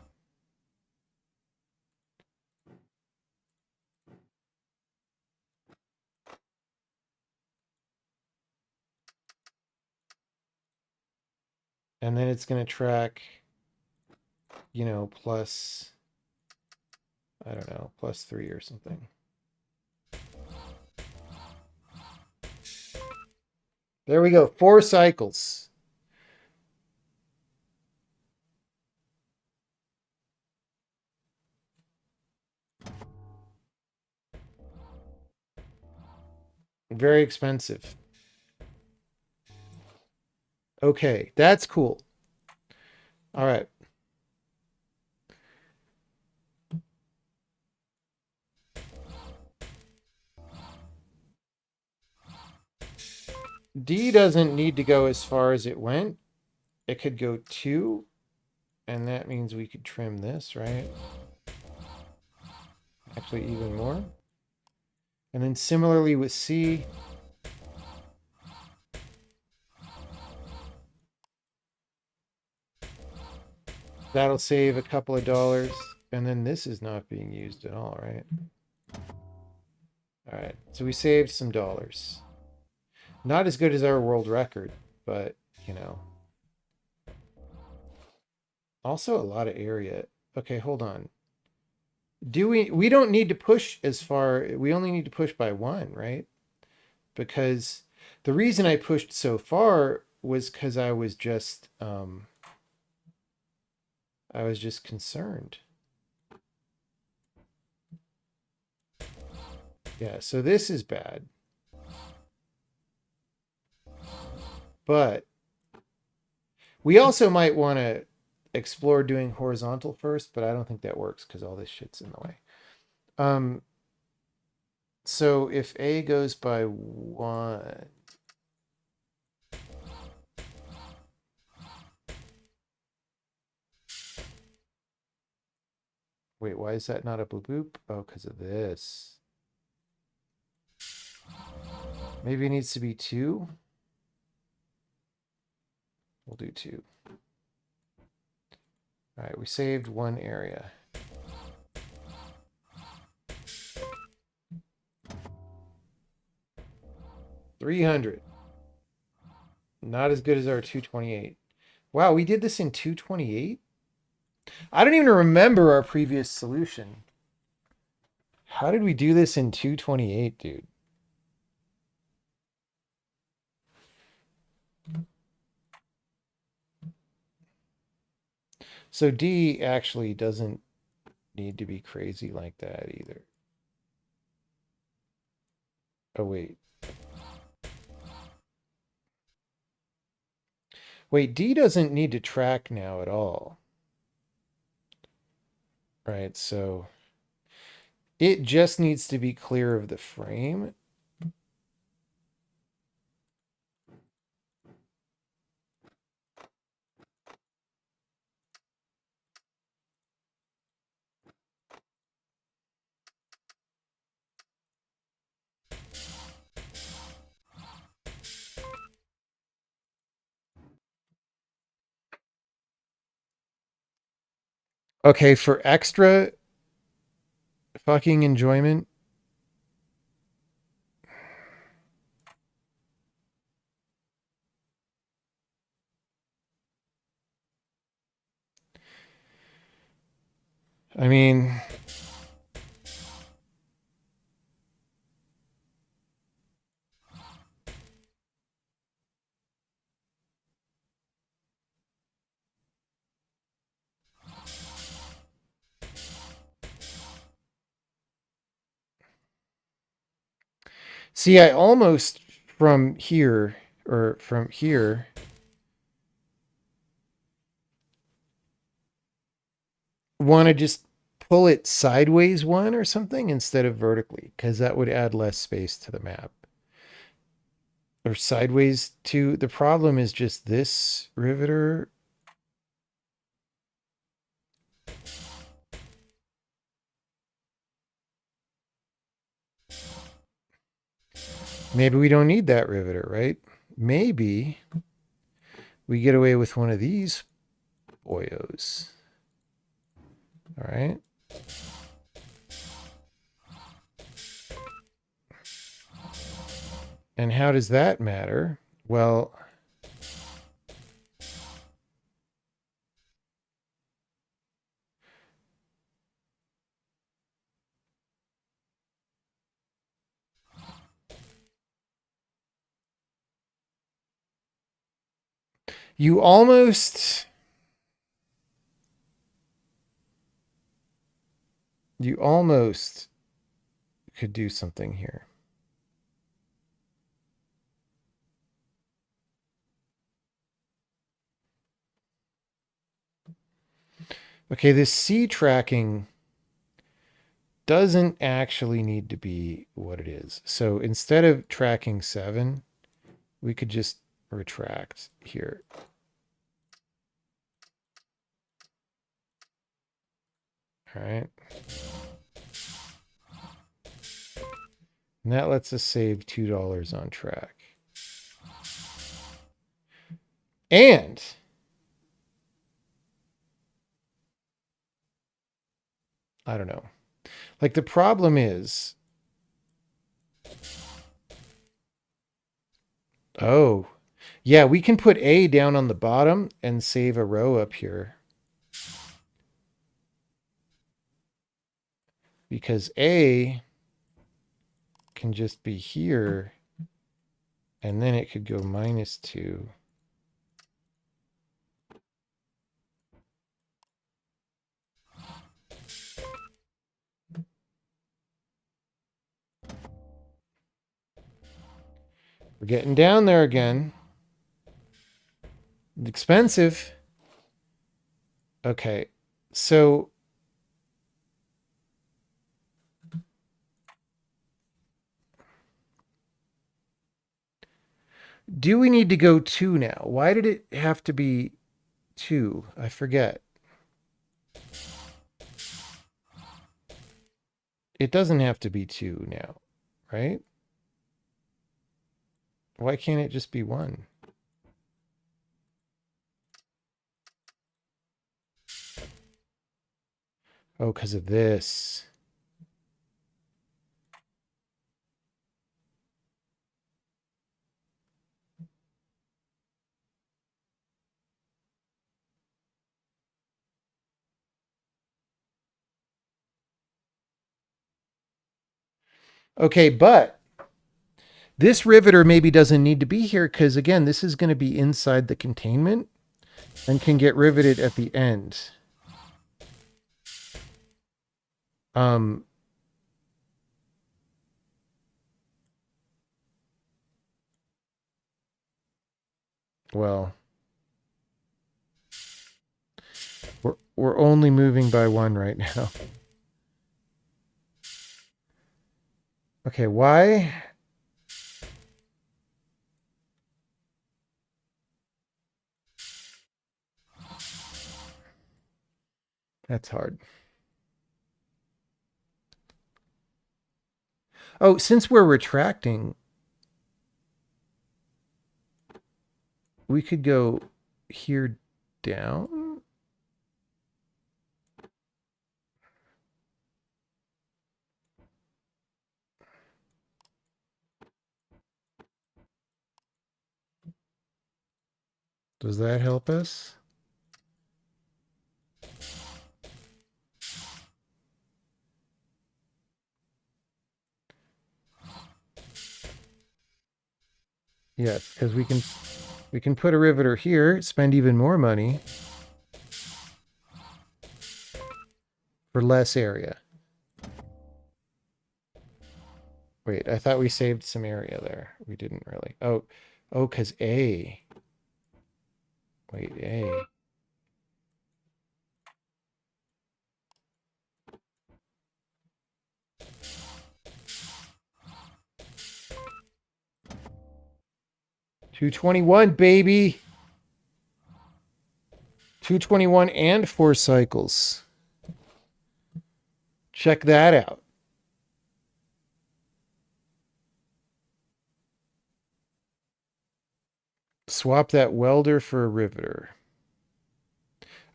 And then it's going to track, you know, plus, I don't know, +3 or something. There we go. 4 cycles. Very expensive. Okay, that's cool. All right. D doesn't need to go as far as it went. It could go 2, and that means we could trim this, right? Actually, even more. And then similarly with C, that'll save a couple of dollars. And then this is not being used at all, right? All right, so we saved some dollars. Not as good as our world record, but, you know. Also a lot of area. Okay, hold on. We don't need to push as far. We only need to push by 1, right? Because the reason I pushed so far was because I was just concerned. Yeah, so this is bad. But we also might want to explore doing horizontal first, but I don't think that works because all this shit's in the way. So if A goes by 1, wait, why is that not a boop boop? Oh, because of this. Maybe it needs to be 2. We'll do 2. All right, we saved 1 area. $300. Not as good as our 228. Wow, we did this in 228? I don't even remember our previous solution. How did we do this in 228, dude? So D actually doesn't need to be crazy like that either. Oh, wait. Wait, D doesn't need to track now at all. Right, so it just needs to be clear of the frame. Okay, for extra fucking enjoyment, I mean, see, I almost from here or from here want to just pull it sideways one or something instead of vertically, because that would add less space to the map. Or sideways two. The problem is just this riveter. Maybe we don't need that riveter, right? Maybe we get away with one of these boyos. All right. And how does that matter? Well, you almost could do something here. Okay, this C tracking doesn't actually need to be what it is. So instead of tracking 7, we could just retract here. All right. And that lets us save $2 on track. And I don't know. Like the problem is, oh, yeah, we can put A down on the bottom and save a row up here. Because A can just be here, and then it could go -2. We're getting down there again. Expensive. Okay, so do we need to go 2 now? Why did it have to be 2? I forget. It doesn't have to be 2 now, right? Why can't it just be 1? Oh, because of this. Okay, but this riveter maybe doesn't need to be here because, again, this is going to be inside the containment and can get riveted at the end. Um, well, we're only moving by one right now. Okay, why? That's hard. Oh, since we're retracting, we could go here down. Does that help us? Yes, because we can put a riveter here, spend even more money for less area. Wait, I thought we saved some area there. We didn't really. Oh, because A. Wait, A. $221, baby. 221 and 4 cycles. Check that out. Swap that welder for a riveter.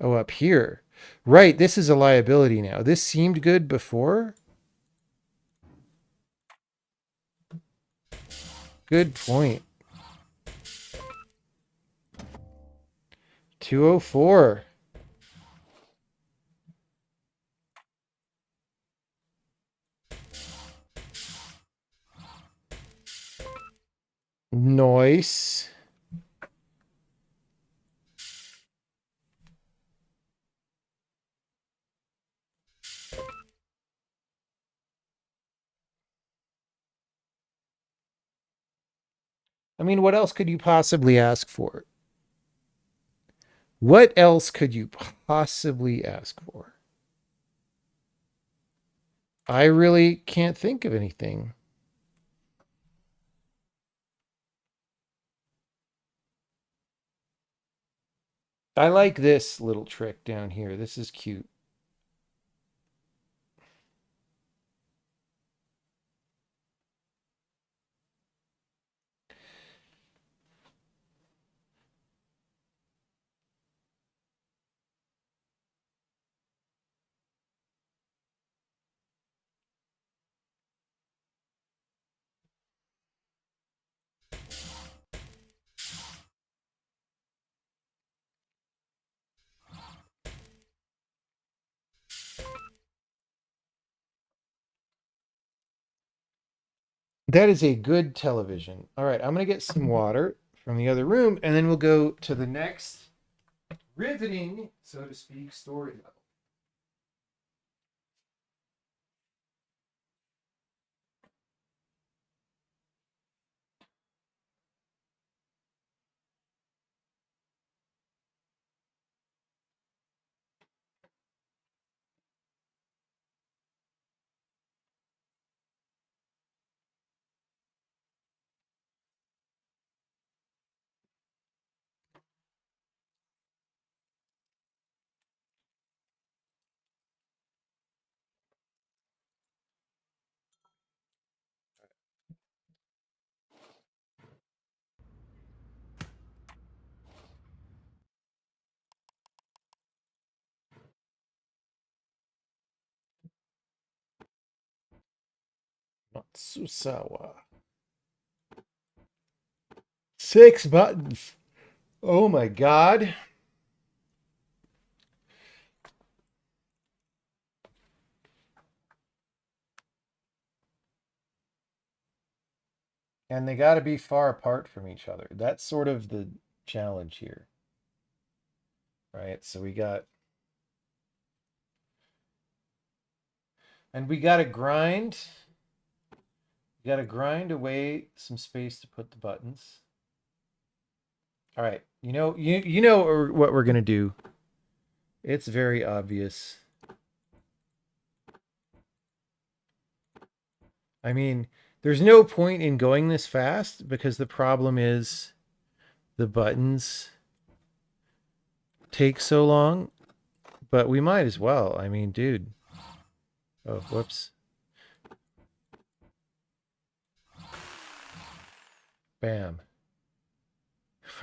Oh, up here. Right, this is a liability now. This seemed good before. Good point. 204. Nice. I mean, what else could you possibly ask for? What else could you possibly ask for? I really can't think of anything. I like this little trick down here. This is cute. That is a good television. All right, I'm going to get some water from the other room, and then we'll go to the next riveting, so to speak, story level. Matsusawa. 6 buttons. Oh my god. And they got to be far apart from each other. That's sort of the challenge here. Right? So we got... And we gotta grind. We gotta grind away some space to put the buttons. All right, you know what we're gonna do. It's very obvious. I mean, there's no point in going this fast because the problem is the buttons take so long, but we might as well. I mean, dude. Oh, whoops. Bam.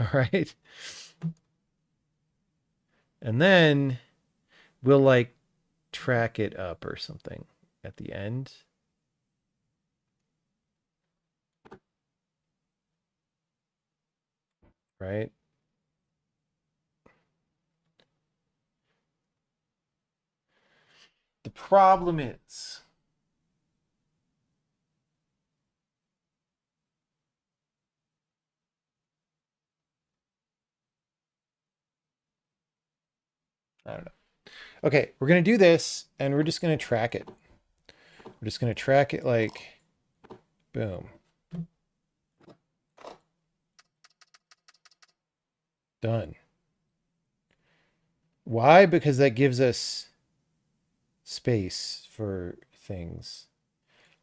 All right. And then we'll like track it up or something at the end. Right? The problem is I don't know. Okay, we're going to do this and we're just going to track it. We're just going to track it like boom. Done. Why? Because that gives us space for things.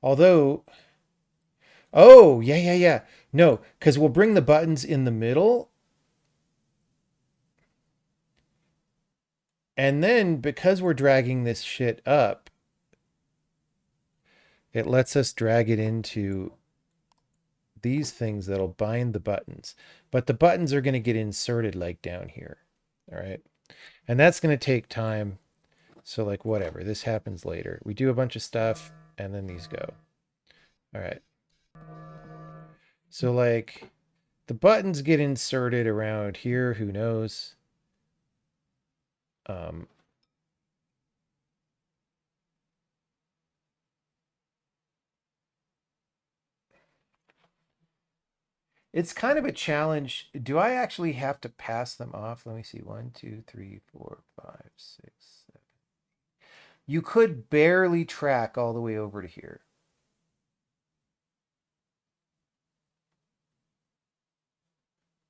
Although, oh, yeah. No, because we'll bring the buttons in the middle. And then because we're dragging this shit up, it lets us drag it into these things that'll bind the buttons. But the buttons are going to get inserted like down here. All right. And that's going to take time. So like whatever, this happens later. We do a bunch of stuff and then these go. All right. So like the buttons get inserted around here. Who knows? It's kind of a challenge. Do I actually have to pass them off? Let me see. 1, 2, 3, 4, 5, 6, 7. You could barely track all the way over to here.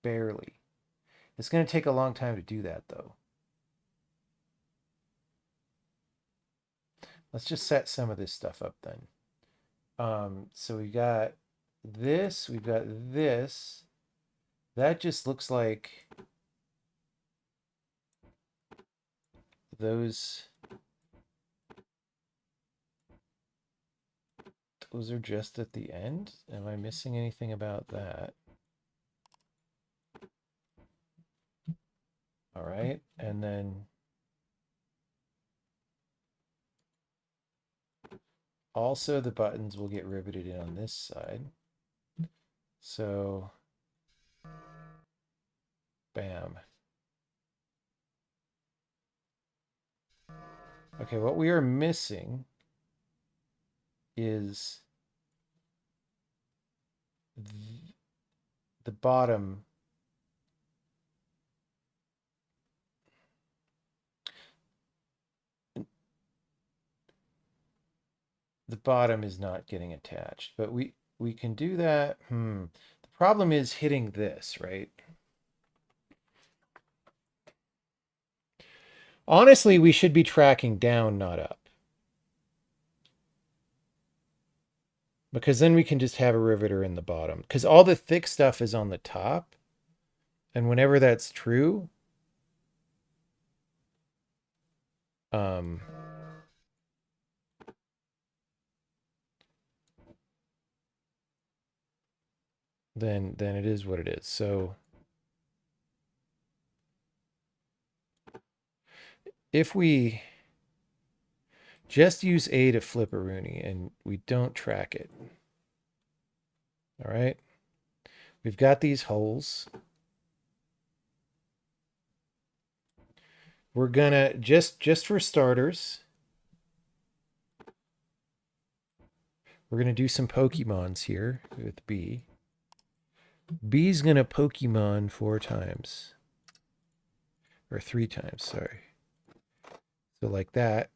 Barely. It's going to take a long time to do that, though. Let's just set some of this stuff up then. So we got this. We've got this. That just looks like those are just at the end. Am I missing anything about that? All right, and then also the buttons will get riveted in on this side. So, bam. Okay, what we are missing is the bottom. The bottom is not getting attached, but we can do that. The problem is hitting this, right? Honestly, we should be tracking down, not up. Because then we can just have a riveter in the bottom. Because all the thick stuff is on the top. And whenever that's true, then it is what it is. So if we just use A to flip a Rooney and we don't track it. All right. We've got these holes. We're gonna just for starters, we're gonna do some Pokemons here with B. B's gonna Pokemon 4 times. Or 3 times, sorry. So like that.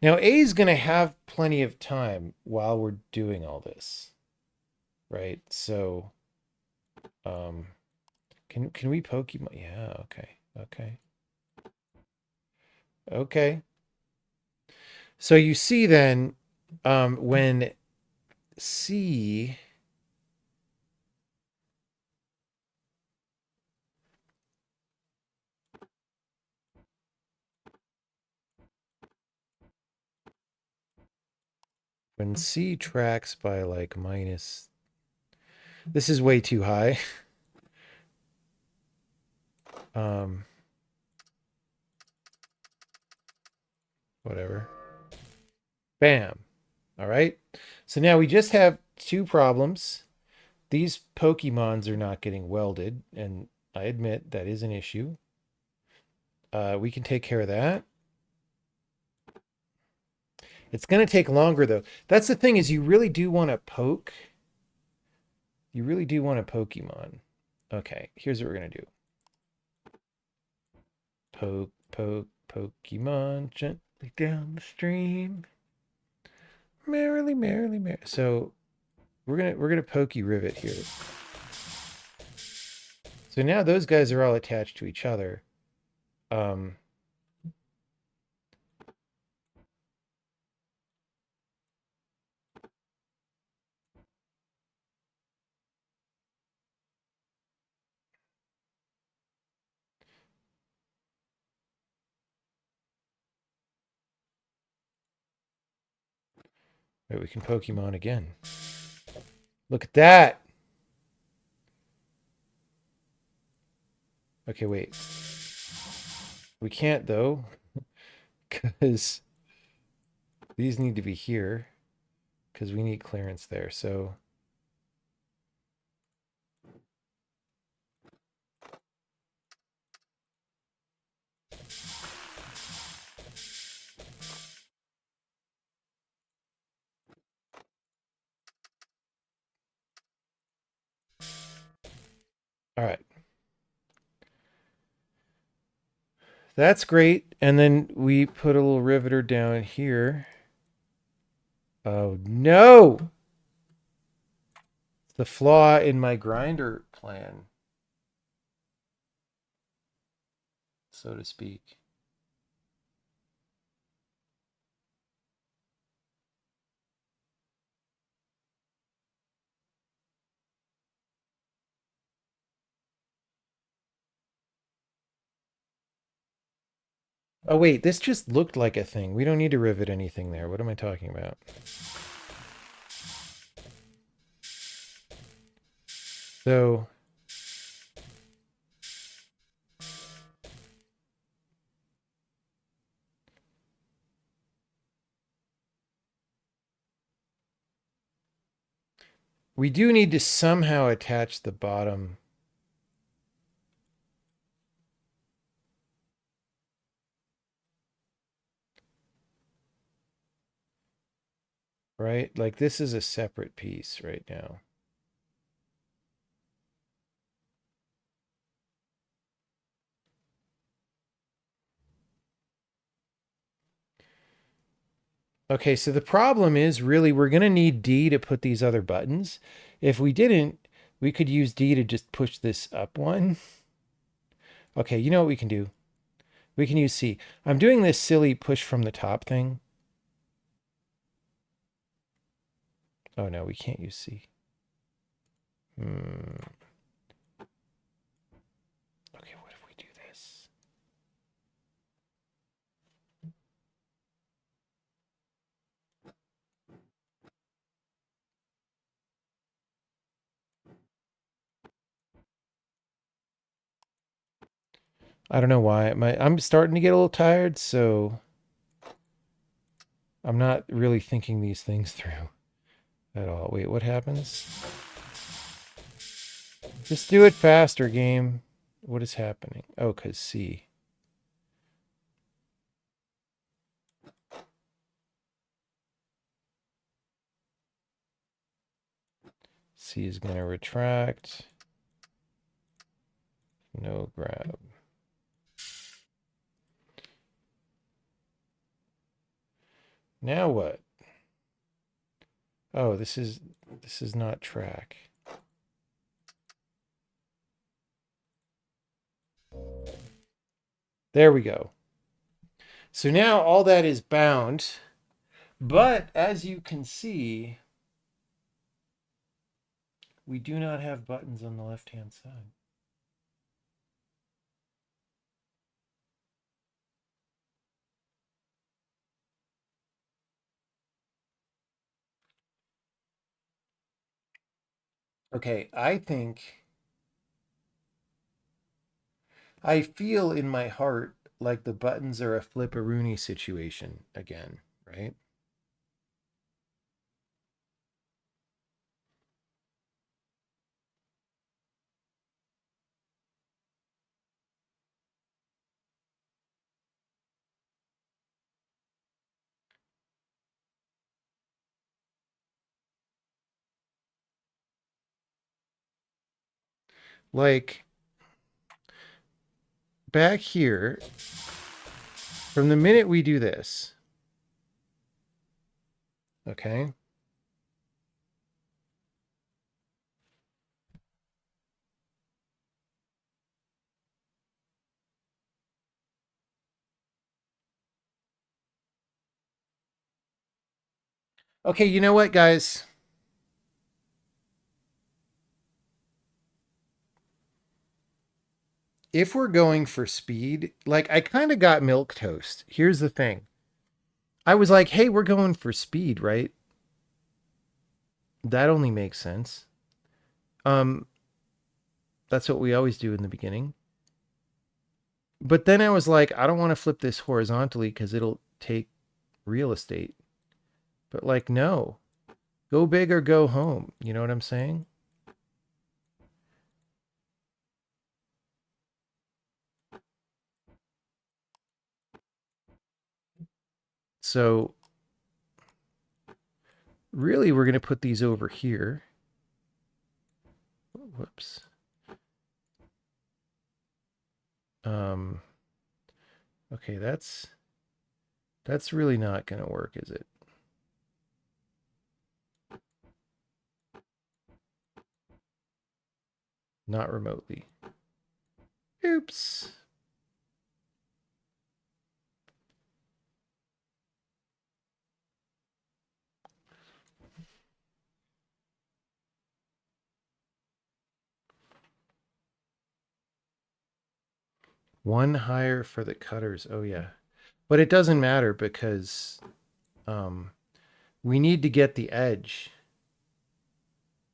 Now A is going to have plenty of time while we're doing all this, right? So, can we Pokemon? Yeah, okay, okay, okay. So you see then, when C tracks by like minus, this is way too high. Whatever. Bam. All right. So now we just have two problems. These Pokemons are not getting welded, and I admit that is an issue. We can take care of that. It's going to take longer, though. That's the thing, is you really do want to poke. You really do want a Pokemon. Okay, here's what we're going to do. Poke, poke, Pokemon gently down the stream. Merrily, merrily, merrily. So we're gonna pokey rivet here. So now those guys are all attached to each other. Wait, we can Pokemon again. Look at that. Okay, wait. We can't though, because these need to be here, because we need clearance there. So all right. That's great. And then we put a little riveter down here. Oh no! The flaw in my grinder plan, so to speak. Oh wait, this just looked like a thing. We don't need to rivet anything there. What am I talking about? So we do need to somehow attach the bottom. Right? Like this is a separate piece right now. Okay, so the problem is really we're going to need D to put these other buttons. If we didn't, we could use D to just push this up one. Okay, you know what we can do? We can use C. I'm doing this silly push from the top thing. Oh no, we can't use C. Okay, what if we do this? I don't know why. I'm starting to get a little tired, so I'm not really thinking these things through at all. Wait, what happens? Just do it faster, game. What is happening? Oh, because C. C is going to retract. No grab. Now what? Oh, this is not track. There we go. So now all that is bound, but as you can see, we do not have buttons on the left-hand side. Okay, I feel in my heart like the buttons are a flipperoonie situation again, right? Like back here, from the minute we do this, okay? Okay, you know what, guys? If we're going for speed, like I kind of got milk toast. Here's the thing. I was like, hey, we're going for speed, right? That only makes sense. That's what we always do in the beginning. But then I was like, I don't want to flip this horizontally because it'll take real estate. But like, no, go big or go home. You know what I'm saying? So really, we're going to put these over here. Whoops. Okay, that's really not going to work, is it? Not remotely. Oops. One higher for the cutters. Oh, yeah. But it doesn't matter because we need to get the edge,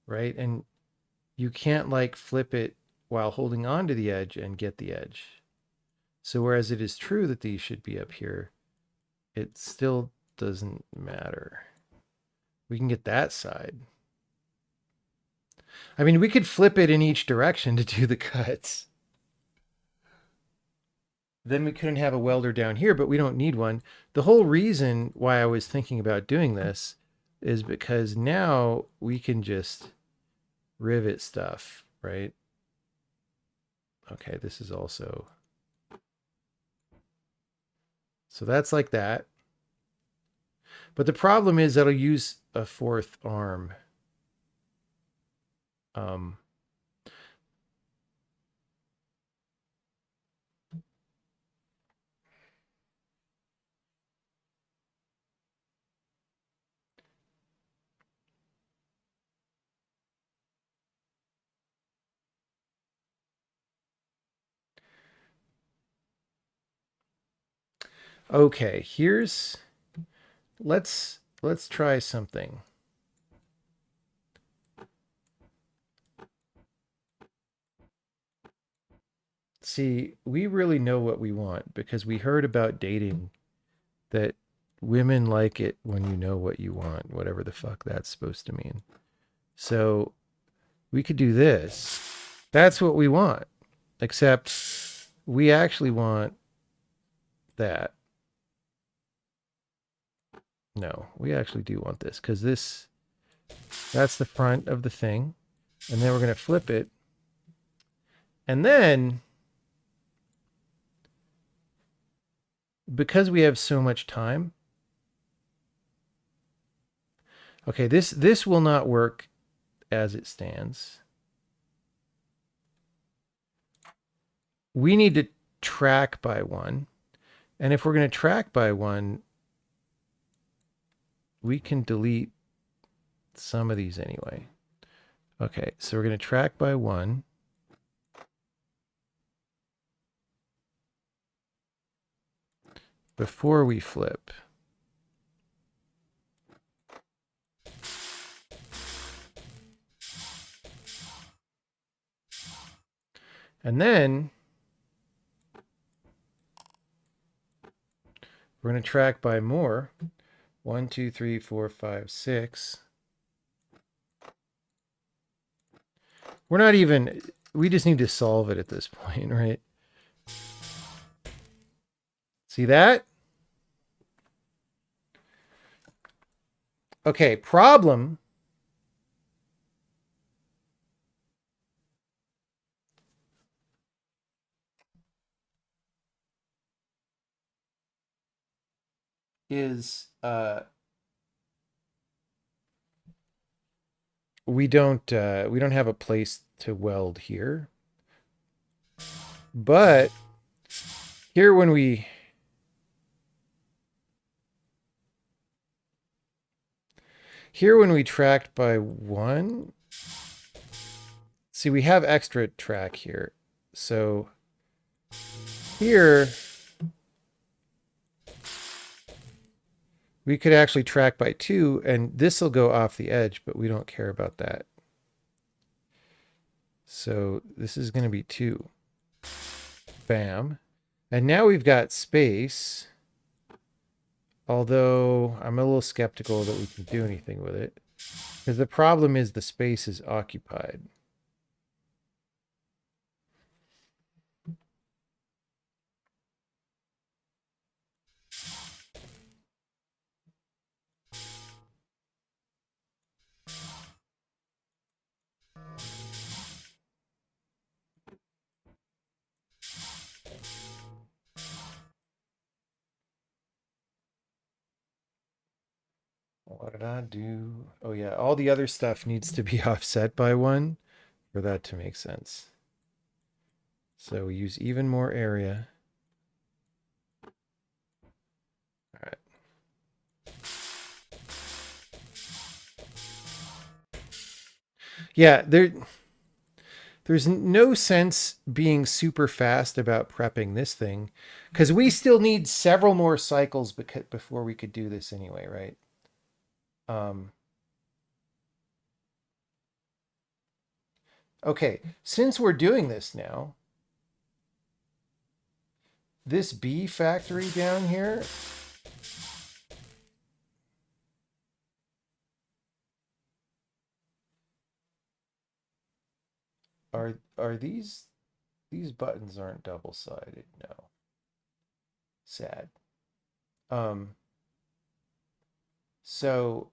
right? And you can't like flip it while holding on to the edge and get the edge. So whereas it is true that these should be up here, it still doesn't matter. We can get that side. I mean, we could flip it in each direction to do the cuts. Then we couldn't have a welder down here, but we don't need one. The whole reason why I was thinking about doing this is because now we can just rivet stuff, right? Okay, this is also... So that's like that. But the problem is that'll use a fourth arm. Okay, here's... Let's try something. See, we really know what we want because we heard about dating that women like it when you know what you want, whatever the fuck that's supposed to mean. So we could do this. That's what we want, except we actually want that. No, we actually do want this because that's the front of the thing. And then we're going to flip it. And then, because we have so much time, Okay, this will not work as it stands. We need to track by one. And if we're going to track by one, we can delete some of these anyway. Okay, so we're going to track by one. Before we flip. And then we're going to track by more. 1, 2, 3, 4, 5, 6. We're not even, we just need to solve it at this point, right? See that? Okay, problem. Is we don't have a place to weld here. But here when we tracked by one, see, we have extra track here. So here we could actually track by two, and this will go off the edge, but we don't care about that. So this is going to be 2. Bam. And now we've got space. Although I'm a little skeptical that we can do anything with it. Because the problem is the space is occupied. What did I do? Oh yeah, all the other stuff needs to be offset by 1 for that to make sense. So we use even more area. All right. Yeah, there's no sense being super fast about prepping this thing, because we still need several more cycles before we could do this anyway, right? Okay, since we're doing this now, this B factory down here, are these buttons aren't double-sided? No. Sad. So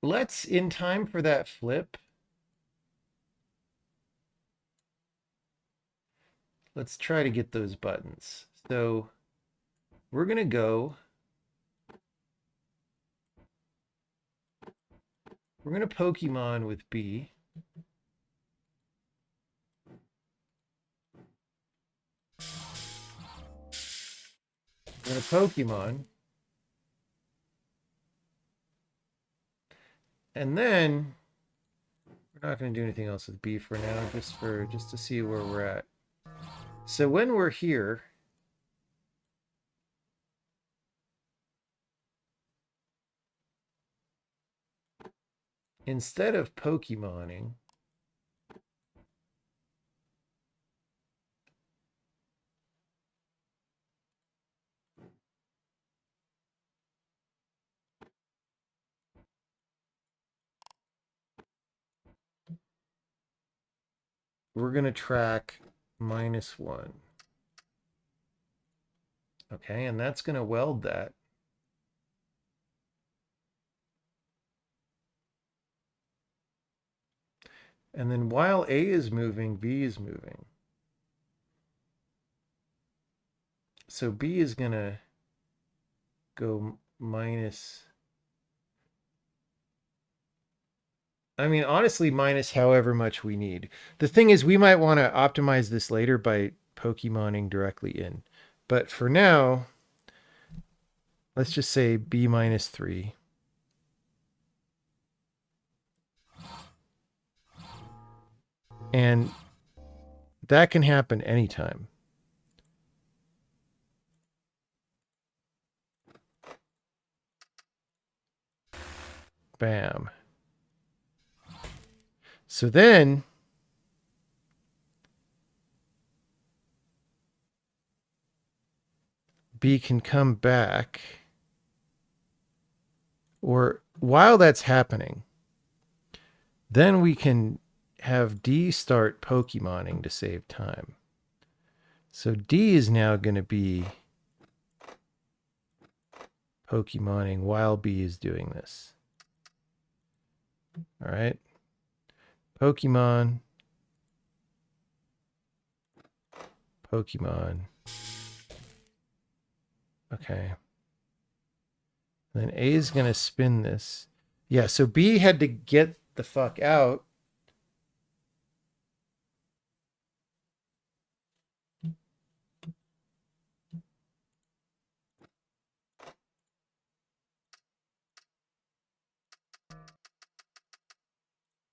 let's, in time for that flip, let's try to get those buttons. So we're going to go, we're going to Pokemon with B. We're going to Pokemon. And then we're not going to do anything else with B for now, just to see where we're at. So when we're here, instead of Pokemoning, we're going to track -1. Okay, and that's going to weld that. And then while A is moving, B is moving. So B is going to go minus. I mean, honestly, minus however much we need. The thing is, we might want to optimize this later by Pokemoning directly in. But for now, let's just say B -3. And that can happen anytime. Bam. So then B can come back. Or while that's happening, then we can have D start Pokemoning to save time. So D is now going to be Pokemoning while B is doing this. All right. Pokemon. Pokemon. Okay. Then A is going to spin this. Yeah, so B had to get the fuck out.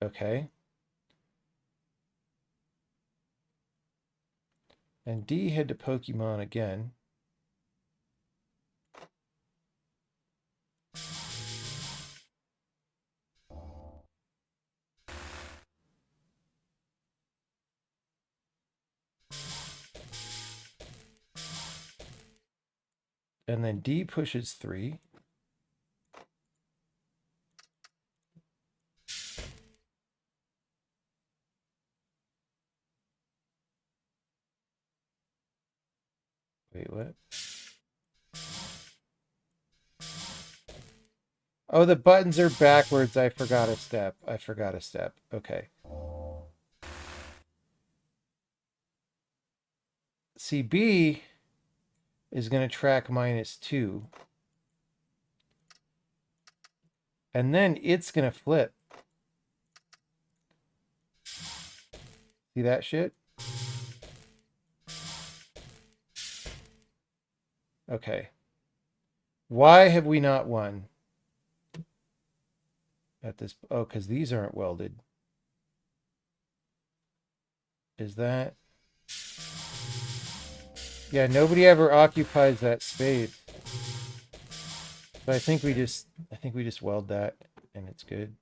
Okay. And D had to Pokemon again. And then D pushes 3. Wait, what? Oh, the buttons are backwards. I forgot a step. Okay. See, B is going to track -2. And then it's going to flip. See that shit? Okay. Why have we not won at this? Oh, because these aren't welded. Is that? Yeah, nobody ever occupies that space. So I think we just weld that and it's good.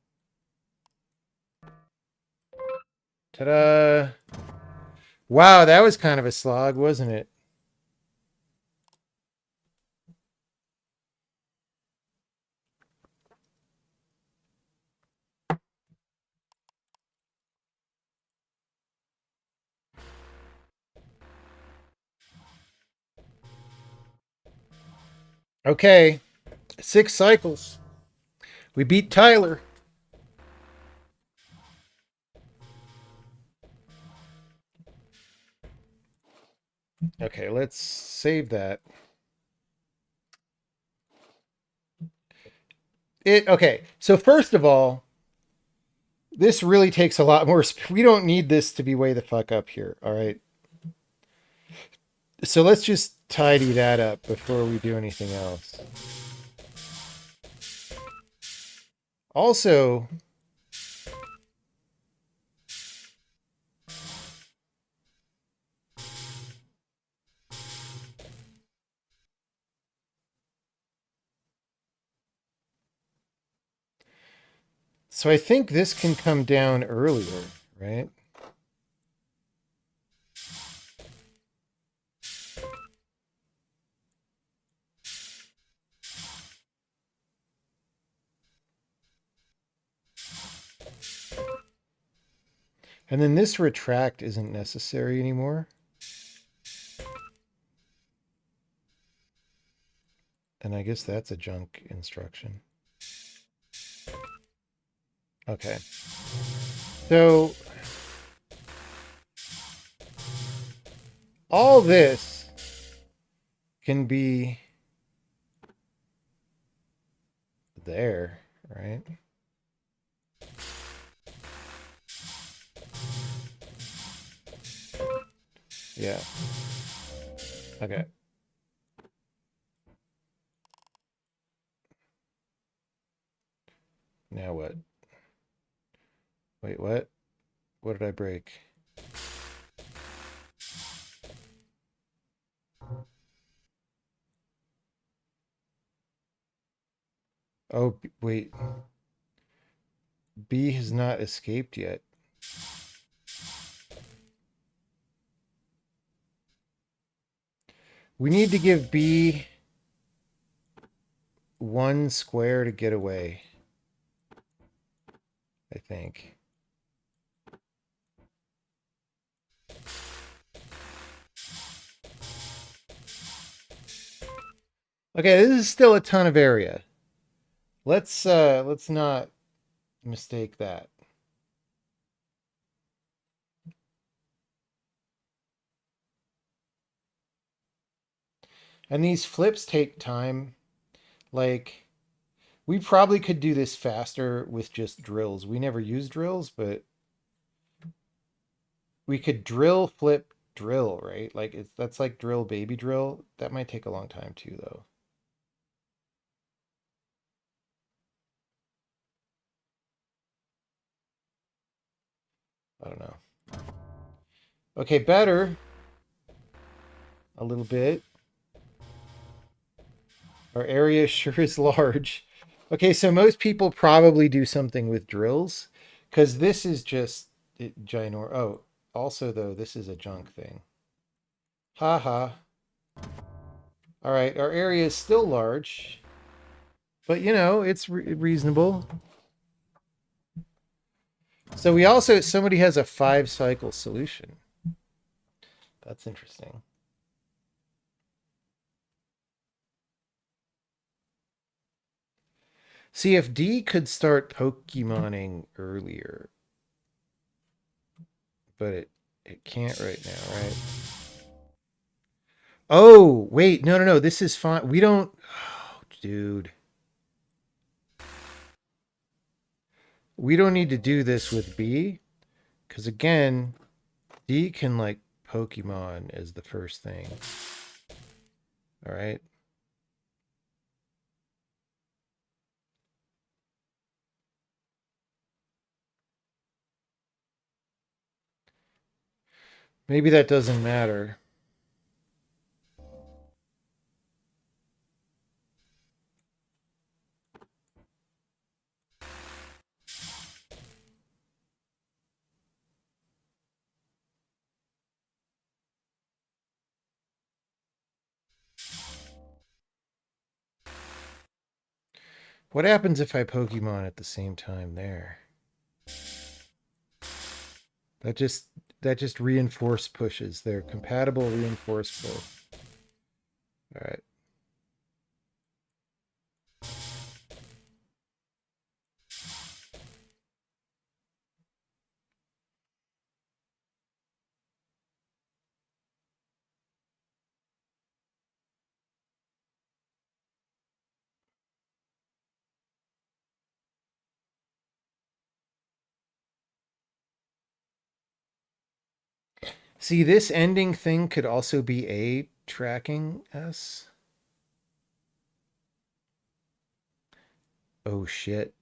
Ta-da! Wow, that was kind of a slog, wasn't it? Okay, 6 cycles. We beat Tyler. Okay, let's save that. Okay, so first of all, this really takes a lot more. We don't need this to be way the fuck up here, all right? So let's just tidy that up before we do anything else. Also, so I think this can come down earlier, right? And then this retract isn't necessary anymore. And I guess that's a junk instruction. Okay. So all this can be there, right? Yeah. Okay. Now what? Wait, what? What did I break? Oh, wait. B has not escaped yet. We need to give B 1 square to get away, I think. Okay, this is still a ton of area. Let's not mistake that. And these flips take time. Like, we probably could do this faster with just drills. We never use drills, but we could drill, flip, drill, right? Like, that's like drill, baby drill. That might take a long time too, though. I don't know. Okay, better. A little bit. Our area sure is large. Okay, so most people probably do something with drills, because this is just ginormous. Oh, also, though, this is a junk thing. Haha. All right, our area is still large, but, you know, it's reasonable. So we also, somebody has a 5-cycle solution. That's interesting. See, if D could start Pokemoning earlier, but it can't right now, right? Oh, wait, no. This is fine. We don't, oh, dude. We don't need to do this with B, because again, D can like Pokemon as the first thing. All right. Maybe that doesn't matter. What happens if I Pokemon at the same time there? That just reinforce pushes. They're compatible reinforce push. All right. See, this ending thing could also be A tracking S. Oh shit.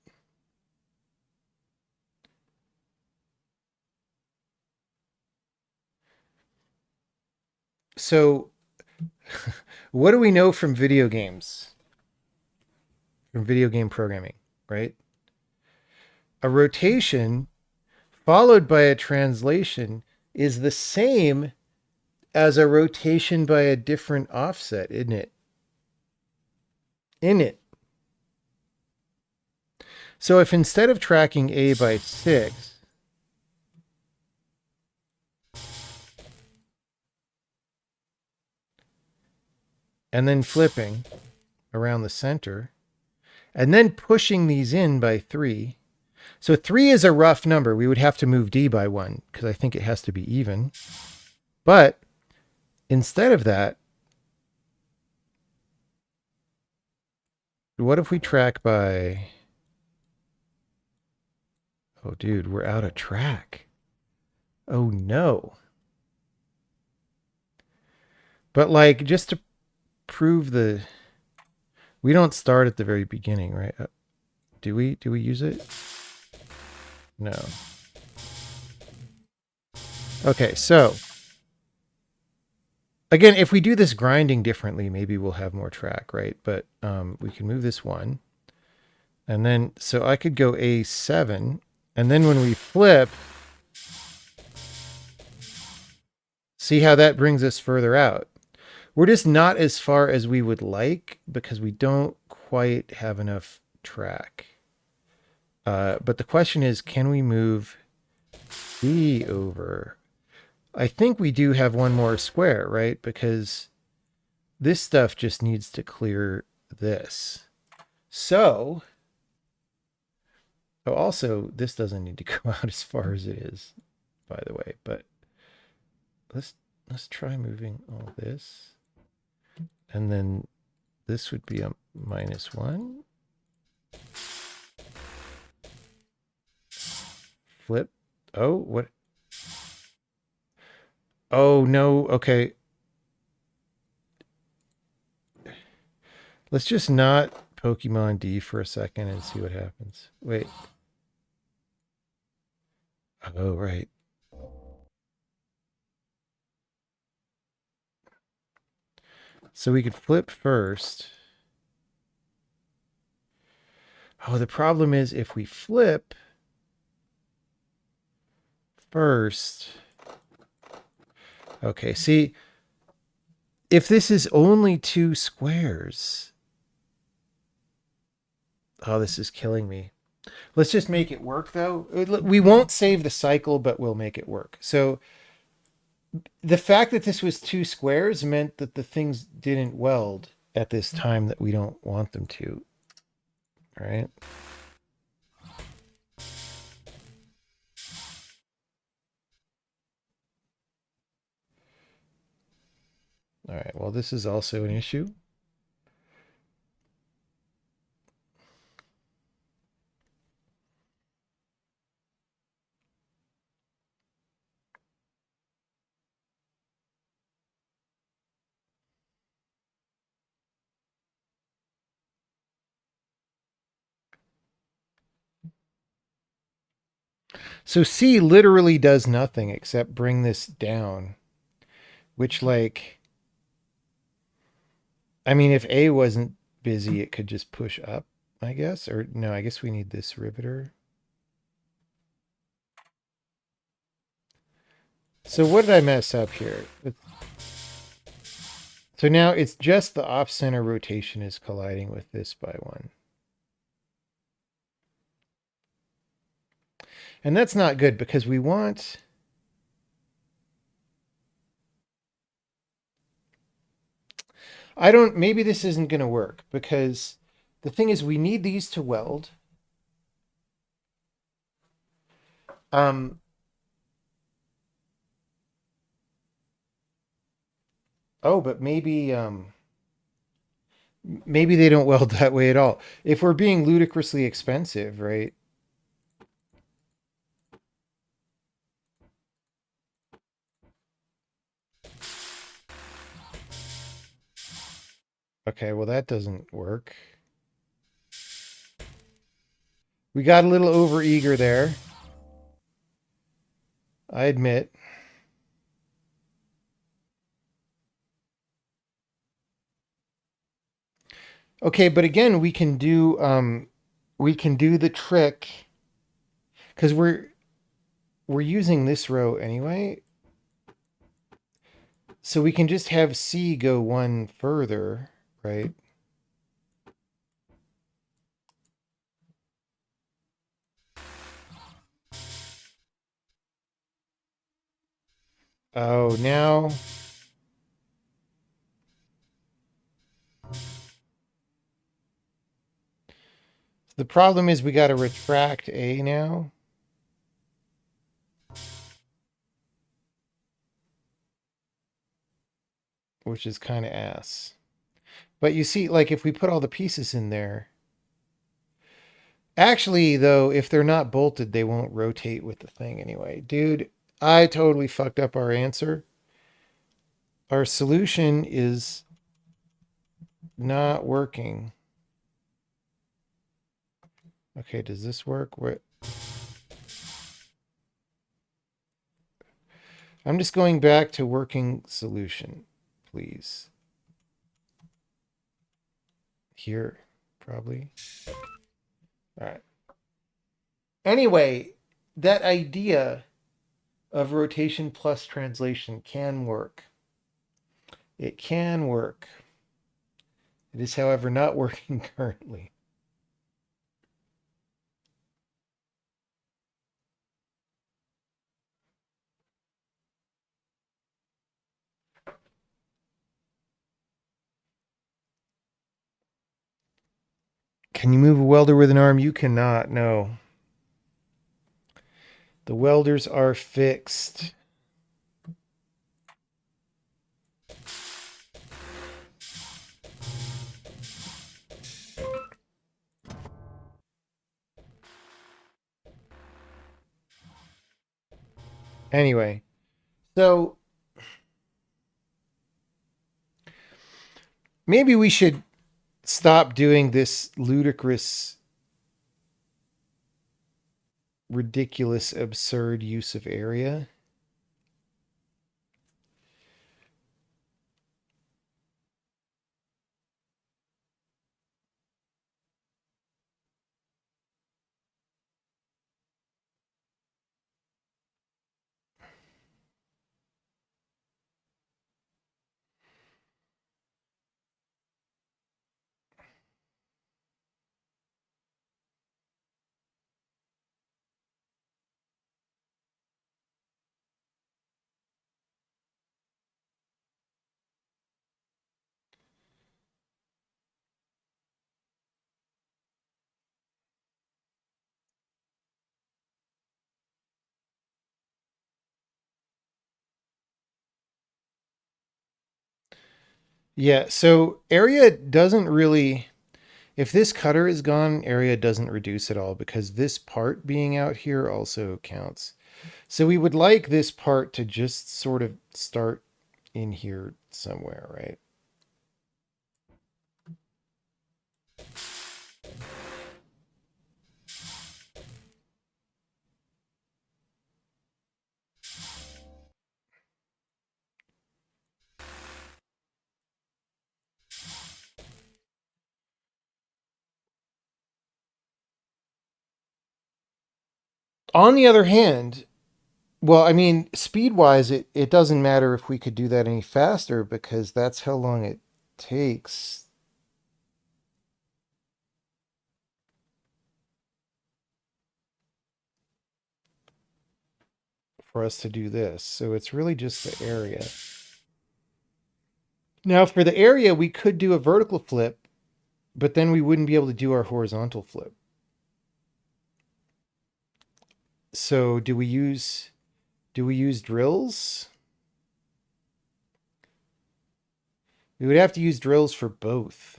So what do we know from video games? From video game programming, right? A rotation followed by a translation is the same as a rotation by a different offset, isn't it? So if instead of tracking A by 6, and then flipping around the center, and then pushing these in by 3. So 3 is a rough number. We would have to move D by 1 because I think it has to be even. But instead of that, what if we track by... Oh, dude, we're out of track. Oh, no. But, like, just to prove the... We don't start at the very beginning, right? Do we? Do we use it? No. Okay, so... Again, if we do this grinding differently, maybe we'll have more track, right? But we can move this 1. And then, so I could go A7. And then when we flip... See how that brings us further out. We're just not as far as we would like because we don't quite have enough track. But the question is, can we move B over? I think we do have one more square, right? Because this stuff just needs to clear this. So, oh, also, this doesn't need to go out as far as it is, by the way. But let's try moving all this. And then this would be a -1. Flip. Oh, what? Oh, no. Okay. Let's just not Pokemon D for a second and see what happens. Wait. Oh, right. So we could flip first. Oh, the problem is if we flip first. Okay, see, if this is only 2 squares. Oh, this is killing me. Let's just make it work, though. We won't save the cycle, but we'll make it work. So the fact that this was 2 squares meant that the things didn't weld at this time that we don't want them to. All right. All right. Well, this is also an issue. So C literally does nothing except bring this down, which, like, I mean, if A wasn't busy, it could just push up, I guess. Or no, I guess we need this riveter. So what did I mess up here? So now it's just the off-center rotation is colliding with this by 1. And that's not good because we want... maybe this isn't going to work because the thing is we need these to weld. Oh, but maybe they don't weld that way at all. If we're being ludicrously expensive, right? Okay, well, that doesn't work. We got a little overeager there. I admit. Okay, but again, we can do the trick because we're using this row anyway. So we can just have C go 1 further, right? Oh, now The problem is we got to retract A now. Which is kind of ass. But you see, like, if we put all the pieces in there... Actually, though, if they're not bolted, they won't rotate with the thing anyway. Dude, I totally fucked up our answer. Our solution is not working. Okay, does this work? What? I'm just going back to working solution, please. Here, probably. All right. Anyway, that idea of rotation plus translation can work. It can work. It is, however, not working currently. Can you move a welder with an arm? You cannot, no. The welders are fixed. Anyway, so maybe we should stop doing this ludicrous, ridiculous, absurd use of area. Yeah, so area doesn't really... If this cutter is gone, area doesn't reduce at all because this part being out here also counts. So we would like this part to just sort of start in here somewhere, right? On the other hand, well, I mean, speed-wise, it doesn't matter if we could do that any faster because that's how long it takes. For us to do this. So it's really just the area. Now, for the area, we could do a vertical flip, but then we wouldn't be able to do our horizontal flip. So do we use drills? We would have to use drills for both.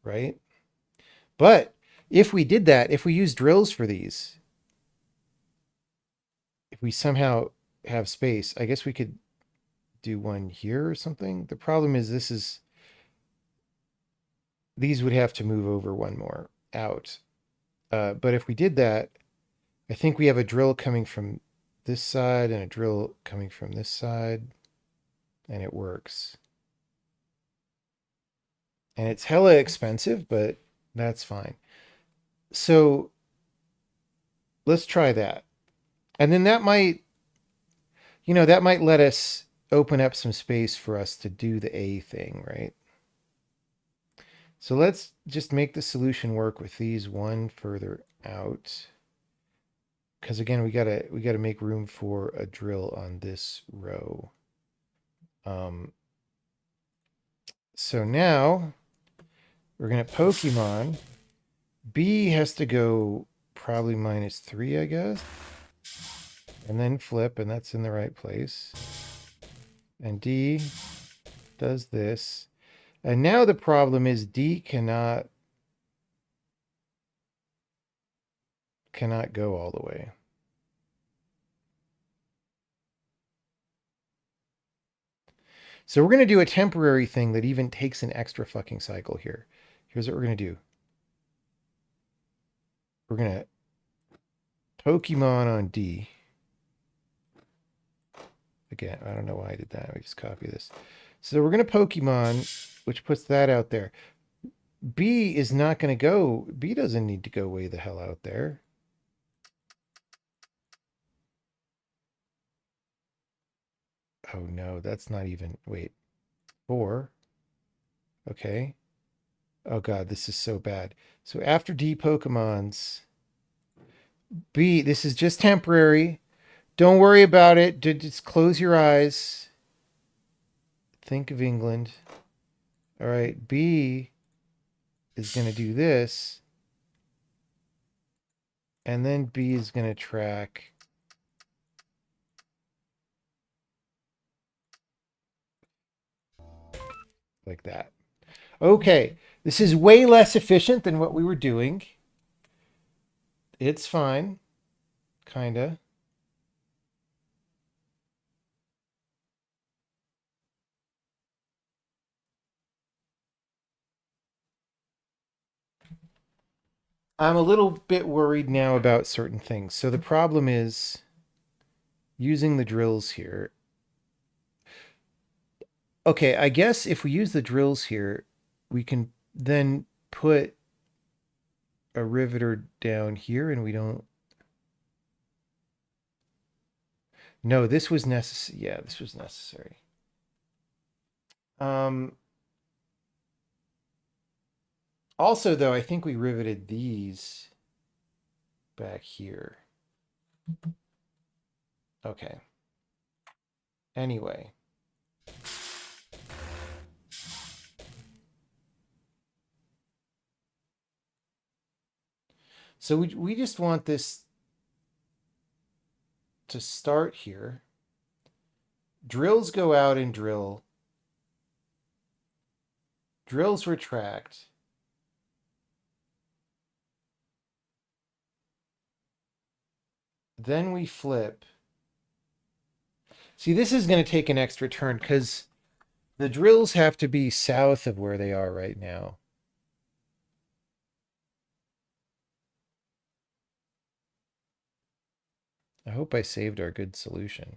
Right? But if we did that, if we use drills for these, if we somehow have space, I guess we could do one here or something. The problem is these would have to move over one more out. But if we did that, I think we have a drill coming from this side and a drill coming from this side, and it works. And it's hella expensive, but that's fine. So let's try that. And then that might, that might let us open up some space for us to do the A thing, right? So let's just make the solution work with these one further out. Because again, we gotta make room for a drill on this row. So now We're going to Pokemon. B has to go probably -3, I guess. And then flip, and that's in the right place. And D does this. And now the problem is D cannot go all the way. So we're going to do a temporary thing that even takes an extra fucking cycle here. Here's what we're going to do. We're going to Pokemon on D. Again, I don't know why I did that. Let me just copy this. So we're going to Pokemon, which puts that out there. B is not going to go. B doesn't need to go way the hell out there. Oh no, that's not even, wait, 4. Okay. Oh God, this is so bad. So after D Pokemons, B, this is just temporary. Don't worry about it. Just close your eyes. Think of England. All right, B is going to do this. And then B is going to track like that. Okay, this is way less efficient than what we were doing. It's fine, kinda. I'm a little bit worried now about certain things. So the problem is using the drills here. Okay, I guess if we use the drills here, we can then put a riveter down here and we don't. No, this was necessary. Yeah, this was necessary. Also, though, I think we riveted these back here. Okay. Anyway. So we just want this to start here. Drills go out and drill. Drills retract. Then we flip. See, this is going to take an extra turn because the drills have to be south of where they are right now. I hope I saved our good solution.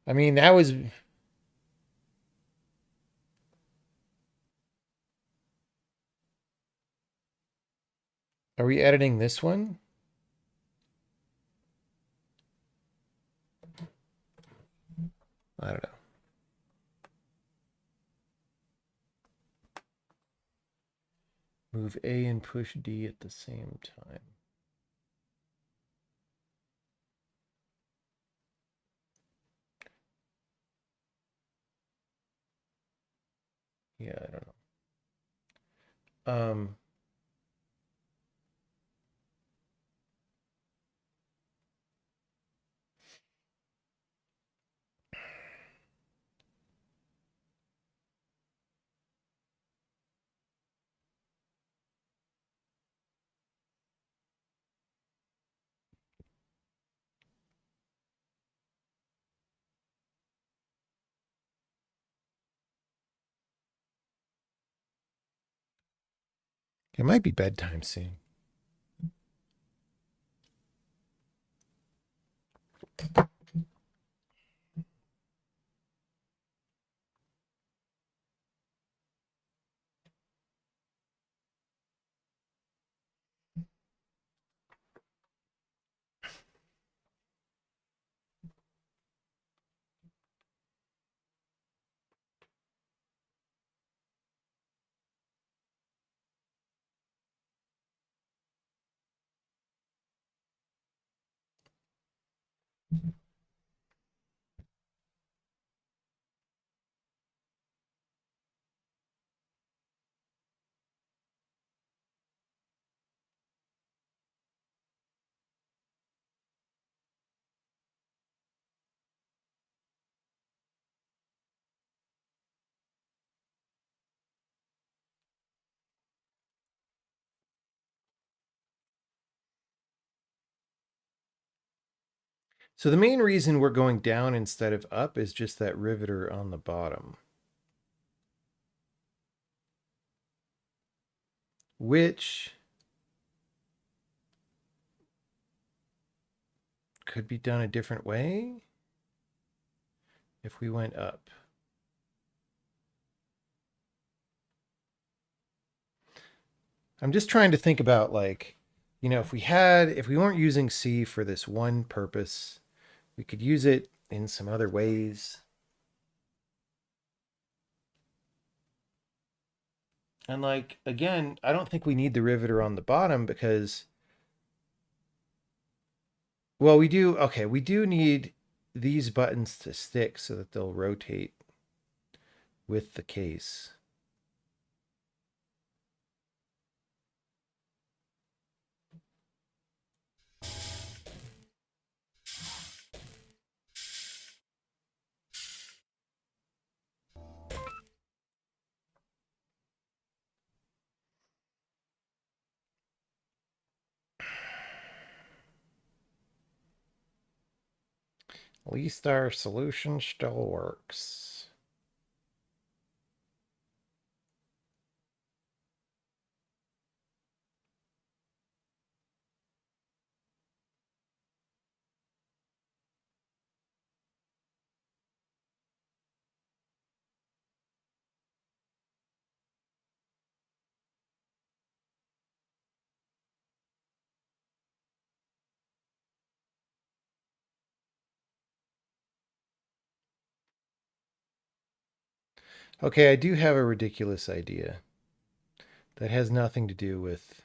I mean, that was... Are we editing this one? I don't know. Move A and push D at the same time. Yeah, I don't know. It might be bedtime soon. So the main reason we're going down instead of up is just that riveter on the bottom. Which could be done a different way if we went up. I'm just trying to think about, like, you know, if we weren't using C for this one purpose, we could use it in some other ways. And like, again, I don't think we need the riveter on the bottom because, well, we do, okay, we do need these buttons to stick so that they'll rotate with the case. At least our solution still works. Okay, I do have a ridiculous idea that has nothing to do with...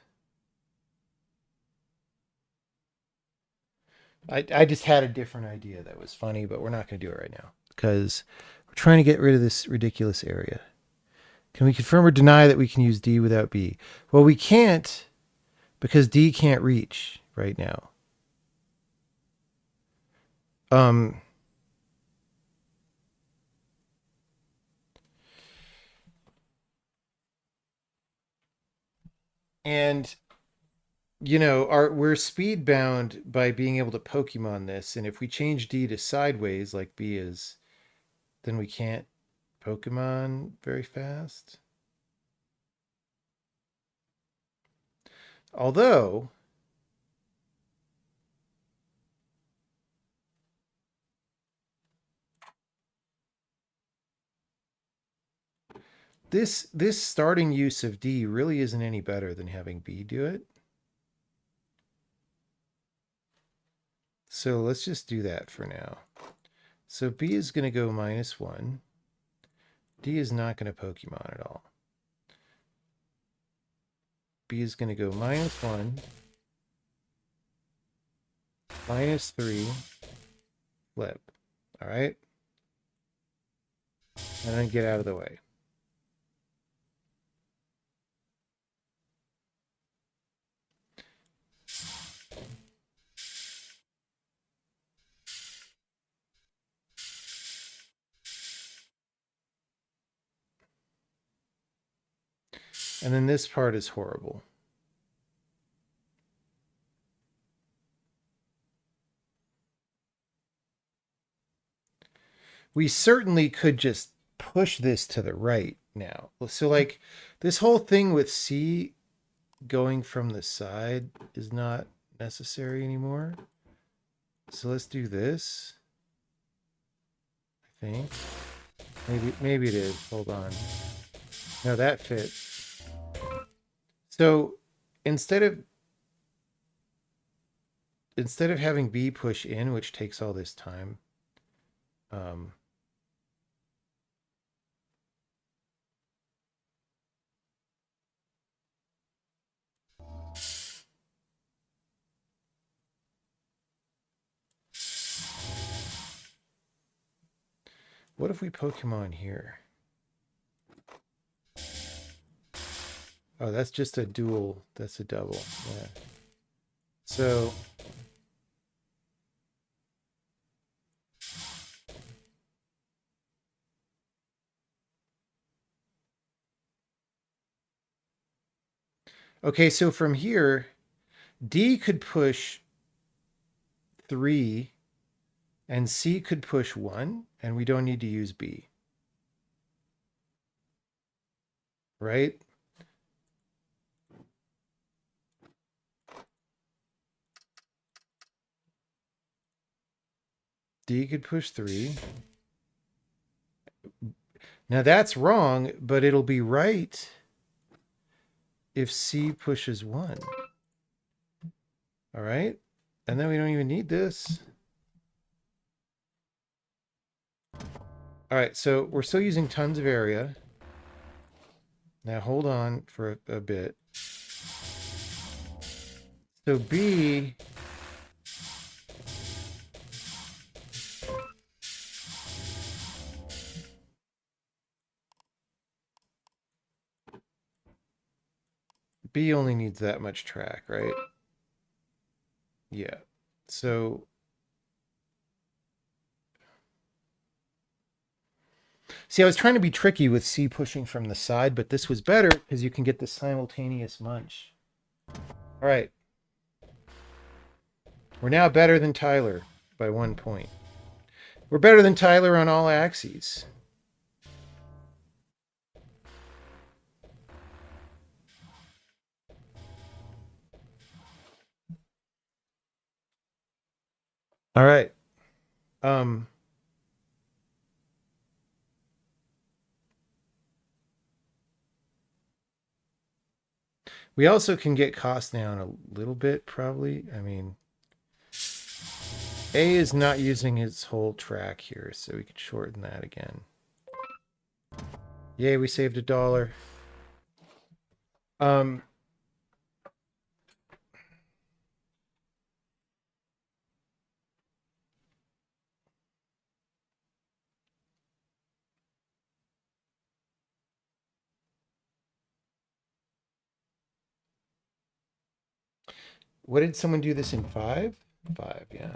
I just had a different idea that was funny, but we're not going to do it right now because we're trying to get rid of this ridiculous area. Can we confirm or deny that we can use D without B? Well, we can't because D can't reach right now. And you know, we're speed bound by being able to Pokemon this, and if we change D to sideways like B is, then we can't Pokemon very fast. Although this starting use of D really isn't any better than having B do it. So let's just do that for now. So B is going to go -1. D is not going to Pokemon at all. B is going to go -1, -3, flip. All right. And then get out of the way. And then this part is horrible. We certainly could just push this to the right now. So like this whole thing with C going from the side is not necessary anymore. So let's do this. I think. Maybe it is. Hold on. No, that fits. So instead of having B push in, which takes all this time, what if we Pokemon here? Oh, that's just a dual. That's a double. Yeah. So okay, so from here, D could push 3 And C could push 1, and we don't need to use B. Right? D could push 3. Now that's wrong, but it'll be right if C pushes 1. All right? And then we don't even need this. All right, so we're still using tons of area. Now hold on for a bit. So B only needs that much track, right? Yeah. So see, I was trying to be tricky with C pushing from the side, but this was better because you can get the simultaneous munch. All right. We're now better than Tyler by 1 point. We're better than Tyler on all axes. All right. We also can get costs down a little bit, probably. I mean, A is not using its whole track here, so we could shorten that again. Yay, we saved $1. What did someone do this in 5? 5, yeah.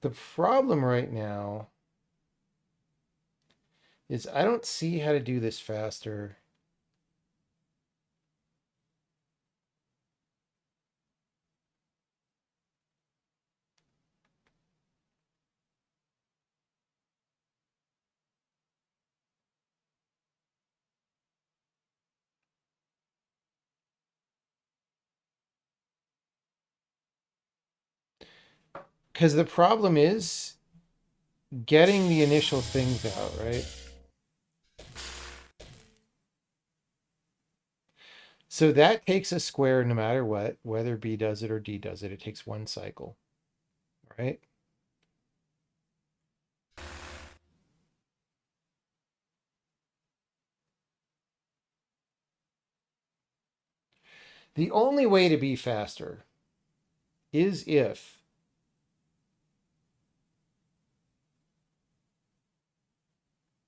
The problem right now is I don't see how to do this faster. Because the problem is getting the initial things out, right? So that takes a square no matter what, whether B does it or D does it. It takes 1 cycle, right? The only way to be faster is if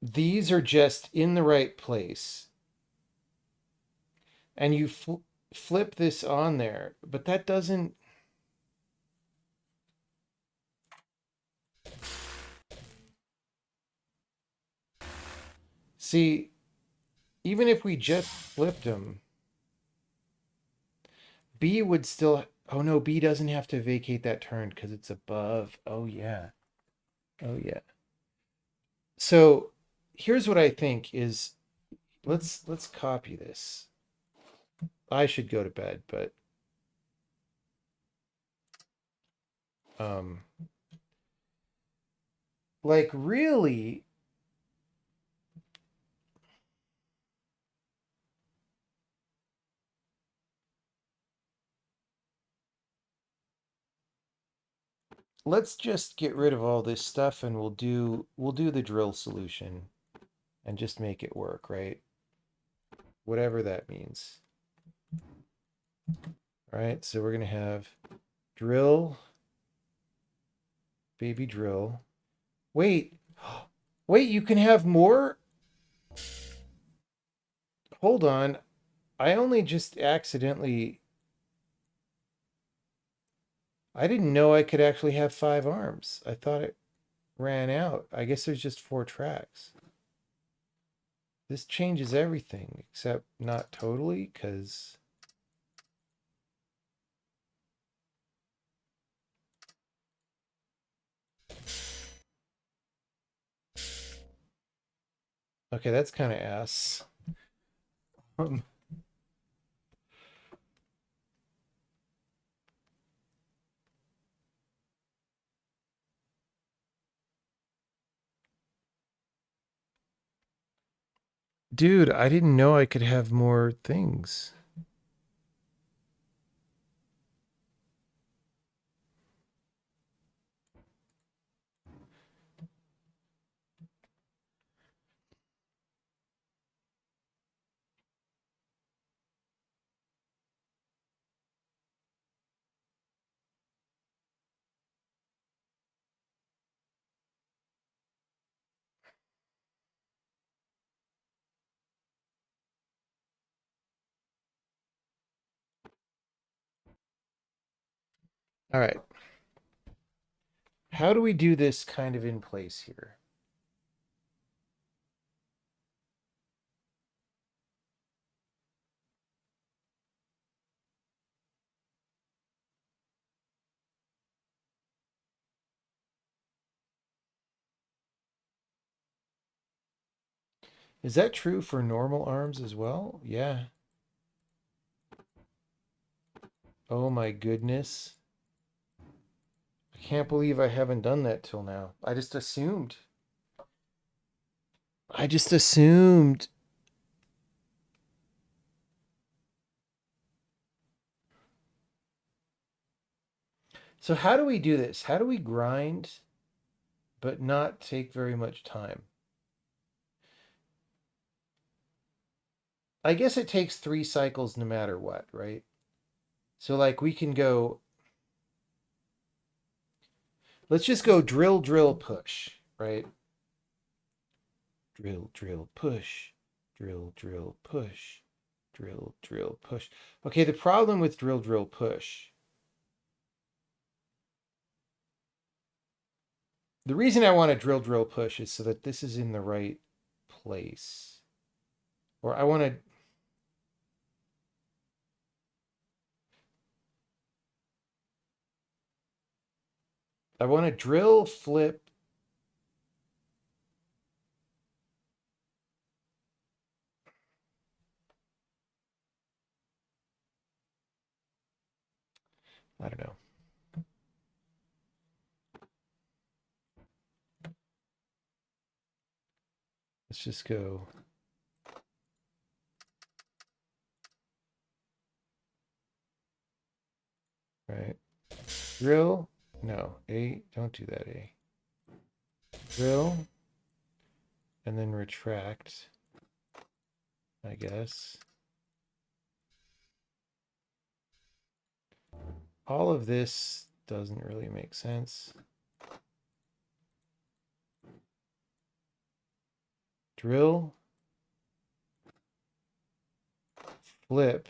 these are just in the right place and you flip this on there, but that doesn't. See, even if we just flipped them, B would still. Oh no, B doesn't have to vacate that turn because it's above. Oh yeah. Oh yeah. So here's what I think is, let's copy this. I should go to bed, but like really, let's just get rid of all this stuff and we'll do the drill solution and just make it work, right? Whatever that means. All right, so we're gonna have drill, baby drill. Wait, wait, you can have more? Hold on. I only just accidentally. I didn't know I could actually have 5 arms. I thought it ran out. I guess there's just 4 tracks. This changes everything, except not totally, because Okay, that's kind of ass. Dude, I didn't know I could have more things. All right. How do we do this kind of in place here? Is that true for normal arms as well? Yeah. Oh my goodness. I can't believe I haven't done that till now. I just assumed. I just assumed. So how do we do this? How do we grind but not take very much time? I guess it takes 3 cycles no matter what, right? So like we can go, let's just go drill, drill, push, right? Drill, drill, push, drill, drill, push, drill, drill, push. Okay, the problem with drill, drill, push. The reason I want to drill, drill, push is so that this is in the right place. Or I want to drill, flip. I don't know. Let's just go. Right. Drill. No, A. Don't do that, A. Drill. And then retract, I guess. All of this doesn't really make sense. Drill. Flip.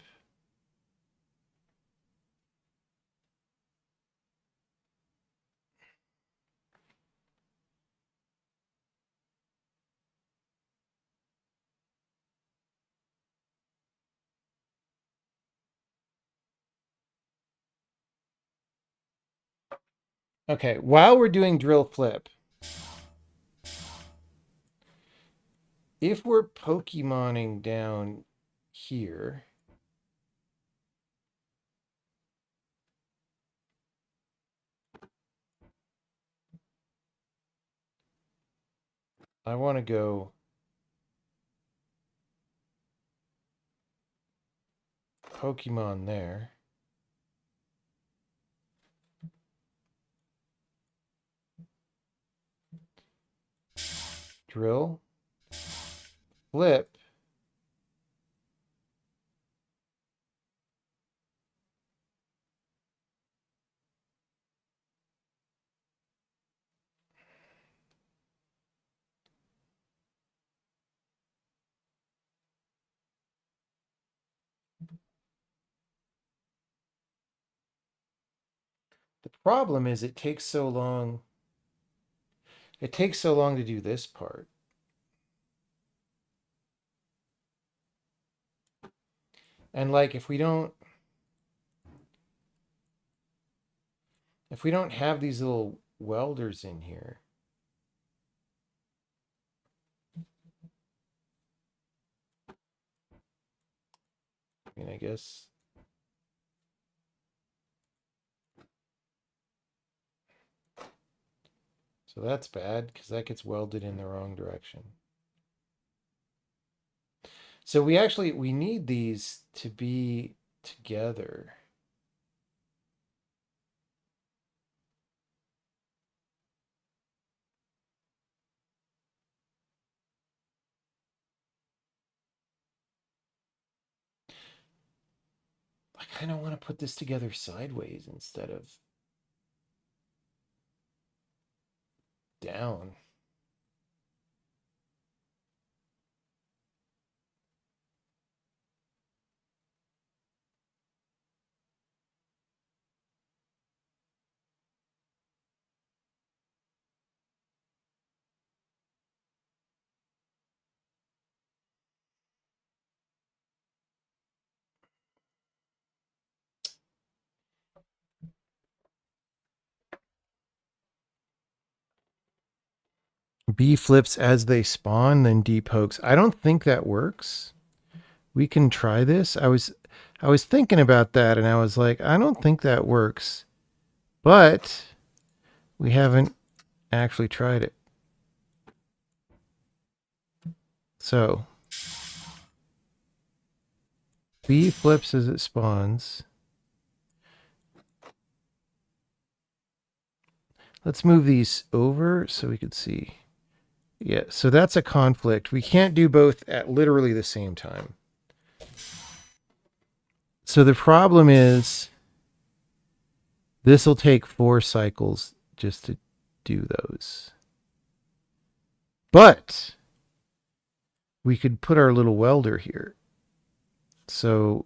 Okay, while we're doing drill flip, if we're Pokemoning down here, I want to go Pokemon there. Drill. Flip. The problem is it takes so long. It takes so long to do this part. And like if we don't have these little welders in here, guess. So that's bad because that gets welded in the wrong direction. So we need these to be together. I kind of want to put this together sideways instead of down. B flips as they spawn, then D pokes. I don't think that works. We can try this. I was thinking about that and I was like, I don't think that works. But we haven't actually tried it. So B flips as it spawns. Let's move these over so we could see. Yeah, so that's a conflict. We can't do both at literally the same time. So the problem is this will take 4 cycles just to do those. But we could put our little welder here. So,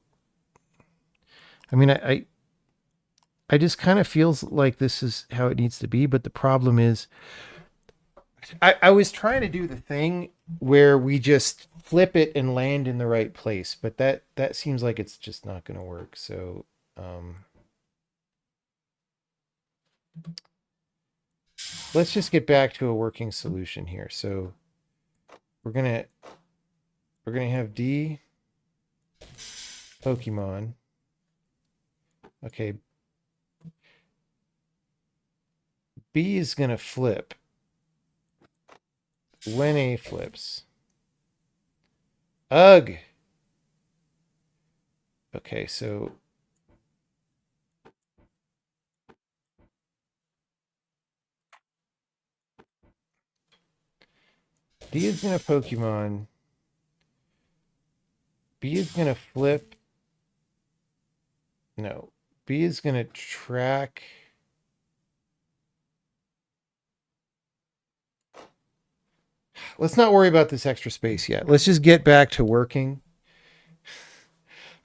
I mean, I just kind of feels like this is how it needs to be. But the problem is I was trying to do the thing where we just flip it and land in the right place. But that seems like it's just not going to work. So, let's just get back to a working solution here. So we're gonna have D Pokemon. Okay. B is gonna flip when A flips. Ugh. Okay, so D is gonna Pokemon. B is gonna flip. No. B is gonna track. Let's not worry about this extra space yet. Let's just get back to working.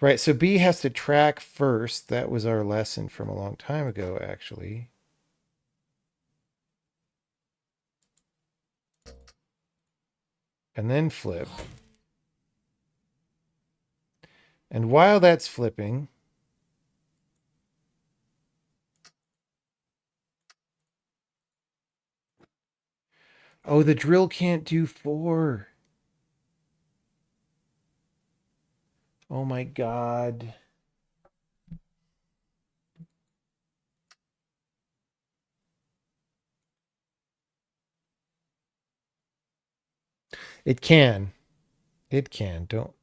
Right, so B has to track first. That was our lesson from a long time ago, actually. And then flip. And while that's flipping, oh, the drill can't do 4. Oh my God. It can. It can. Don't.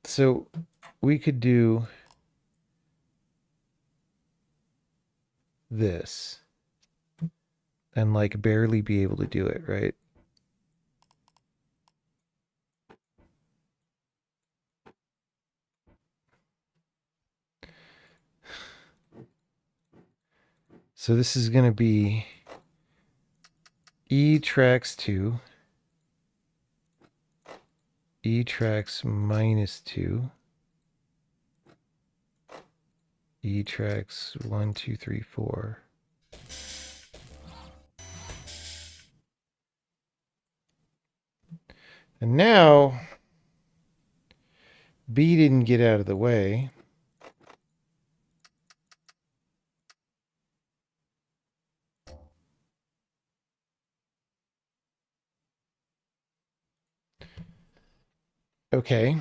So we could do this and like barely be able to do it, right? So this is going to be E tracks 2, E tracks minus 2, E tracks 1, 2, 3, 4. And now B didn't get out of the way. Okay.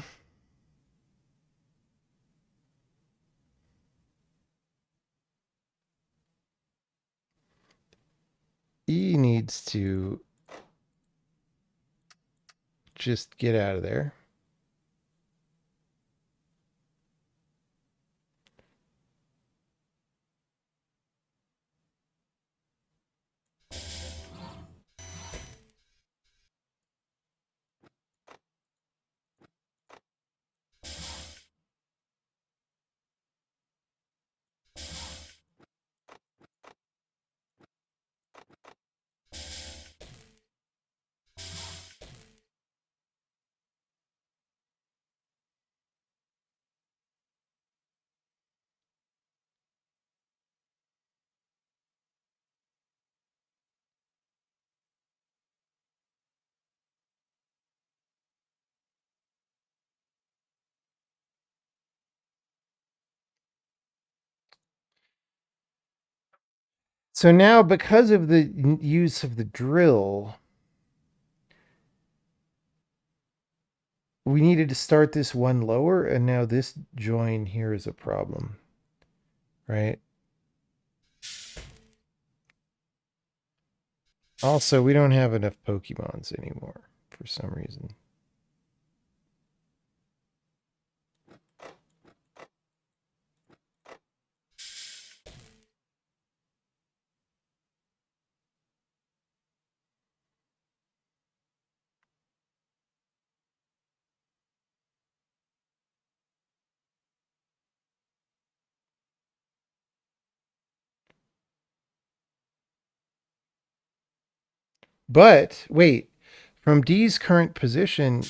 E needs to just get out of there. So now, because of the use of the drill, we needed to start this one lower, and now this join here is a problem, right? Also, we don't have enough Pokemons anymore for some reason. But wait, from D's current position,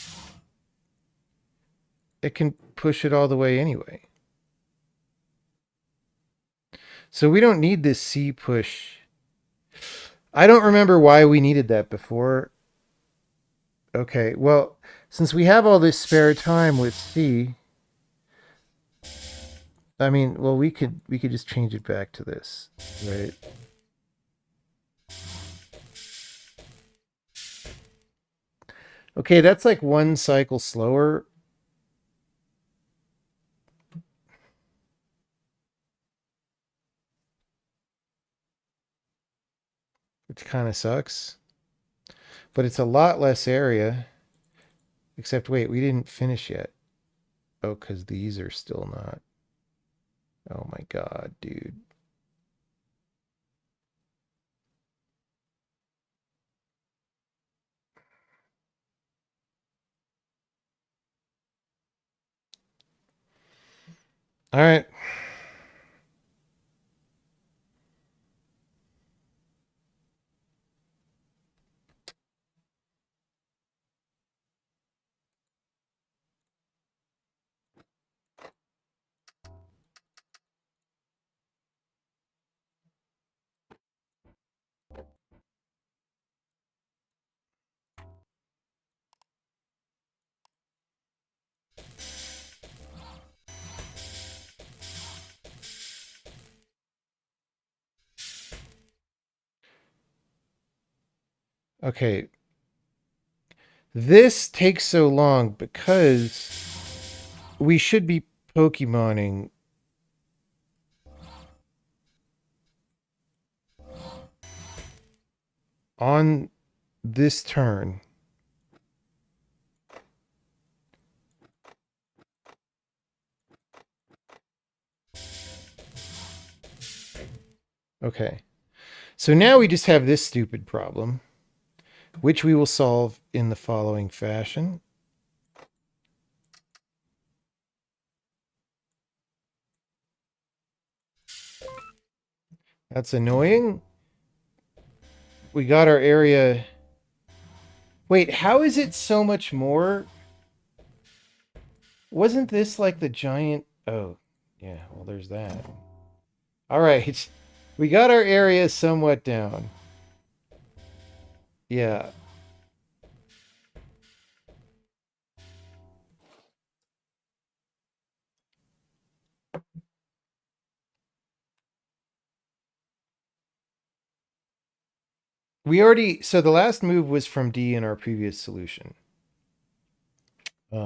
it can push it all the way anyway. So we don't need this C push. I don't remember why we needed that before. Okay, well, since we have all this spare time with C, I mean, well, we could just change it back to this, right? Okay, that's like one cycle slower. Which kind of sucks. But it's a lot less area. Except, wait, we didn't finish yet. Oh, because these are still not. Oh my god, dude. All right. Okay. This takes so long because we should be Pokemoning on this turn. Okay. So now we just have this stupid problem, which we will solve in the following fashion. That's annoying. We got our area. Wait, how is it so much more? Wasn't this like the giant... Oh, yeah, well, there's that. All right. We got our area somewhat down. Yeah. We already... So the last move was from D in our previous solution. Yeah.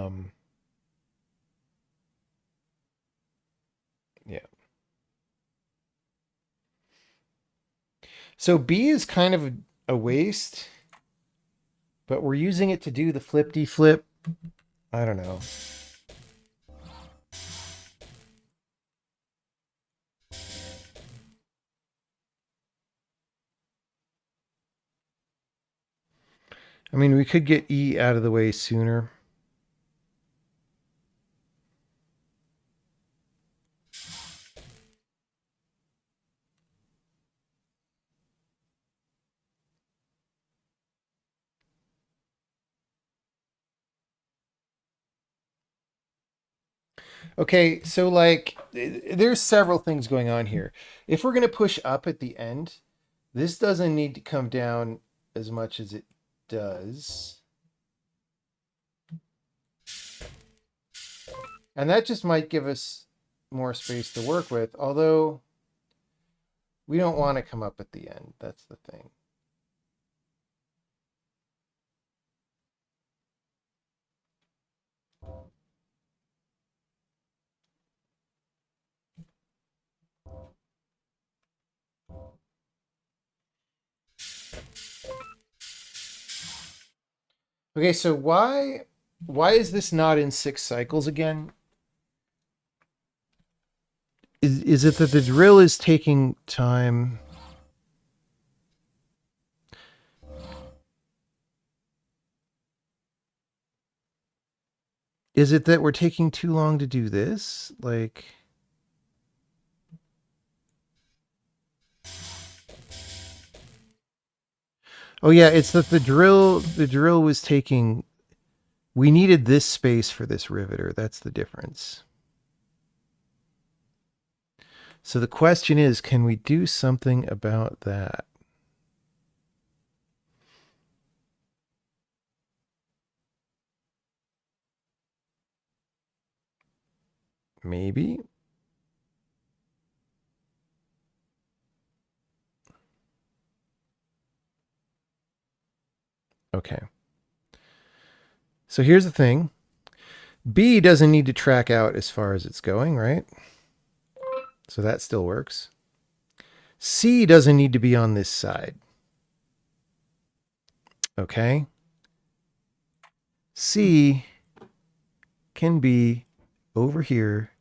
So B is kind of a waste, but we're using it to do the flip-de-flip. I don't know. I mean, we could get E out of the way sooner. Okay, so like there's several things going on here. If we're going to push up at the end, this doesn't need to come down as much as it does. And that just might give us more space to work with, although we don't want to come up at the end. That's the thing. Okay, so why is this not in 6 cycles again? Is it that the drill is taking time? Is it that we're taking too long to do this? Like, oh yeah, it's that the drill was taking, we needed this space for this riveter. That's the difference. So the question is, can we do something about that? Maybe. Okay. So here's the thing. B doesn't need to track out as far as it's going, right? So that still works. C doesn't need to be on this side. Okay. C can be over here,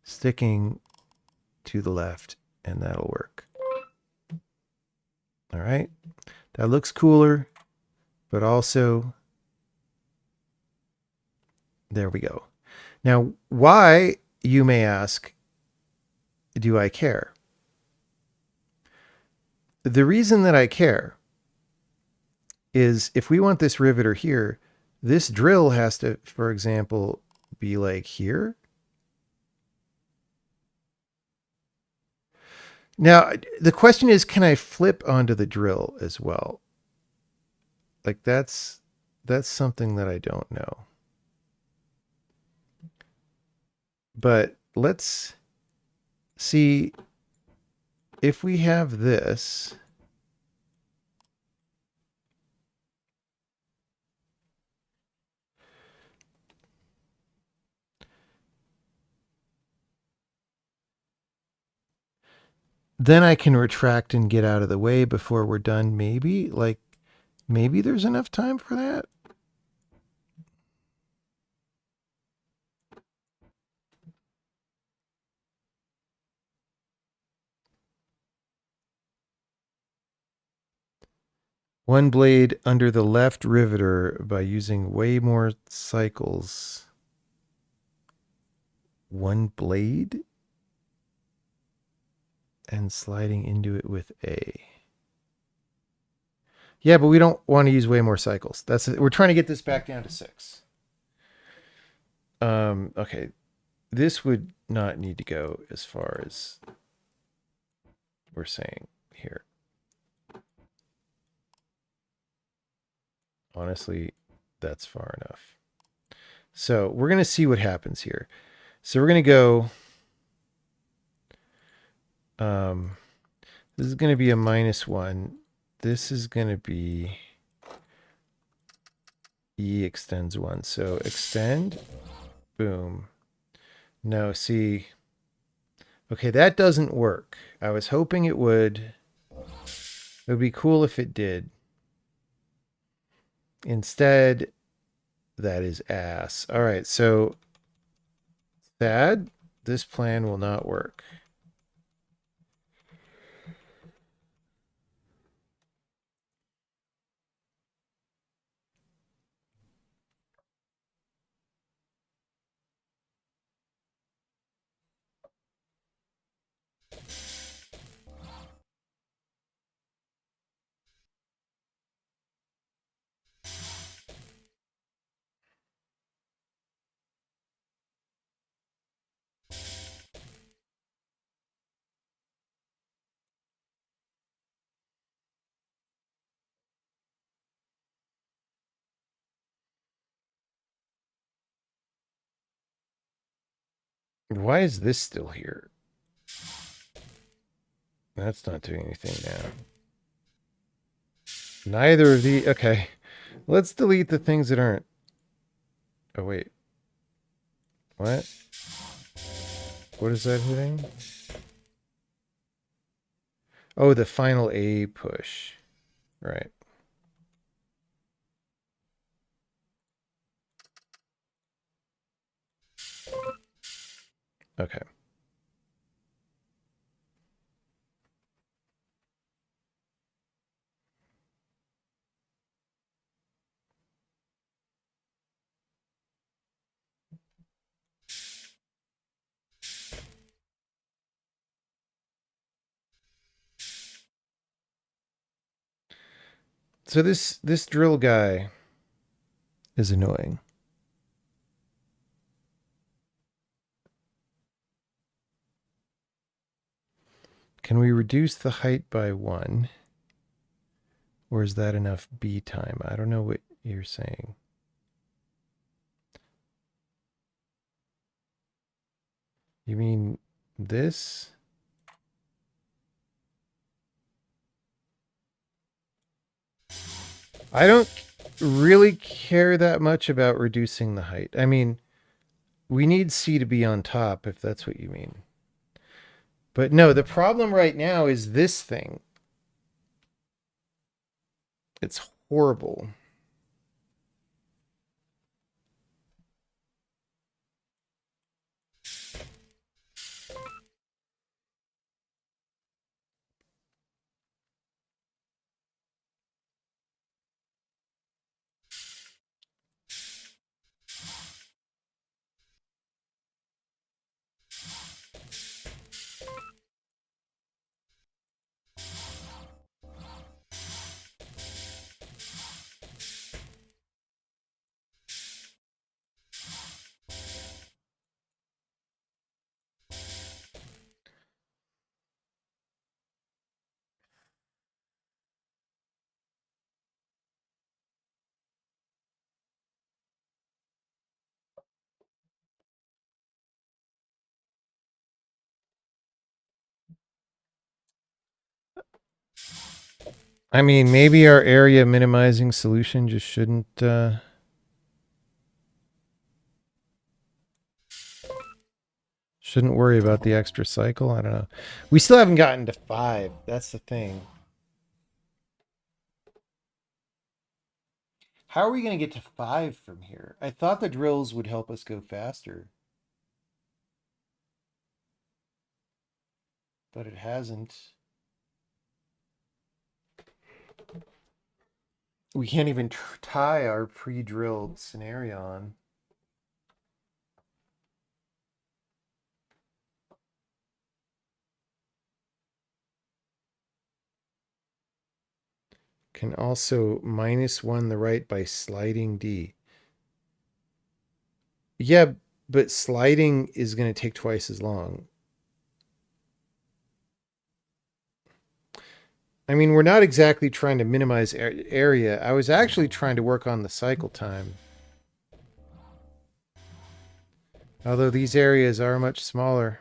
sticking to the left, and that'll work. All right. That looks cooler, but also, there we go. Now, why, you may ask, do I care? The reason that I care is if we want this riveter here, this drill has to, for example, be like here. Now, the question is, can I flip onto the drill as well? Like that's something that I don't know. But let's see if we have this. Then I can retract and get out of the way before we're done, maybe. Like, maybe there's enough time for that. One blade under the left riveter by using way more cycles. One blade? And sliding into it with A. Yeah, but we don't want to use way more cycles. We're trying to get this back down to 6. Okay. This would not need to go as far as we're saying here. Honestly, that's far enough. So we're going to see what happens here. So we're going to go, this is going to be a -1. This is going to be E extends 1. So extend, boom. No, see. Okay, that doesn't work. I was hoping it would. It would be cool if it did. Instead, that is ass. All right, so sad. This plan will not work. Why is this still here? That's not doing anything now. Neither of the... Okay. Let's delete the things that aren't. Oh, wait. What? What is that hitting? Oh, the final A push. Right. Okay. So this drill guy is annoying. Can we reduce the height by 1? Or is that enough B time? I don't know what you're saying. You mean this? I don't really care that much about reducing the height. I mean, we need C to be on top, if that's what you mean. But no, the problem right now is this thing. It's horrible. I mean, maybe our area minimizing solution just shouldn't worry about the extra cycle. I don't know. We still haven't gotten to 5. That's the thing. How are we going to get to 5 from here? I thought the drills would help us go faster. But it hasn't. We can't even tie our pre-drilled scenario on. Can also -1 the right by sliding D. Yeah, but sliding is going to take twice as long. I mean, we're not exactly trying to minimize area. I was actually trying to work on the cycle time. Although these areas are much smaller.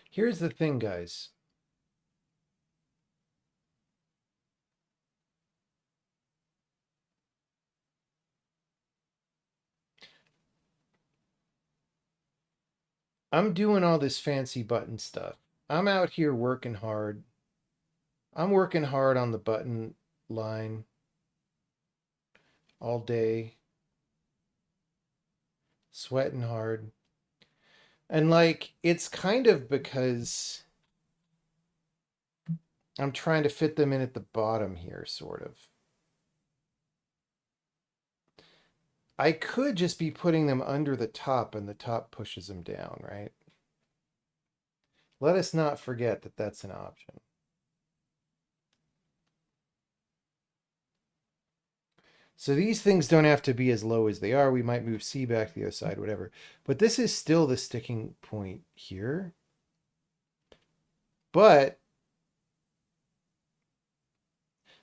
Here's the thing, guys. I'm doing all this fancy button stuff. I'm out here working hard. I'm working hard on the button line all day, sweating hard. And like, it's kind of because I'm trying to fit them in at the bottom here, sort of. I could just be putting them under the top and the top pushes them down, right? Let us not forget that that's an option. So these things don't have to be as low as they are. We might move C back to the other side, whatever. But this is still the sticking point here. But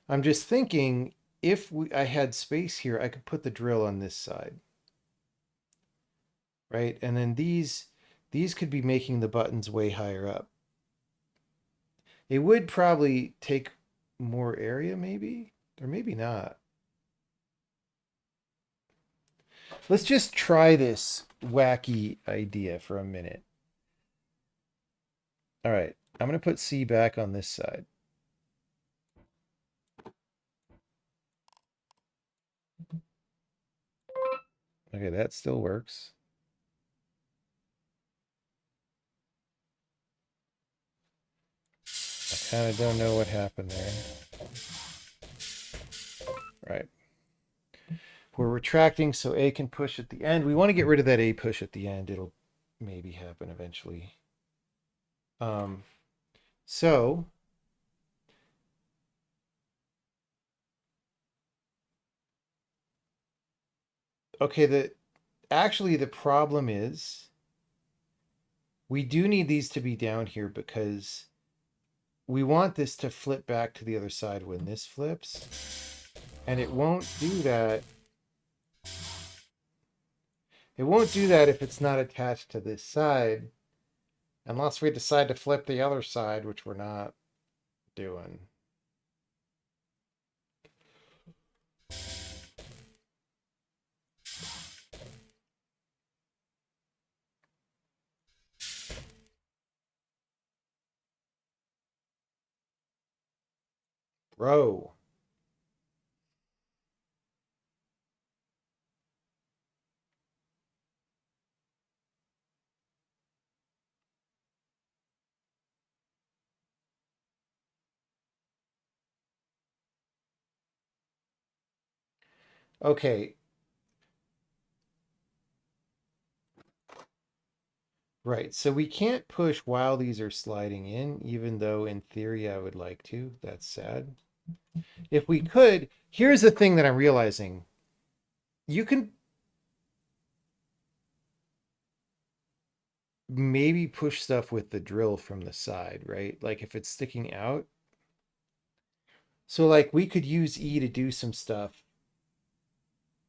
I'm just thinking, if I had space here, I could put the drill on this side. Right? And then these could be making the buttons way higher up. It would probably take more area, maybe? Or maybe not. Let's just try this wacky idea for a minute. All right, I'm going to put C back on this side. Okay, that still works. I kind of don't know what happened there. Right. We're retracting so A can push at the end. We want to get rid of that A push at the end. It'll maybe happen eventually. So okay, actually the problem is we do need these to be down here because we want this to flip back to the other side when this flips. And it won't do that. It won't do that if it's not attached to this side. Unless we decide to flip the other side, which we're not doing. Bro. Okay. Right, so we can't push while these are sliding in, even though in theory I would like to. That's sad. If we could, here's the thing that I'm realizing. You can maybe push stuff with the drill from the side, right? Like if it's sticking out. So like we could use E to do some stuff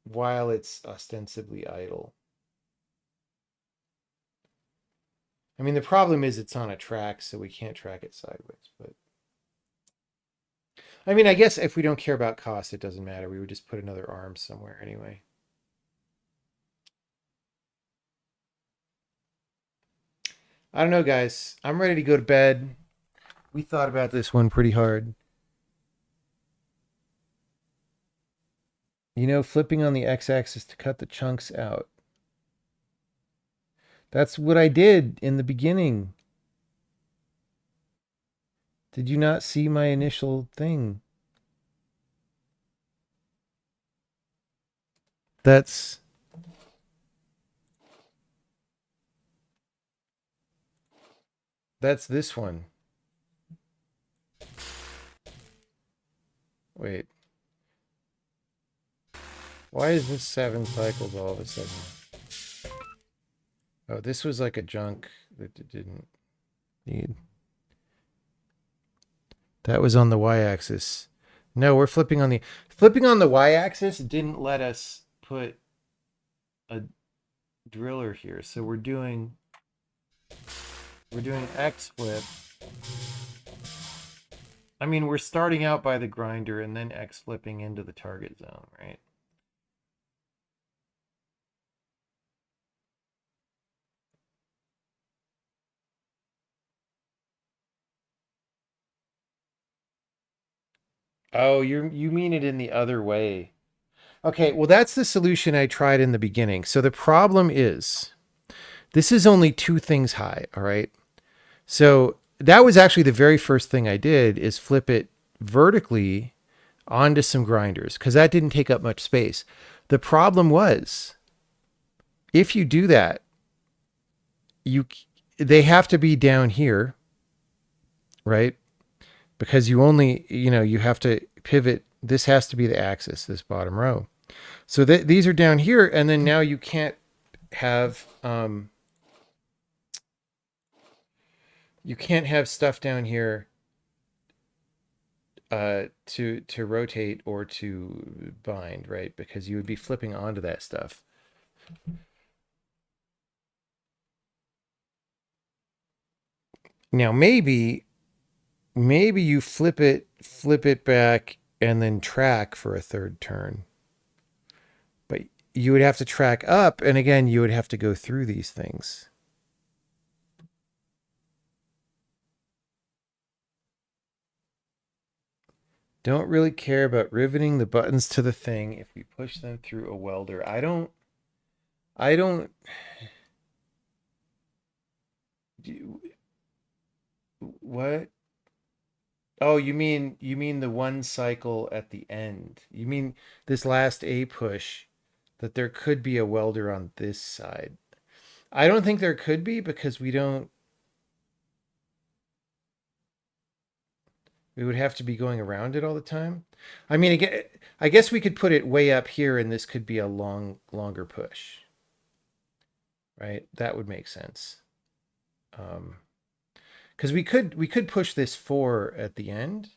while it's ostensibly idle. I mean, the problem is it's on a track, so we can't track it sideways, but I mean, I guess if we don't care about cost, it doesn't matter. We would just put another arm somewhere anyway. I don't know, guys. I'm ready to go to bed. We thought about this one pretty hard. You know, flipping on the x-axis to cut the chunks out. That's what I did in the beginning. Did you not see my initial thing? That's this one. Wait. Why is this 7 cycles all of a sudden? Oh, this was like a junk that it didn't need. That was on the y-axis. No, we're flipping on the y-axis didn't let us put a driller here. So we're doing We're doing X flip. I mean, we're starting out by the grinder and then X flipping into the target zone, right? Oh, you mean it in the other way. Okay, well that's the solution I tried in the beginning. So the problem is this is only two things high, all right? So that was actually the very first thing I did is flip it vertically onto some grinders because that didn't take up much space. The problem was if you do that, they have to be down here, right? Because you have to pivot. This has to be the axis, this bottom row. So these are down here, and then now you can't have stuff down here to rotate or to bind, right? Because you would be flipping onto that stuff. Now maybe you flip it back and then track for a third turn. But you would have to track up, and again, you would have to go through these things. Don't really care about riveting the buttons to the thing if we push them through a welder. I don't what? Oh, you mean the one cycle at the end. You mean this last A push that there could be a welder on this side. I don't think there could be because we would have to be going around it all the time. I mean, again, I guess we could put it way up here and this could be a longer push. Right? That would make sense. Because we could push this 4 at the end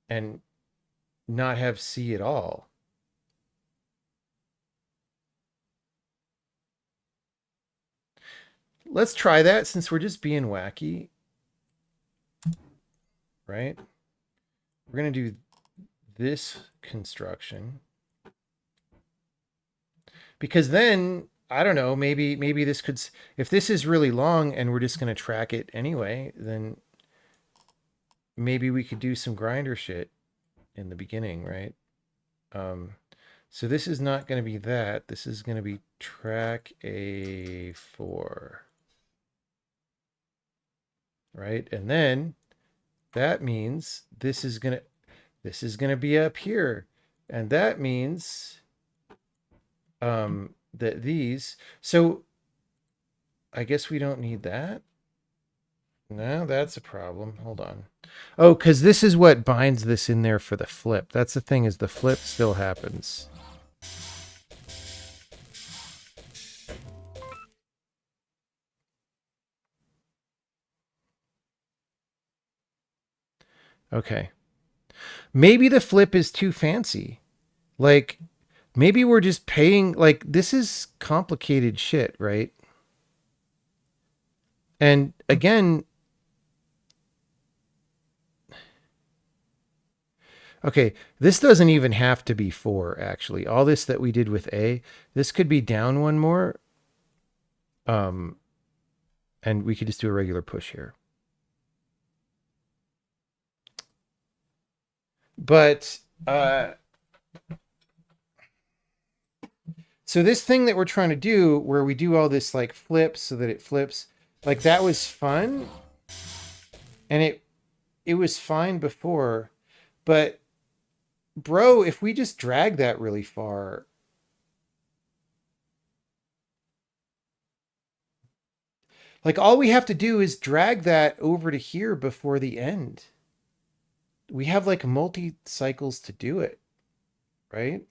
and not have C at all. Let's try that since we're just being wacky. Right? We're going to do this construction. Because then, I don't know, maybe this could, if this is really long and we're just going to track it anyway, then maybe we could do some grinder shit in the beginning, right? So this is not going to be that. This is going to be track A4. Right? And then that means this is going to be up here. And that means that these, so I guess we don't need that. No, that's a problem. Hold on. Oh, because this is what binds this in there for the flip. That's the thing, is the flip still happens. Okay. Maybe the flip is too fancy. Like, maybe we're just paying, like, this is complicated shit, right? And again, okay, this doesn't even have to be 4, actually. All this that we did with A, this could be down one more. And we could just do a regular push here. But, so this thing that we're trying to do, where we do all this like flips so that it flips, like that was fun. And it was fine before, but bro, if we just drag that really far, like all we have to do is drag that over to here before the end. We have like multi cycles to do it, right?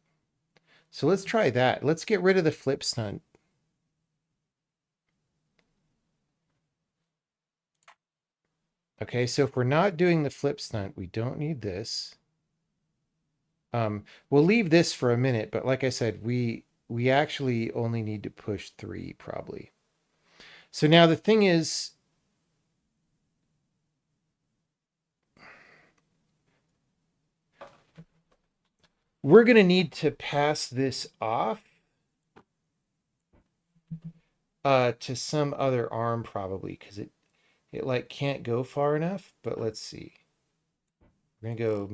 So let's try that. Let's get rid of the flip stunt. Okay, so if we're not doing the flip stunt, we don't need this. We'll leave this for a minute, but like I said, we actually only need to push 3 probably. So now the thing is, we're going to need to pass this off to some other arm probably, because it like can't go far enough. But let's see. We're going to go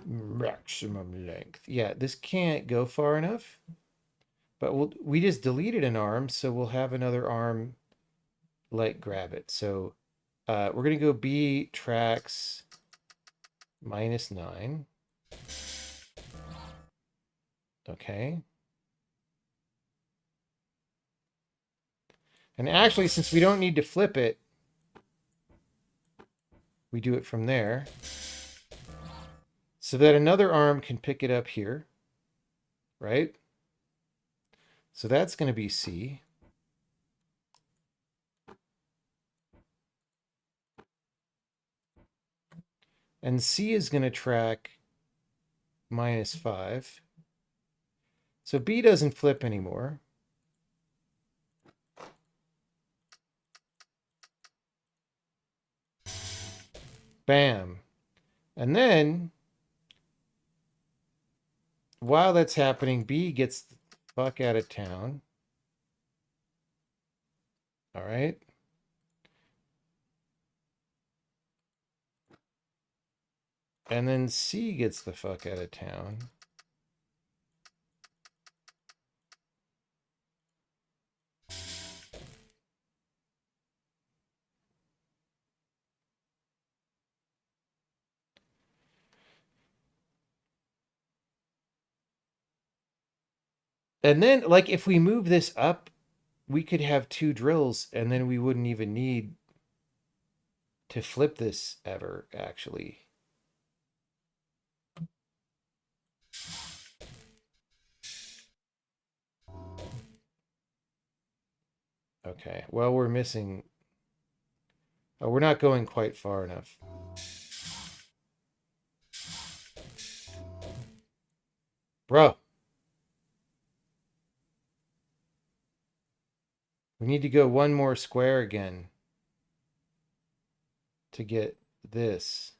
maximum length. Yeah, this can't go far enough. But we just deleted an arm, so we'll have another arm like grab it. So we're going to go B tracks -9. Okay. And actually, since we don't need to flip it, we do it from there. So that another arm can pick it up here, right? So that's going to be C. And C is going to track -5. So B doesn't flip anymore. Bam. And then, while that's happening, B gets the fuck out of town. All right. And then C gets the fuck out of town. And then, like, if we move this up, we could have 2 drills, and then we wouldn't even need to flip this ever, actually. Okay, well, we're missing... Oh, we're not going quite far enough. Bro. We need to go one more square again to get this.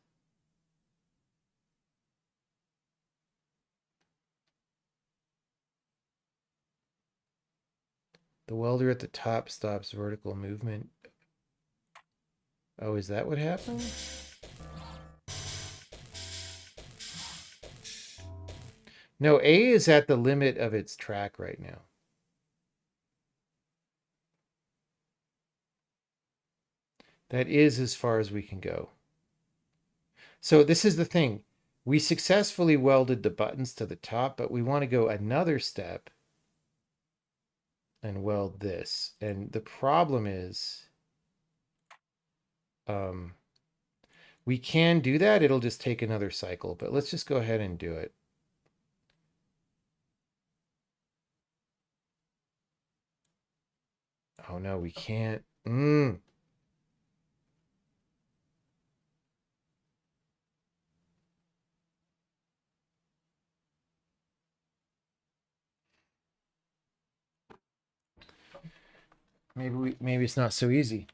The welder at the top stops vertical movement. Oh, is that what happened? No, A is at the limit of its track right now. That is as far as we can go. So this is the thing. We successfully welded the buttons to the top, but we want to go another step and weld this. And the problem is, we can do that. It'll just take another cycle, but let's just go ahead and do it. Oh no, we can't. Maybe it's not so easy.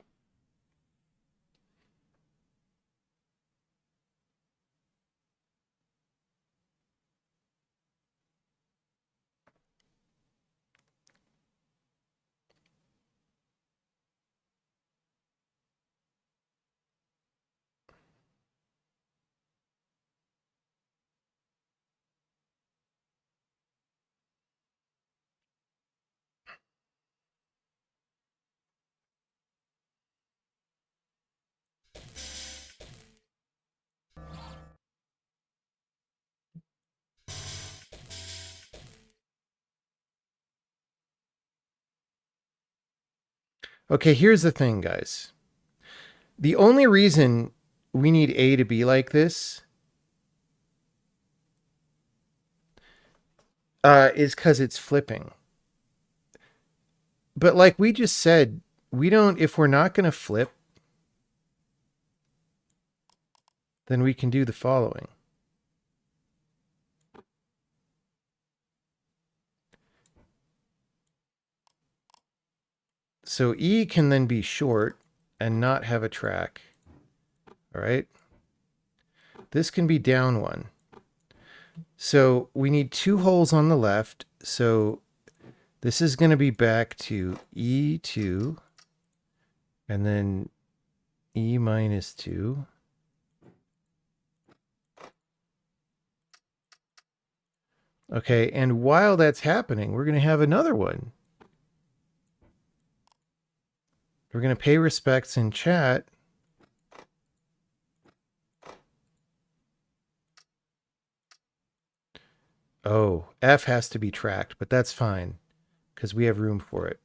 Okay, here's the thing, guys. The only reason we need A to be like this is because it's flipping. But like we just said, if we're not going to flip, then we can do the following. So E can then be short and not have a track. All right. This can be down 1. So we need 2 holes on the left. So this is going to be back to E2 and then E minus 2. Okay, and while that's happening, we're going to have another one. We're going to pay respects in chat. Oh, F has to be tracked, but that's fine because we have room for it.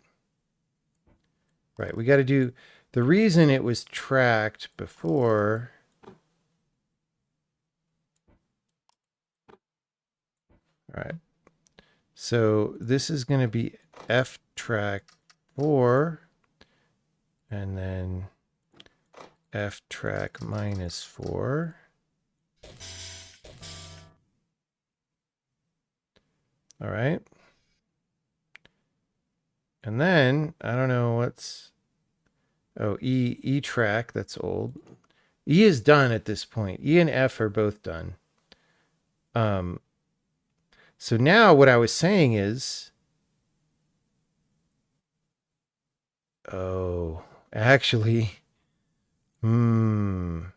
Right, we got to do... The reason it was tracked before... All right. So this is going to be F track 4 and then F track minus 4. All right. And then I don't know what's... Oh, E track, that's old. E is done at this point. E and F are both done. So now what I was saying is, oh, actually, I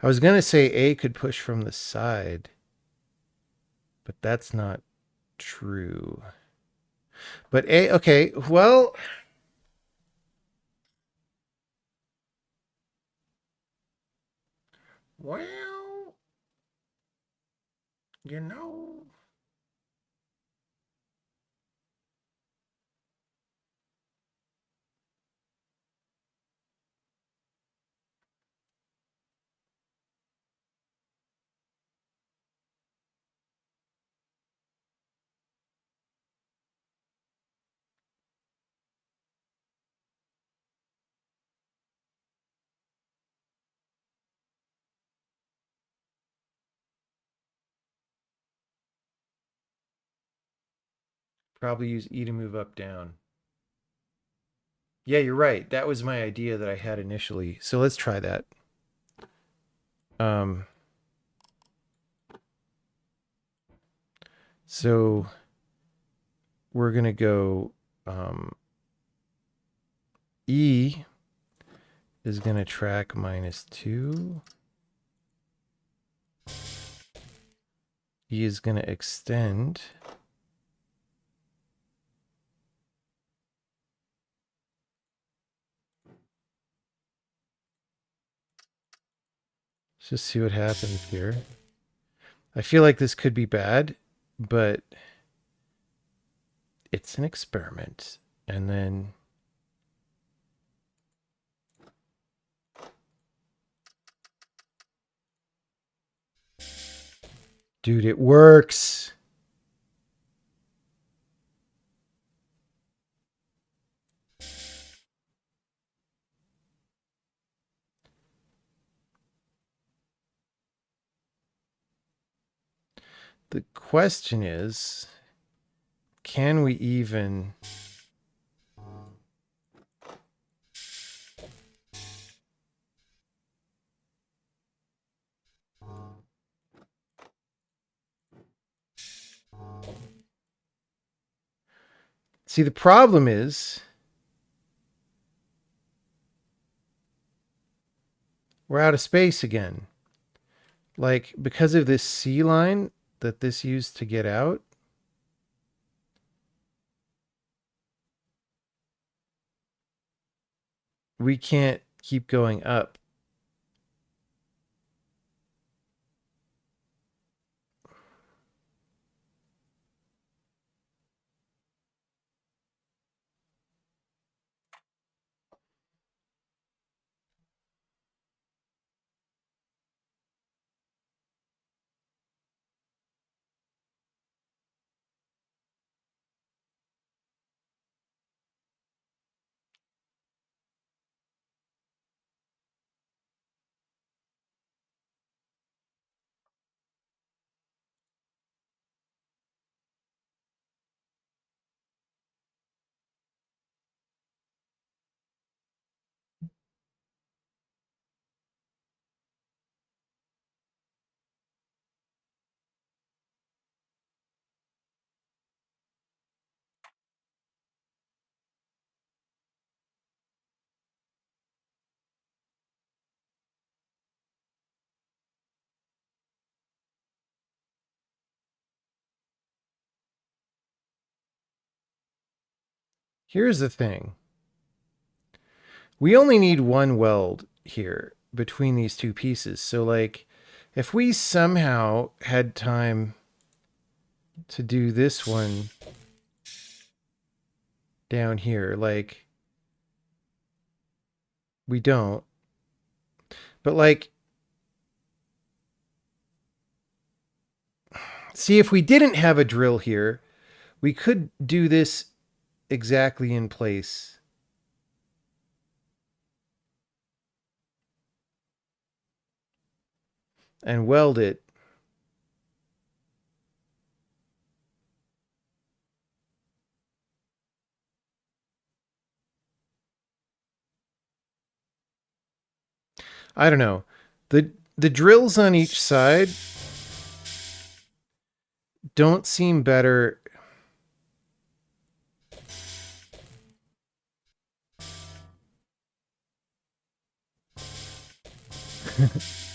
was going to say A could push from the side, but that's not true. But A, okay, well, you know. Probably use E to move up, down. Yeah, you're right. That was my idea that I had initially. So let's try that. So we're going to go E is going to track minus 2. E is going to extend. Let's just see what happens here. I feel like this could be bad, but it's an experiment. And then... Dude, it works. The question is, can we even... See, the problem is we're out of space again. Like, because of this C line that this used to get out, we can't keep going up. Here's the thing. We only need one weld here between these two pieces. So like if we somehow had time to do this one down here, like we don't. But like, see, if we didn't have a drill here, we could do this exactly in place. And weld it. I don't know. The drills on each side don't seem better.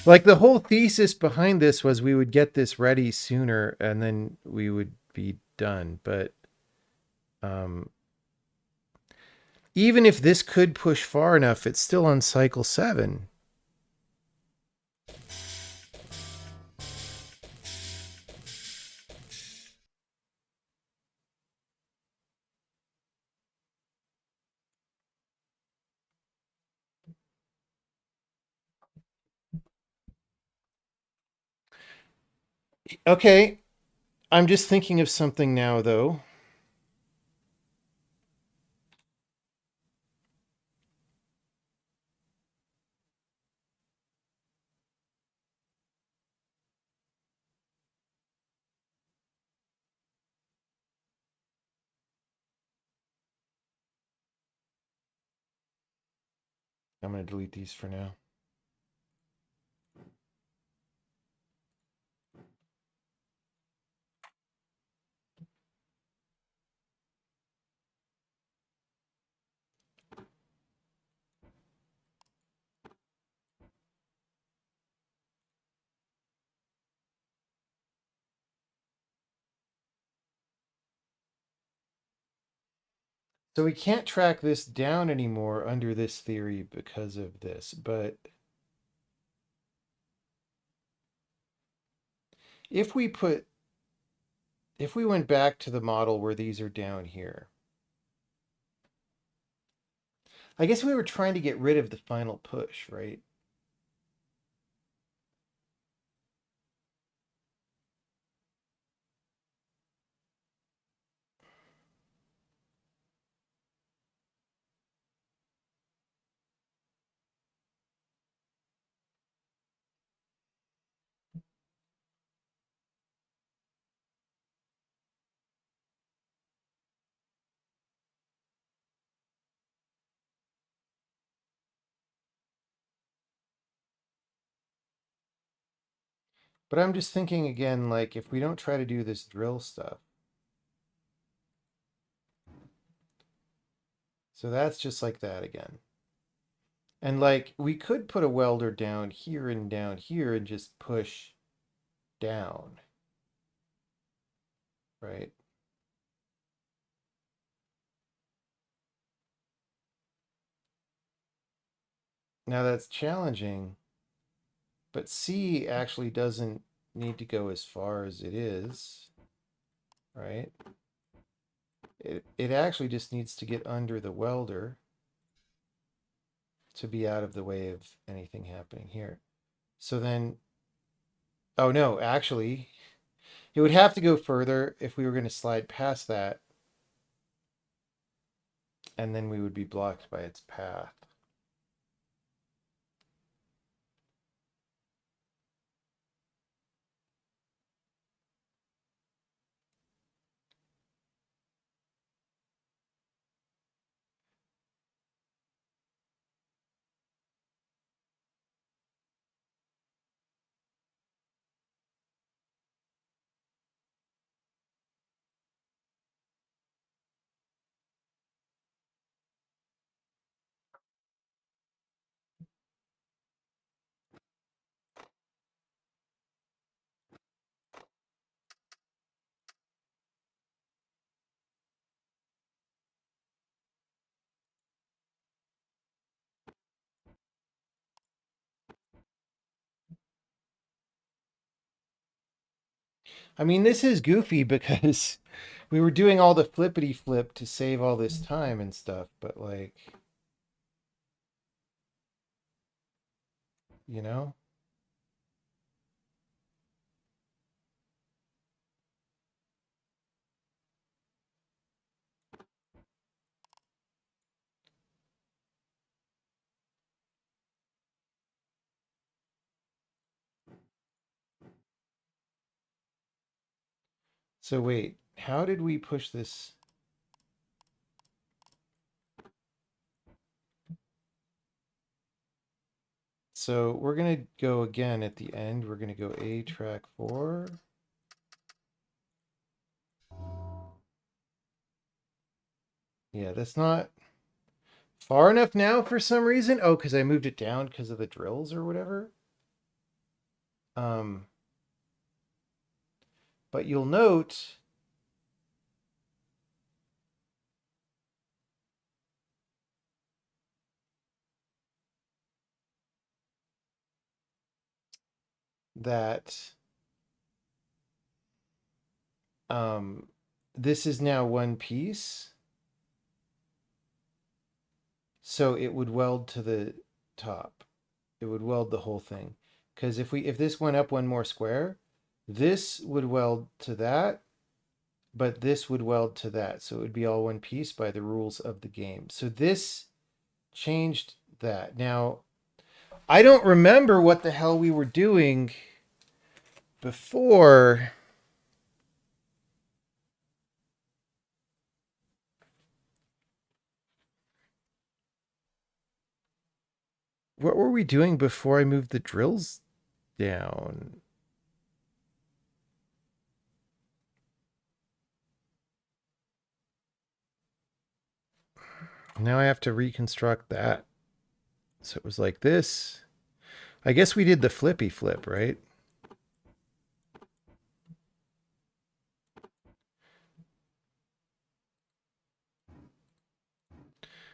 Like the whole thesis behind this was we would get this ready sooner and then we would be done. But even if this could push far enough, it's still on cycle 7. Okay, I'm just thinking of something now, though. I'm going to delete these for now. So we can't track this down anymore under this theory because of this, but if we went back to the model where these are down here, I guess we were trying to get rid of the final push, right? But I'm just thinking again, like if we don't try to do this drill stuff. So that's just like that again. And like we could put a welder down here and just push down. Right? Now that's challenging, but C actually doesn't need to go as far as it is, right? It actually just needs to get under the welder to be out of the way of anything happening here. So then, oh no, actually, it would have to go further if we were going to slide past that, and then we would be blocked by its path. I mean, this is goofy because we were doing all the flippity flip to save all this time and stuff, but like, you know? So wait, how did we push this? So we're going to go again at the end. We're going to go A track 4. Yeah, that's not far enough now for some reason. Oh, because I moved it down because of the drills or whatever. But you'll note that this is now one piece. So it would weld to the top. It would weld the whole thing. Because if this went up one more square, this would weld to that, but this would weld to that. So it would be all one piece by the rules of the game. So this changed that. Now, I don't remember what the hell we were doing before. What were we doing before I moved the drills down? Now I have to reconstruct that. So it was like this. I guess we did the flippy flip, right?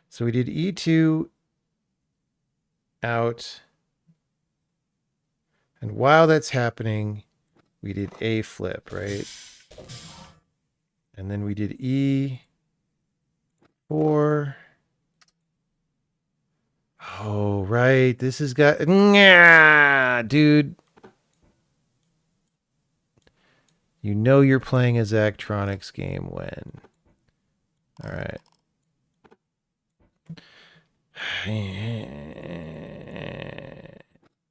So we did E2 out. And while that's happening, we did A flip, right? And then we did E4. Oh, right. This has got... Nah, dude. You know you're playing a Zachtronics game when. All right.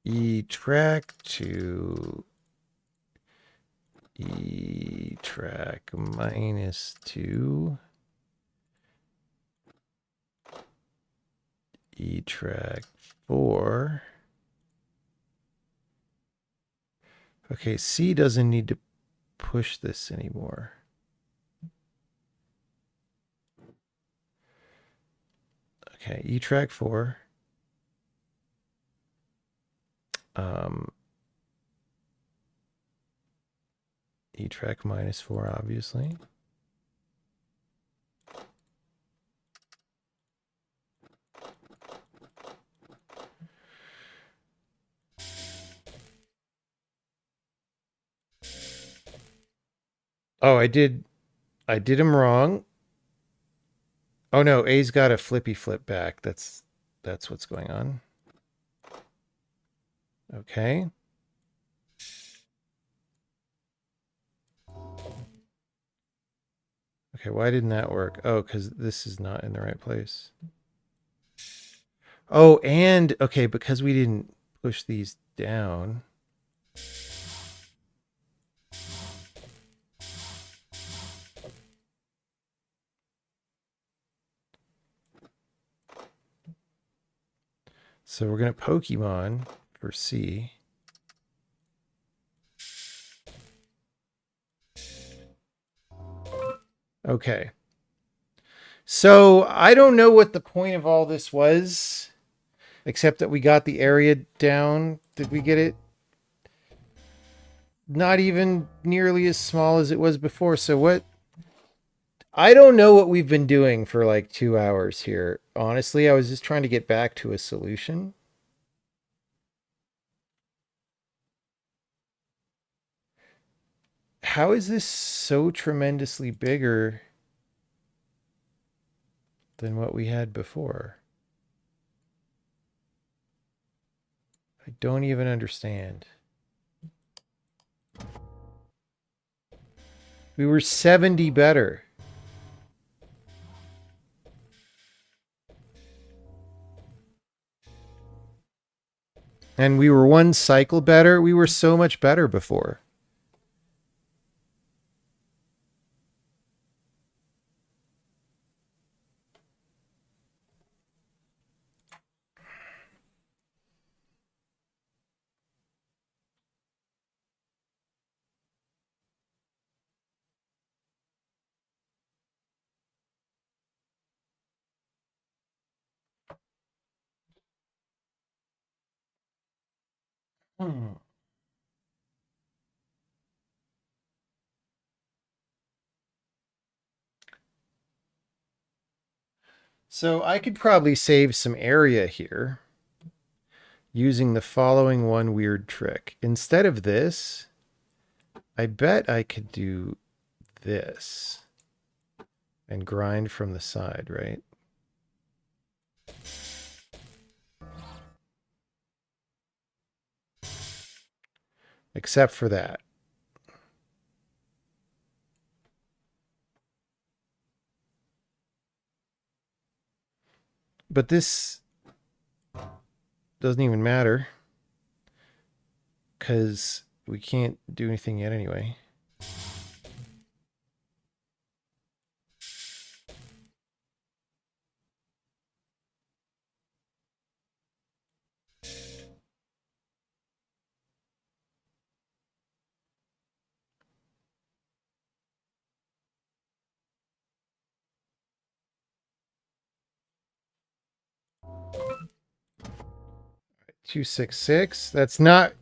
E track to E track -2. E track 4. Okay, C doesn't need to push this anymore. Okay, E track 4. E track -4, obviously. Oh, I did him wrong. Oh no, A's got a flippy flip back. That's what's going on. Okay. Okay, why didn't that work? Oh, because this is not in the right place. Oh, and okay, because we didn't push these down. So we're going to Pokemon for C. Okay. So I don't know what the point of all this was, except that we got the area down. Did we get it? Not even nearly as small as it was before. So what? I don't know what we've been doing for like 2 hours here. Honestly, I was just trying to get back to a solution. how is this so tremendously bigger than what we had before? I don't even understand. We were 70 better. And we were one cycle better. We were so much better before. Hmm. So I could probably save some area here using the following one weird trick. Instead of this, I bet I could do this and grind from the side, right? Except for that. But this doesn't even matter because we can't do anything yet anyway. Right, 266. That's not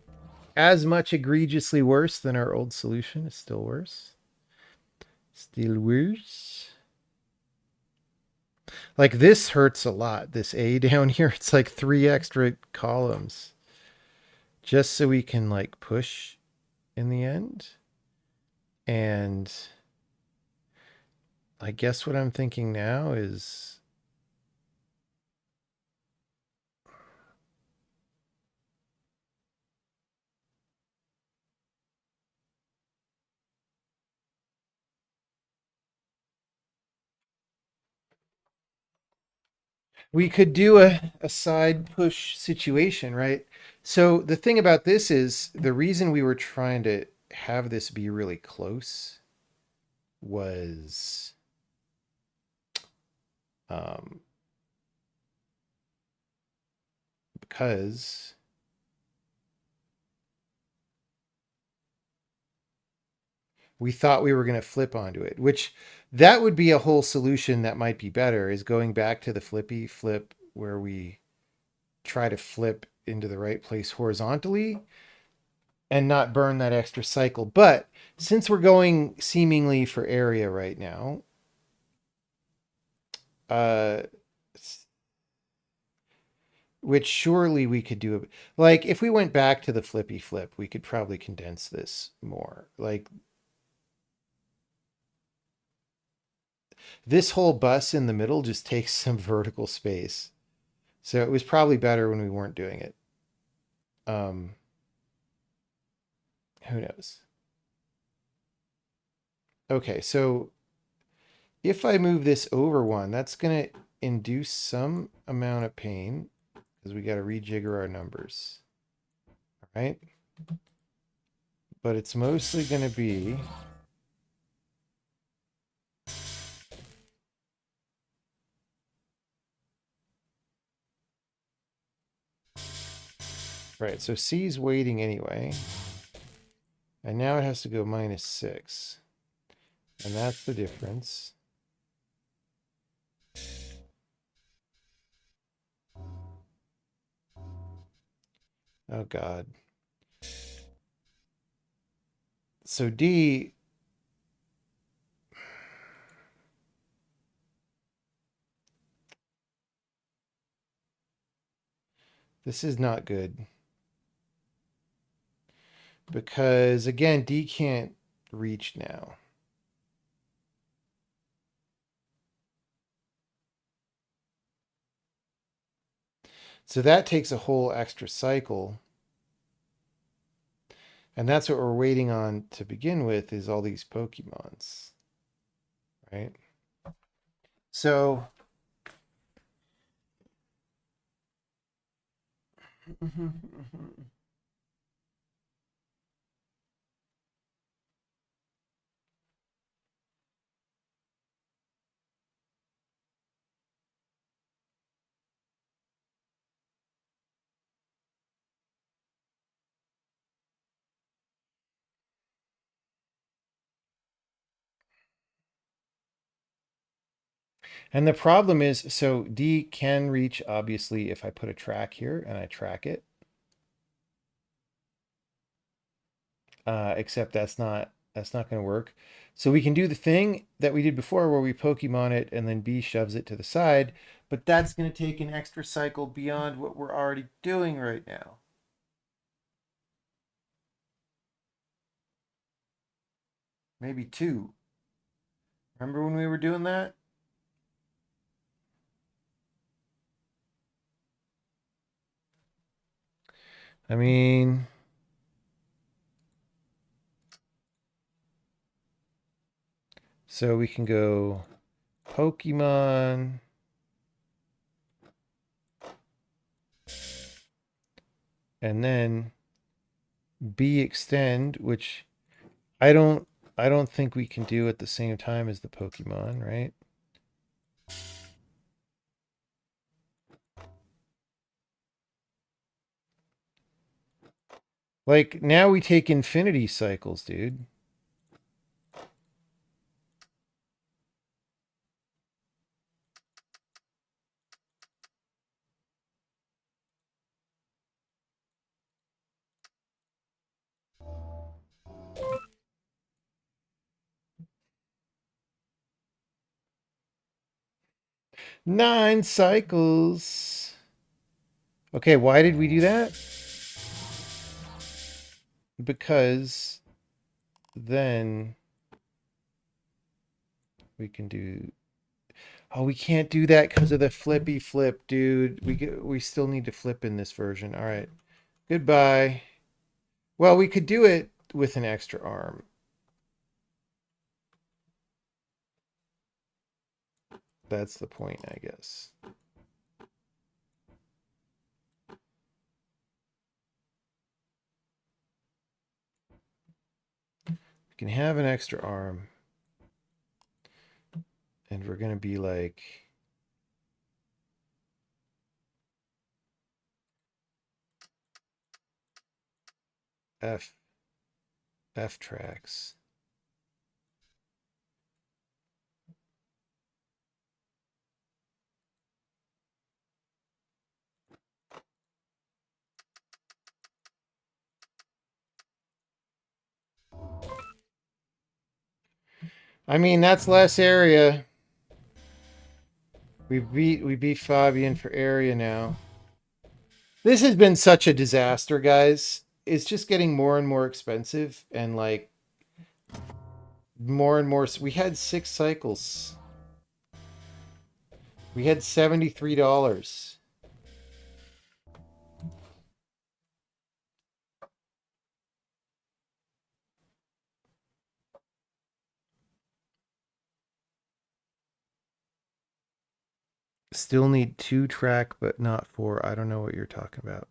as much egregiously worse than our old solution. It's still worse. Still worse. Like this hurts a lot. This A down here, it's like 3 extra columns. Just so we can like push in the end. And I guess what I'm thinking now is we could do a side push situation, right? So the thing about this is the reason we were trying to have this be really close was because we thought we were going to flip onto it, which that would be a whole solution that might be better, is going back to the flippy flip where we try to flip into the right place horizontally and not burn that extra cycle. But since we're going seemingly for area right now, which surely we could do, like if we went back to the flippy flip, we could probably condense this more. Like this whole bus in the middle just takes some vertical space. So it was probably better when we weren't doing it. Who knows? Okay, so if I move this over one, that's going to induce some amount of pain because we got to rejigger our numbers. All right? But it's mostly going to be right. So C's waiting anyway. And now it has to go -6. And that's the difference. Oh, God. So D, this is not good. Because, again, D can't reach now. So that takes a whole extra cycle. And that's what we're waiting on to begin with, is all these Pokemons. Right? So and the problem is, so D can reach, obviously, if I put a track here and I track it. Except that's not going to work. So we can do the thing that we did before where we Pokemon it and then B shoves it to the side, but that's going to take an extra cycle beyond what we're already doing right now. Maybe 2. Remember when we were doing that? I mean, so we can go Pokemon, and then B extend, which I don't think we can do at the same time as the Pokemon, right? Like, now we take infinity cycles, dude. Nine cycles. Okay, why did we do that? Because then we can do... Oh, we can't do that because of the flippy flip, dude. We still need to flip in this version. All right. Goodbye. Well, we could do it with an extra arm. That's the point, I guess. We can have an extra arm. And we're going to be like... F tracks. I mean, that's less area. We beat Fabian for area now. This has been such a disaster, guys. It's just getting more and more expensive, and like more and more. We had 6 cycles. We had $73. Still need 2 track, but not 4. I don't know what you're talking about.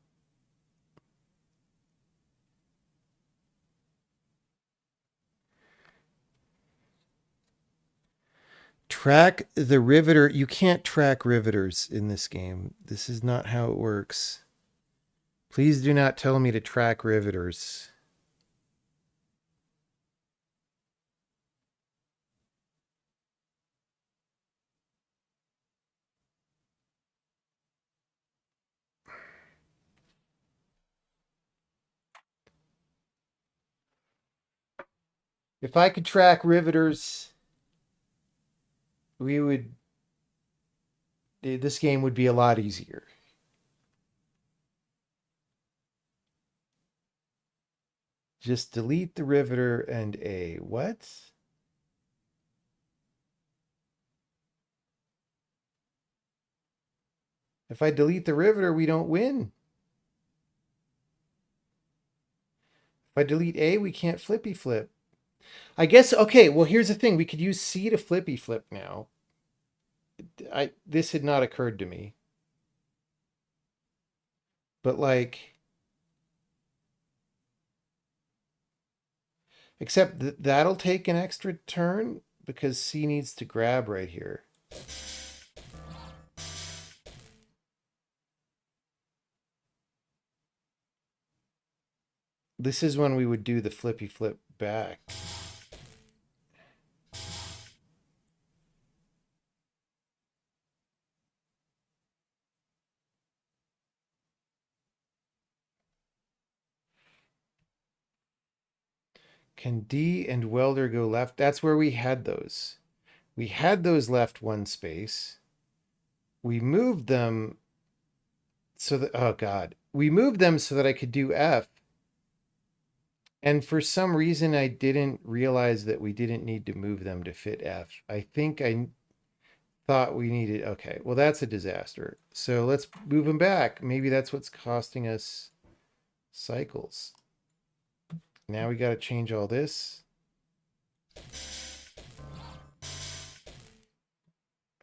Track the riveter. You can't track riveters in this game. This is not how it works. Please do not tell me to track riveters. If I could track riveters, this game would be a lot easier. Just delete the riveter and A. What? If I delete the riveter, we don't win. If I delete A, we can't flippy flip. I guess, okay, well, here's the thing. We could use C to flippy flip now. This had not occurred to me. But like, except that'll take an extra turn because C needs to grab right here. This is when we would do the flippy flip back. Can D and welder go left? That's where we had those. We had those left one space. We moved them so that, oh God, we moved them so that I could do F. And for some reason, I didn't realize that we didn't need to move them to fit F. I think I thought we needed, okay, well, that's a disaster. So let's move them back. Maybe that's what's costing us cycles. Now we got to change all this.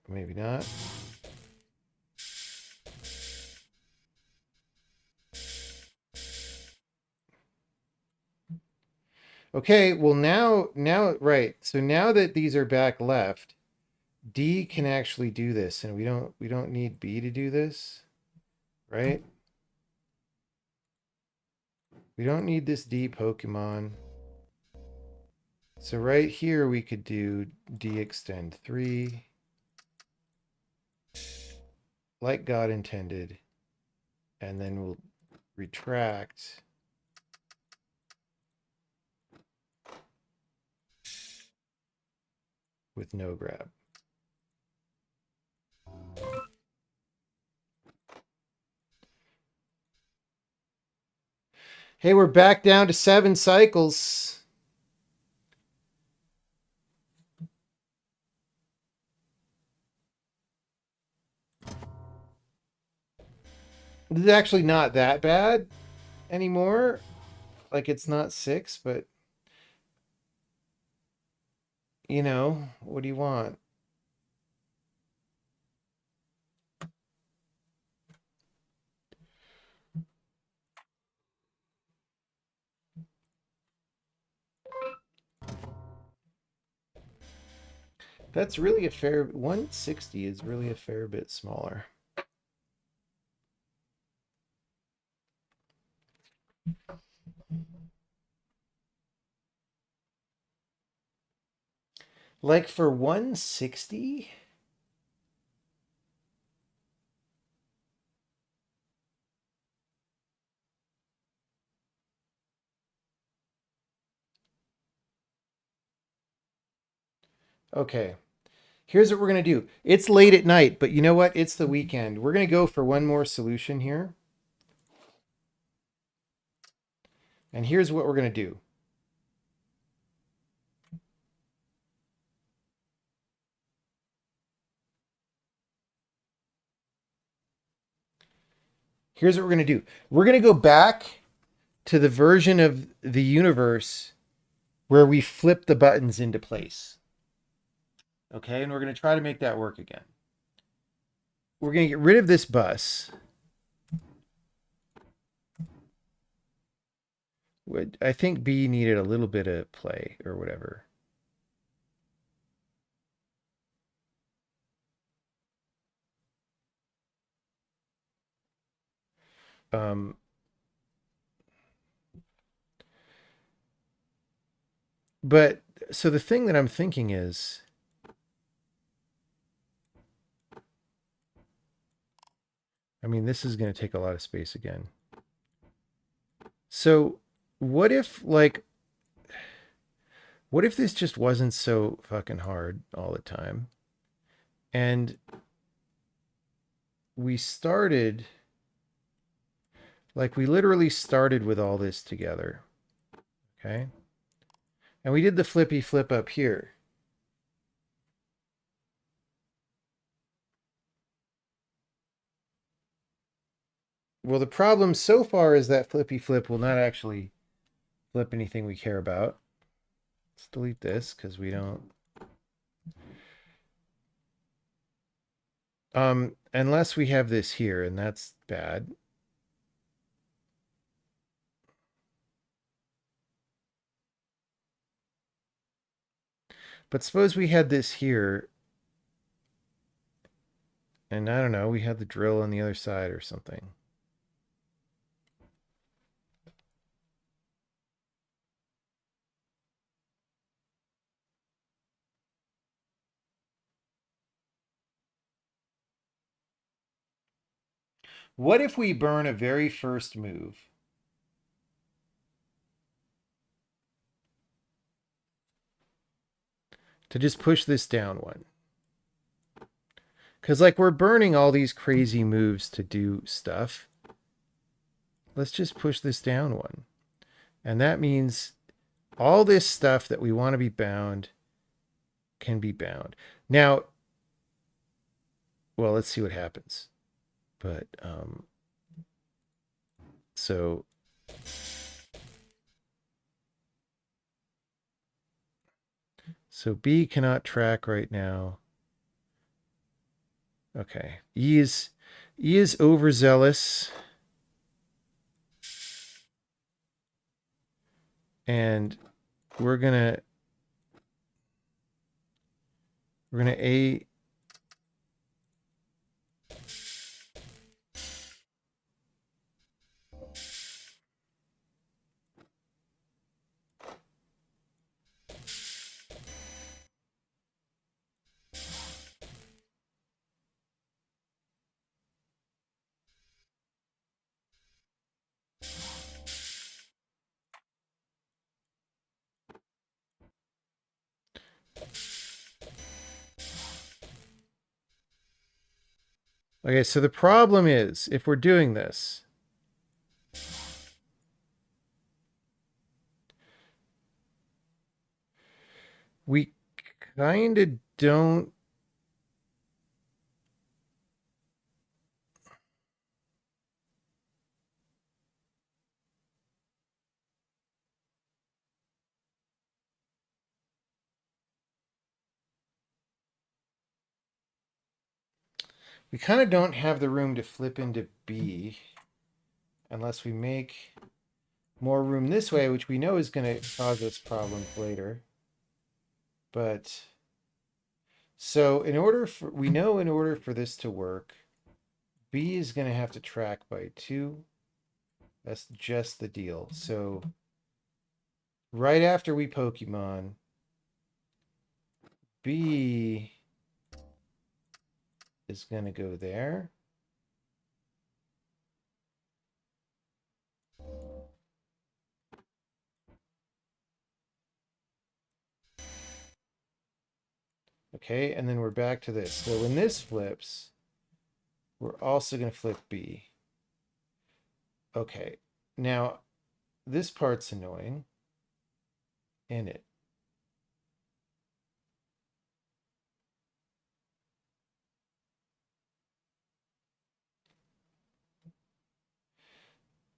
Maybe not. Okay, well now, right. So now that these are back left, D can actually do this, and we don't need B to do this, right? We don't need this D Pokemon. So right here we could do D extend 3. Like God intended. And then we'll retract. With no grab. Hey, we're back down to 7 cycles. This is actually not that bad anymore. Like, it's not 6, but you know, what do you want? That's really a fair, 160 is really a fair bit smaller. Like for 160? Okay. Here's what we're going to do. It's late at night, but you know what? It's the weekend. We're going to go for one more solution here. And here's what we're going to do. Here's what we're going to do. We're going to go back to the version of the universe where we flip the buttons into place. Okay, and we're going to try to make that work again. We're going to get rid of this bus. I think B needed a little bit of play or whatever. But so the thing that I'm thinking is, I mean, this is going to take a lot of space again. So what if this just wasn't so fucking hard all the time? And we started, like we literally started with all this together. Okay. And we did the flippy flip up here. Well, the problem so far is that flippy flip will not actually flip anything we care about. Let's delete this because we don't. Unless we have this here, and that's bad. But suppose we had this here. And I don't know, we had the drill on the other side or something. What if we burn a very first move? To just push this down one. Because, like, we're burning all these crazy moves to do stuff. Let's just push this down one. And that means all this stuff that we want to be bound can be bound. Now, well, let's see what happens. But, so B cannot track right now. Okay. E is overzealous. And we're gonna A. Okay, so the problem is, if we're doing this, we kind of don't. We kind of don't have the room to flip into B unless we make more room this way, which we know is going to cause us problems later. But so we know in order for this to work, B is going to have to track by 2. That's just the deal. So right after we Pokemon, B is going to go there. Okay, and then we're back to this. So when this flips, we're also going to flip B. Okay, now this part's annoying. In it.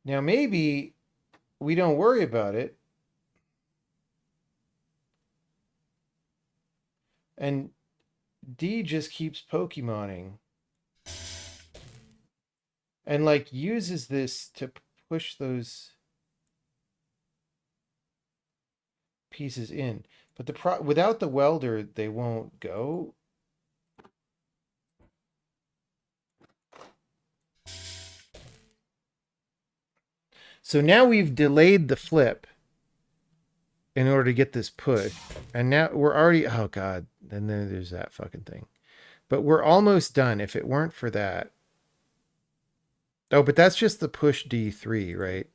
Now maybe we don't worry about it. And D just keeps Pokemoning. And like uses this to push those pieces in. But without the welder, they won't go. So now we've delayed the flip in order to get this push. And now we're already, oh God, and then there's that fucking thing. But we're almost done if it weren't for that. Oh, but that's just the push D3, right?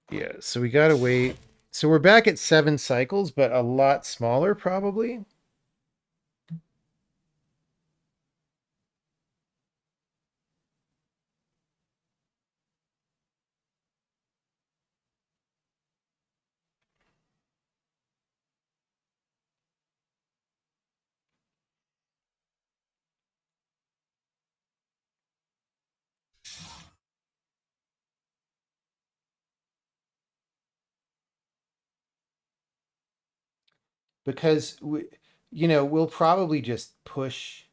Yeah, so we gotta wait. So we're back at 7 cycles, but a lot smaller probably. Because we'll probably just push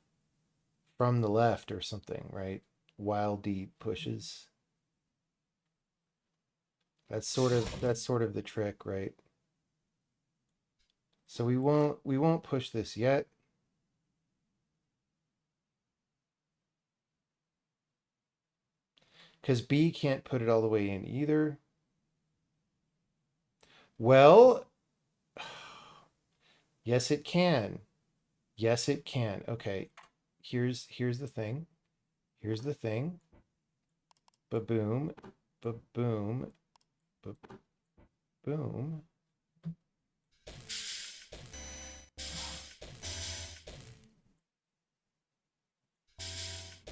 from the left or something, right? While D pushes. That's sort of the trick, right? So we won't push this yet. Because B can't put it all the way in either. Well, yes it can. Yes it can. Okay. Here's the thing. Here's the thing. Ba-boom. Ba-boom. Ba-boom.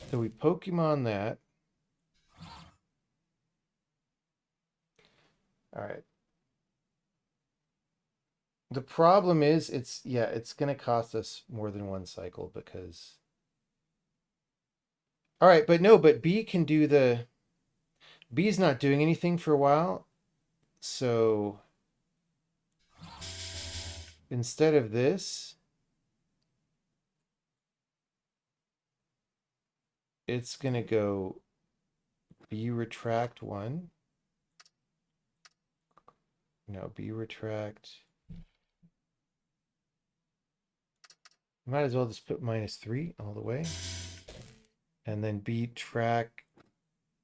So we Pokemon that. All right. The problem is it's going to cost us more than one cycle because. All right, but B can do the. B's not doing anything for a while. So instead of this, it's going to go B retract 1. No, B retract. Might as well just put -3 all the way. And then B track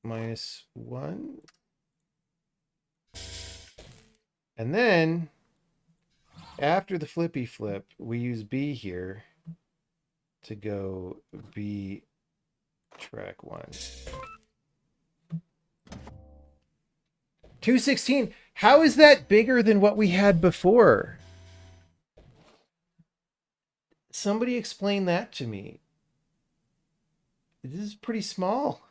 -1. And then after the flippy flip, we use B here to go B track 1. 216. How is that bigger than what we had before? Somebody explain that to me. This is pretty small.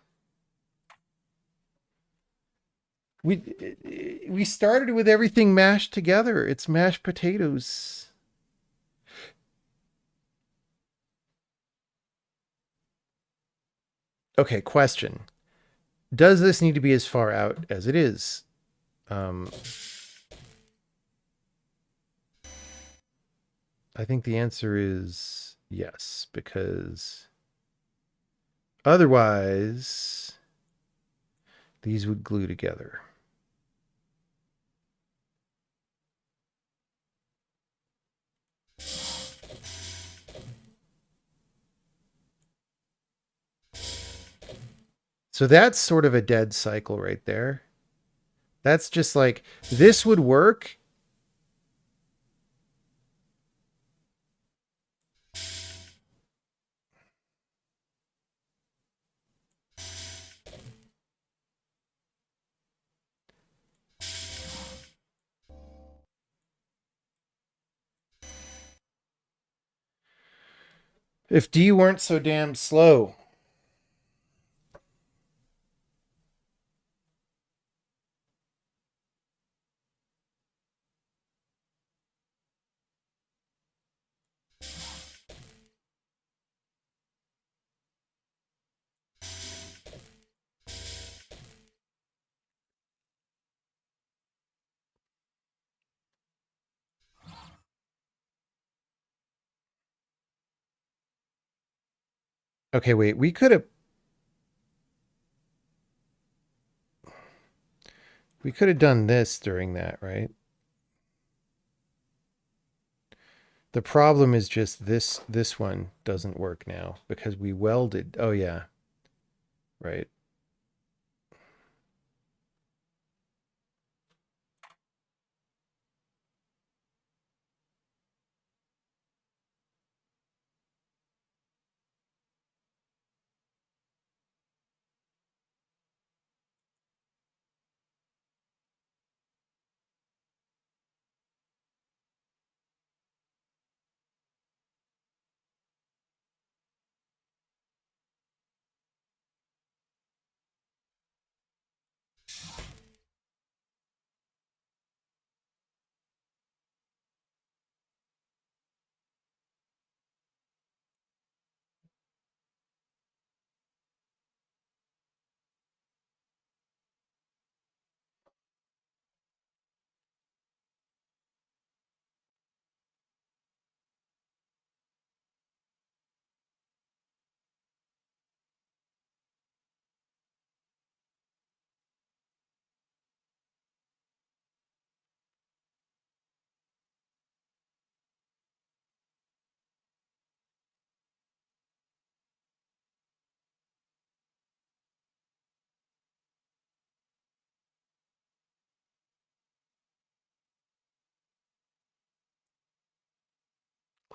We started with everything mashed together. It's mashed potatoes. Okay, question. Does this need to be as far out as it is? I think the answer is yes, because otherwise these would glue together. So that's sort of a dead cycle right there. That's just like, this would work. If D weren't so damn slow. Okay, wait, we could have done this during that, right? The problem is just this one doesn't work now because we welded. Oh yeah. Right.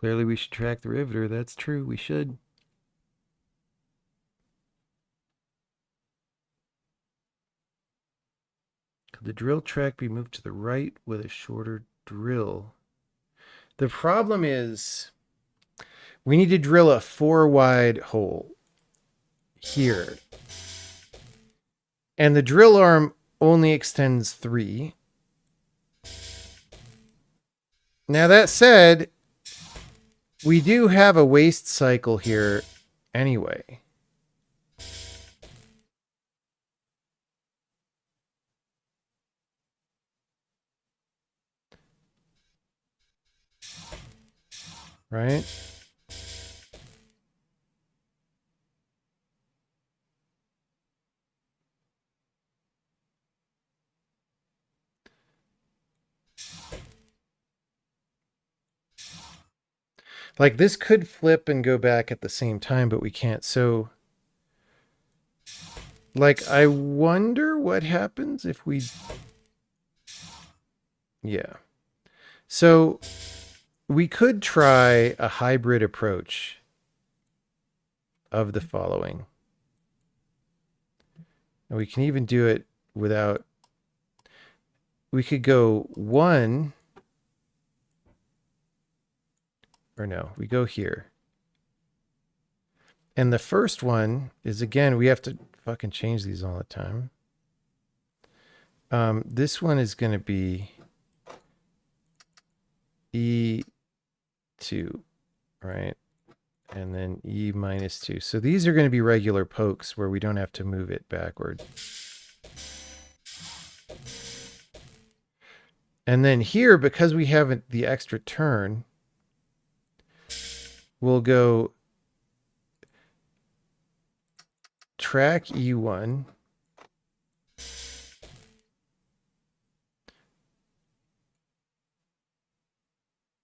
Clearly we should track the riveter. That's true. We should. Could the drill track be moved to the right with a shorter drill? The problem is we need to drill a 4 wide hole here. And the drill arm only extends 3. Now that said, we do have a waste cycle here anyway. Right? Like this could flip and go back at the same time, but we can't. So like, I wonder what happens if we... Yeah. So we could try a hybrid approach of the following. And we can even do it without... We could go 1... Or no, we go here. And the first one is, again, we have to fucking change these all the time. This one is going to be E2, right? And then E minus 2. So these are going to be regular pokes where we don't have to move it backward. And then here, because we haven't the extra turn, we'll go track E1.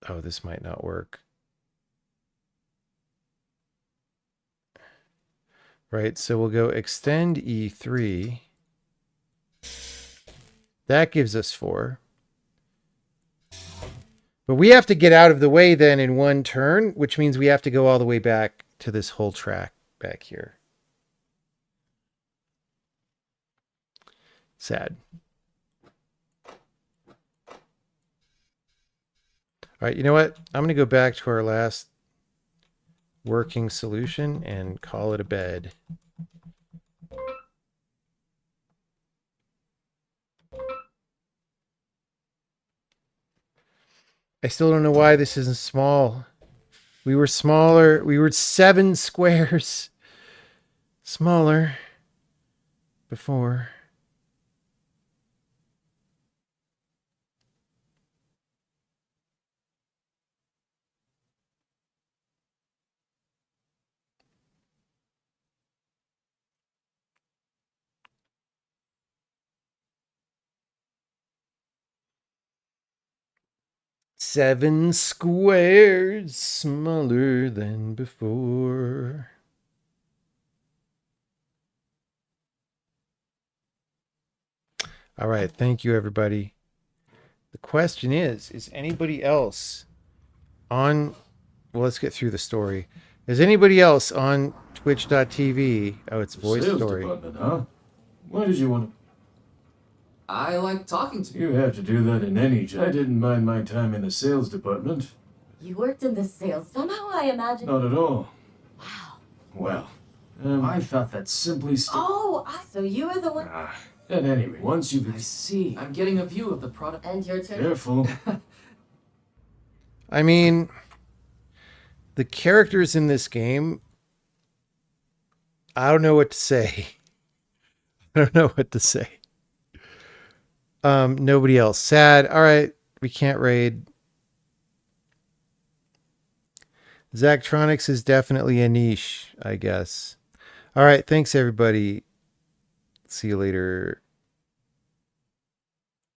Oh, this might not work. Right, so we'll go extend E3. That gives us 4. But we have to get out of the way then in one turn, which means we have to go all the way back to this whole track back here. Sad. All right, you know what? I'm going to go back to our last working solution and call it a bed. I still don't know why this isn't small. We were smaller. We were 7 squares smaller before. Seven squares smaller than before. All right, thank you, everybody. The question is anybody else on... Well, let's get through the story. Is anybody else on twitch.tv? Oh, it's voice Sales story. department, huh? Why did you want to... I like talking to you. You have to do that in any job. I didn't mind my time in the sales department. You worked in the sales. Somehow I imagine. Not at all. Wow. Well, I thought that simply... So you were the one. At any rate, once you've... I see. I'm getting a view of the product. And your turn. Careful. I mean, the characters in this game, I don't know what to say. I don't know what to say. Nobody else. Sad. All right. We can't raid. Zachtronics is definitely a niche, I guess. All right. Thanks, everybody. See you later.